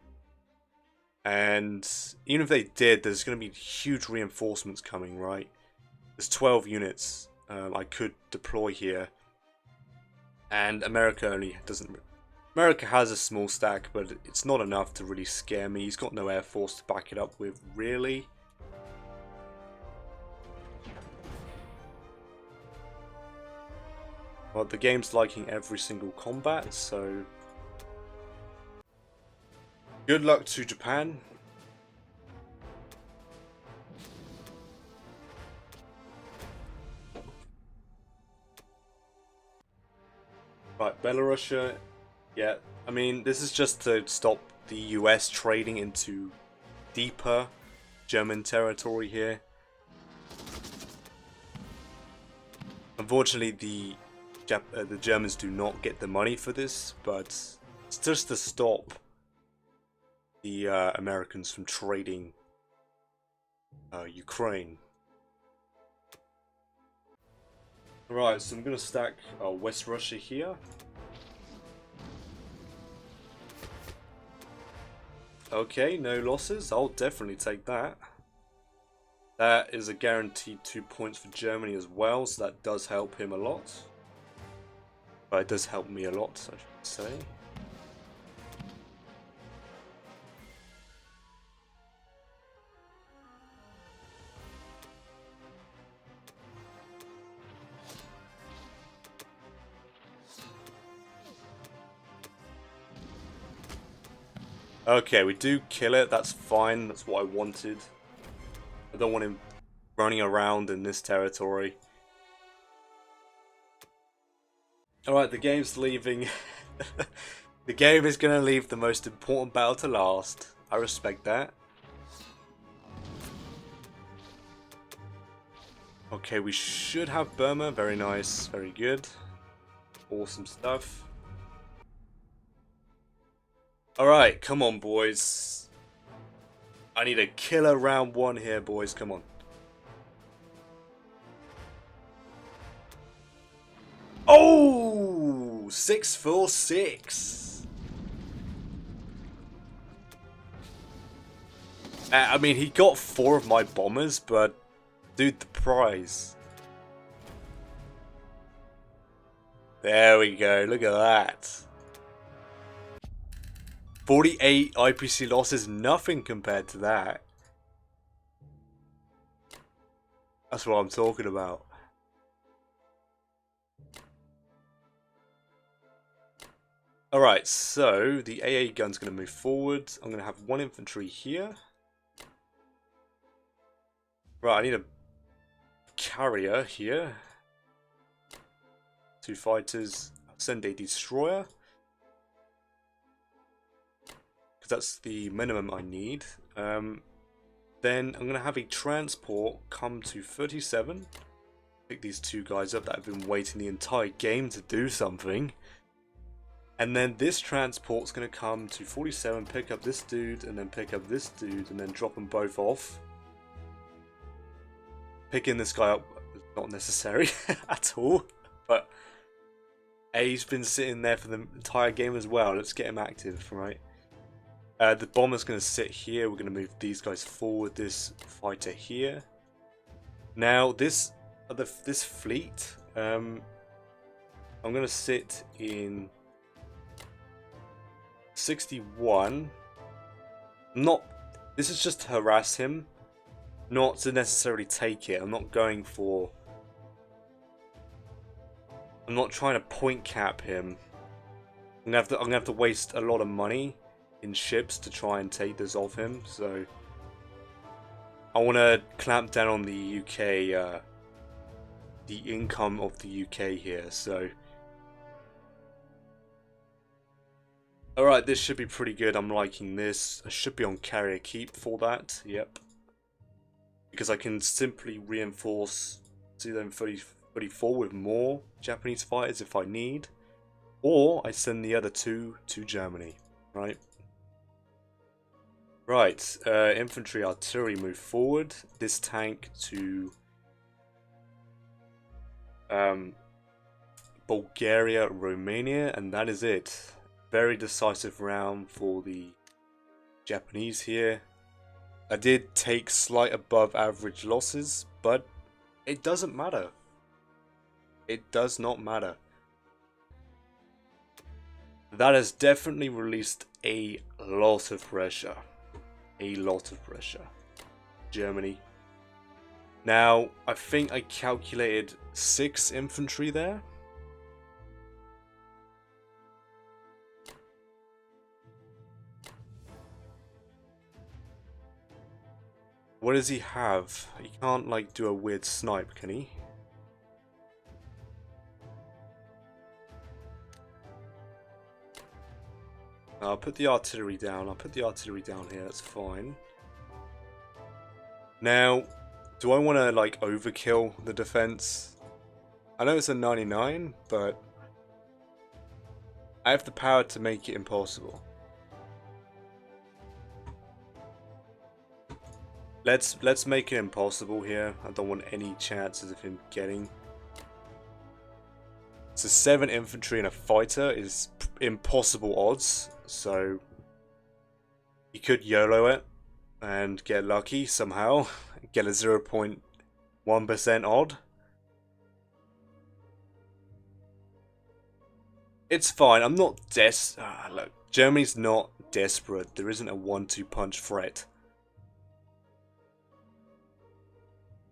And even if they did, there's going to be huge reinforcements coming, right? There's 12 units I could deploy here. And America has a small stack, but it's not enough to really scare me. He's got no air force to back it up with, really. Well, the game's liking every single combat, so good luck to Japan. Right, Belarus. Yeah, I mean, this is just to stop the US trading into deeper German territory here. Unfortunately, the Germans do not get the money for this, but it's just to stop the Americans from trading Ukraine. Right, so I'm going to stack West Russia here. Okay, no losses. I'll definitely take that. That is a guaranteed 2 points for Germany as well, so that does help him a lot. But it does help me a lot, I should say. Okay, we do kill it. That's fine. That's what I wanted. I don't want him running around in this territory. Alright, the game's leaving. The game is going to leave the most important battle to last. I respect that. Okay, we should have Burma. Very nice. Very good. Awesome stuff. Alright, come on, boys. I need a killer round one here, boys. Come on. Oh! 646. I mean, he got 4 of my bombers, but dude, the prize. There we go. Look at that. 48 IPC losses, nothing compared to that. That's what I'm talking about. Alright, so the AA gun's going to move forward. I'm going to have 1 infantry here. Right, I need a carrier here. 2 fighters. I'll send a destroyer. Because that's the minimum I need. Then I'm going to have a transport come to 37. Pick these 2 guys up that have been waiting the entire game to do something. And then this transport's going to come to 47, pick up this dude, and then pick up this dude, and then drop them both off. Picking this guy up is not necessary at all. But he's been sitting there for the entire game as well. Let's get him active, right? The bomber's going to sit here. We're going to move these guys forward. This fighter here. Now, this fleet, I'm going to sit in 61. This is just to harass him, not to necessarily take it. I'm not trying to point cap him. I'm gonna have to waste a lot of money in ships to try and take this off him. So I want to clamp down on the UK, the income of the UK here. So. Alright, this should be pretty good. I'm liking this. I should be on carrier keep for that. Yep. Because I can simply reinforce CZ-34 with more Japanese fighters if I need. Or I send the other 2 to Germany. Right? Right. Infantry artillery move forward. This tank to Bulgaria, Romania. And that is it. Very decisive round for the Japanese here. I did take slight above average losses, but it doesn't matter. It does not matter. That has definitely released a lot of pressure. A lot of pressure. Germany. Now, I think I calculated 6 infantry there. What does he have? He can't, like, do a weird snipe, can he? I'll put the artillery down. I'll put the artillery down here. That's fine. Now, do I want to, like, overkill the defense? I know it's a 99, but I have the power to make it impossible. Let's make it impossible here. I don't want any chances of him getting. So 7 infantry and a fighter is impossible odds. So you could YOLO it and get lucky somehow. Get a 0.1% odd. It's fine. I'm not look, Germany's not desperate. There isn't a 1-2 punch threat.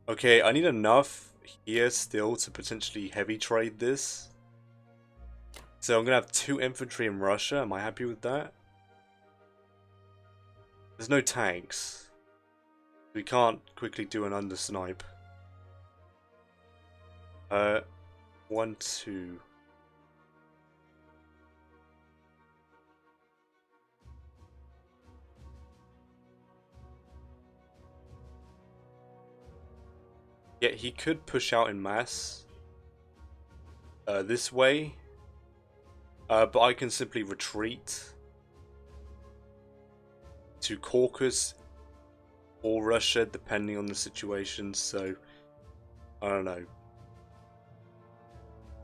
Okay, I need enough here still to potentially heavy trade this. So I'm going to have 2 infantry in Russia. Am I happy with that? There's no tanks. We can't quickly do an under snipe. 1, 2. Yeah, he could push out in mass this way, but I can simply retreat to Caucasus or Russia, depending on the situation. So I don't know.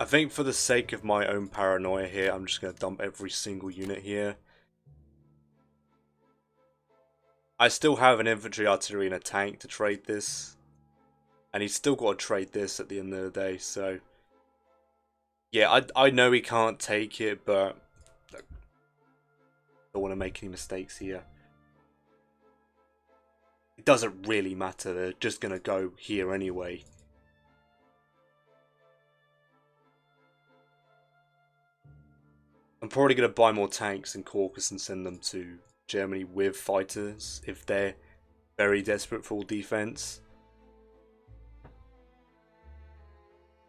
I think for the sake of my own paranoia here, I'm just going to dump every single unit here. I still have an infantry, artillery, and a tank to trade this. And he's still got to trade this at the end of the day, so... Yeah, I know he can't take it, but... I don't want to make any mistakes here. It doesn't really matter, they're just going to go here anyway. I'm probably going to buy more tanks in Caucasus and send them to Germany with fighters if they're very desperate for defense.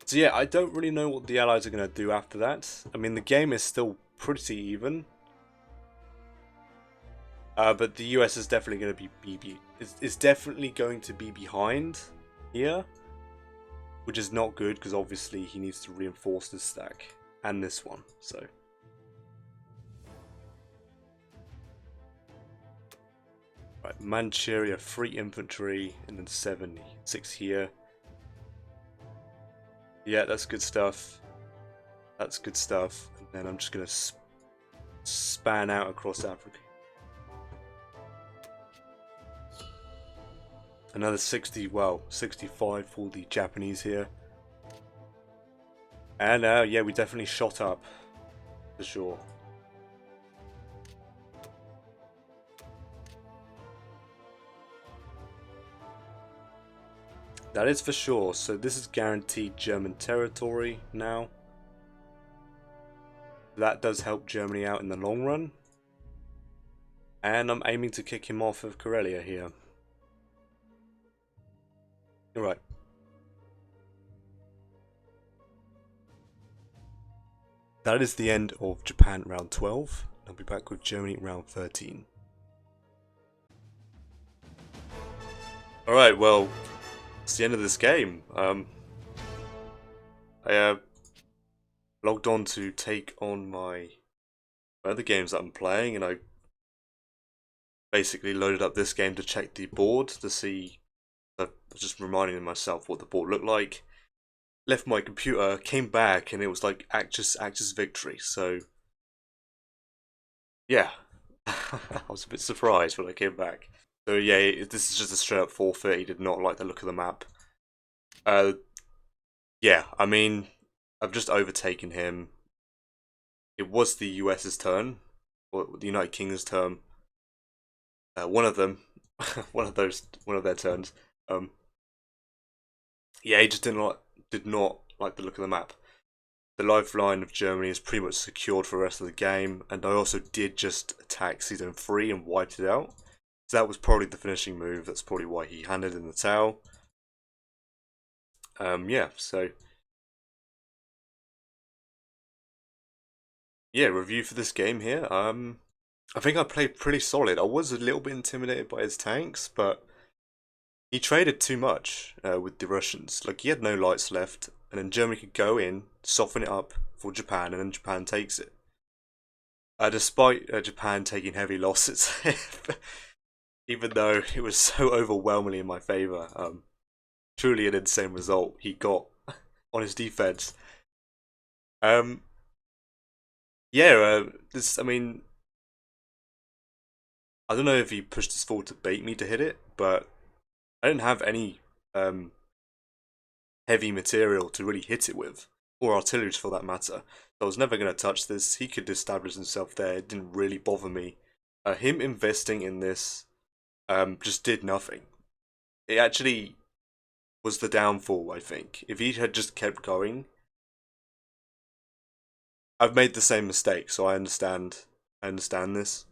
So yeah, I don't really know what the Allies are going to do after that. I mean, the game is still pretty even. But the US is definitely going to is definitely going to be behind here. Which is not good, because obviously he needs to reinforce this stack. And this one, so... Right, Manchuria, 3 infantry, and then 6 here. Yeah, that's good stuff. That's good stuff. And then I'm just going to span out across Africa. Another 60, well, 65 for the Japanese here. And yeah, we definitely shot up, for sure. That is for sure. So this is guaranteed German territory now. That does help Germany out in the long run. And I'm aiming to kick him off of Karelia here. Alright. That is the end of Japan round 12. I'll be back with Germany round 13. Alright, well, it's the end of this game. I logged on to take on my other games that I'm playing, and I basically loaded up this game to check the board to see. I was just reminding myself what the board looked like. Left my computer, came back, and it was like Axis victory. So yeah, I was a bit surprised when I came back. So yeah, this is just a straight up forfeit. He did not like the look of the map. Yeah, I mean, I've just overtaken him. It was the US's turn, or the United Kingdom's turn. One of them, one of their turns. Yeah, he just did not like the look of the map. The lifeline of Germany is pretty much secured for the rest of the game, and I also did just attack Season 3 and wiped it out. So that was probably the finishing move. That's probably why he handed in the towel. Yeah, so yeah, review for this game here. I think I played pretty solid. I was a little bit intimidated by his tanks, but he traded too much with the Russians. Like, he had no lights left, and then Germany could go in, soften it up for Japan, and then Japan takes it. Despite Japan taking heavy losses, even though it was so overwhelmingly in my favour, truly an insane result he got on his defense. Yeah, this. I mean, I don't know if he pushed this forward to bait me to hit it, but I didn't have any heavy material to really hit it with, or artillery for that matter. So I was never going to touch this. He could establish himself there. It didn't really bother me. Him investing in this just did nothing. It actually was the downfall, I think. If he had just kept going, I've made the same mistake, so I understand this.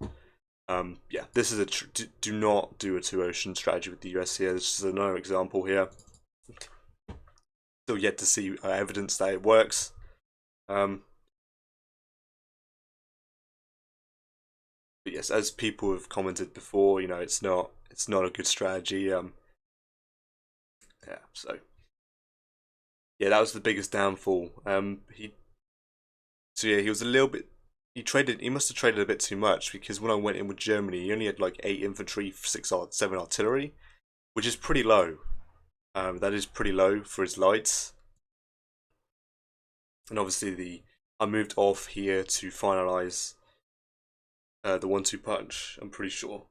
Yeah, this is do not do a two ocean strategy with the US here. This is another example here. Still yet to see evidence that it works. But yes, as people have commented before, you know, it's not a good strategy. Yeah, so yeah, that was the biggest downfall. He was a little bit. He must have traded a bit too much, because when I went in with Germany, he only had like 8 infantry, 7 artillery, which is pretty low. That is pretty low for his lights. And obviously I moved off here to finalize the 1-2 punch. I'm pretty sure.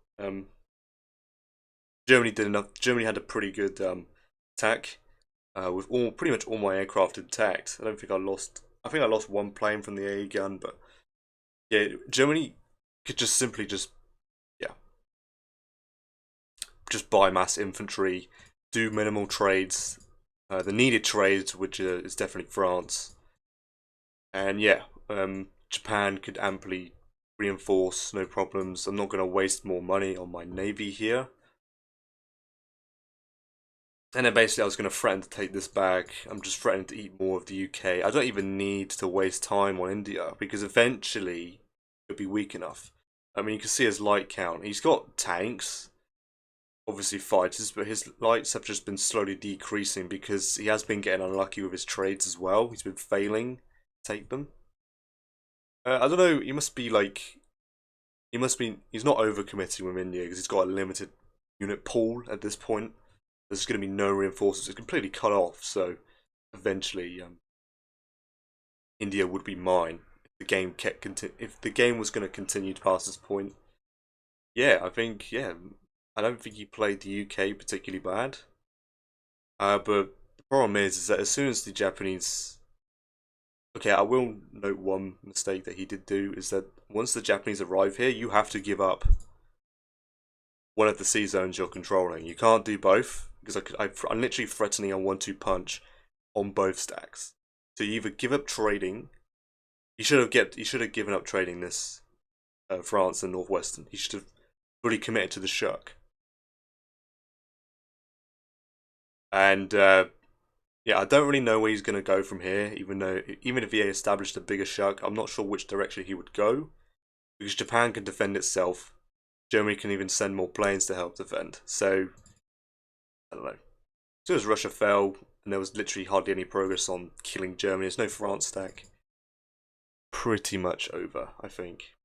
Germany did enough. Germany had a pretty good attack with pretty much all my aircraft intact. I don't think I lost. I think I lost one plane from the AA gun, but yeah, Germany could just simply just buy mass infantry, do minimal trades, the needed trades, which is definitely France, and yeah, Japan could amply reinforce, no problems. I'm not going to waste more money on my navy here. And then basically I was going to threaten to take this back. I'm just threatening to eat more of the UK. I don't even need to waste time on India, because eventually it'll be weak enough. I mean, you can see his light count. He's got tanks, obviously fighters, but his lights have just been slowly decreasing because he has been getting unlucky with his trades as well. He's been failing to take them. I don't know, he's not overcommitting with India because he's got a limited unit pool at this point. There's going to be no reinforcements. It's completely cut off, so eventually India would be mine if the game was going to continue past this point. Yeah, I don't think he played the UK particularly bad. But the problem is that as soon as the Japanese... Okay, I will note one mistake that he did do, is that once the Japanese arrive here, you have to give up one of the sea zones you're controlling. You can't do both, because I'm literally threatening a 1-2 punch on both stacks. So you either give up trading. You should have given up trading this France and Northwestern. He should have fully committed to the SHUG. And yeah, I don't really know where he's going to go from here. Even if he established a bigger SHUG, I'm not sure which direction he would go, because Japan can defend itself. Germany can even send more planes to help defend. So I don't know. As soon as Russia fell, and there was literally hardly any progress on killing Germany, there's no France stack. Pretty much over, I think.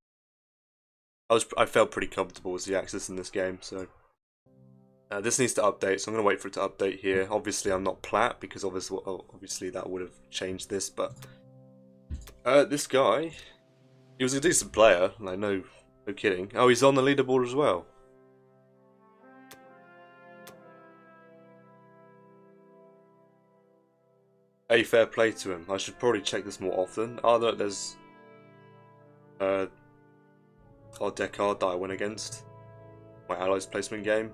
I felt pretty comfortable with the Axis in this game, so this needs to update. So I'm gonna wait for it to update here. Obviously, I'm not plat because obviously that would have changed this, but this guy, he was a decent player. Like no kidding. Oh, he's on the leaderboard as well. Hey, fair play to him. I should probably check this more often. Oh, look, there's Descartes that I went against. My Allies placement game.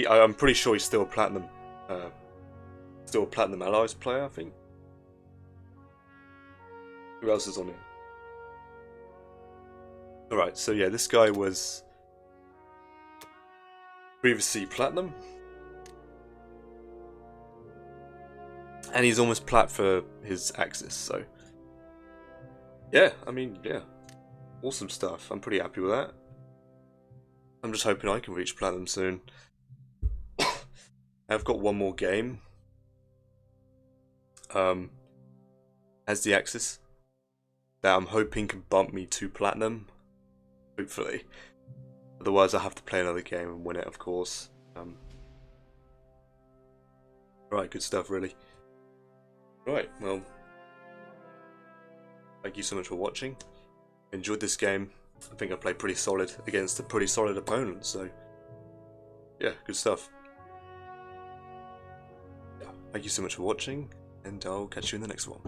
I'm pretty sure he's still a platinum Allies player, I think. Who else is on here? Alright, so yeah, this guy was previously platinum. And he's almost plat for his Axis, so yeah, I mean, yeah. Awesome stuff. I'm pretty happy with that. I'm just hoping I can reach platinum soon. I've got one more game. As the Axis that I'm hoping can bump me to platinum. Hopefully. Otherwise, I have to play another game and win it, of course. Right, good stuff, really. Right, well, thank you so much for watching. Enjoyed this game. I think I played pretty solid against a pretty solid opponent, so yeah, good stuff. Yeah, thank you so much for watching, and I'll catch you in the next one.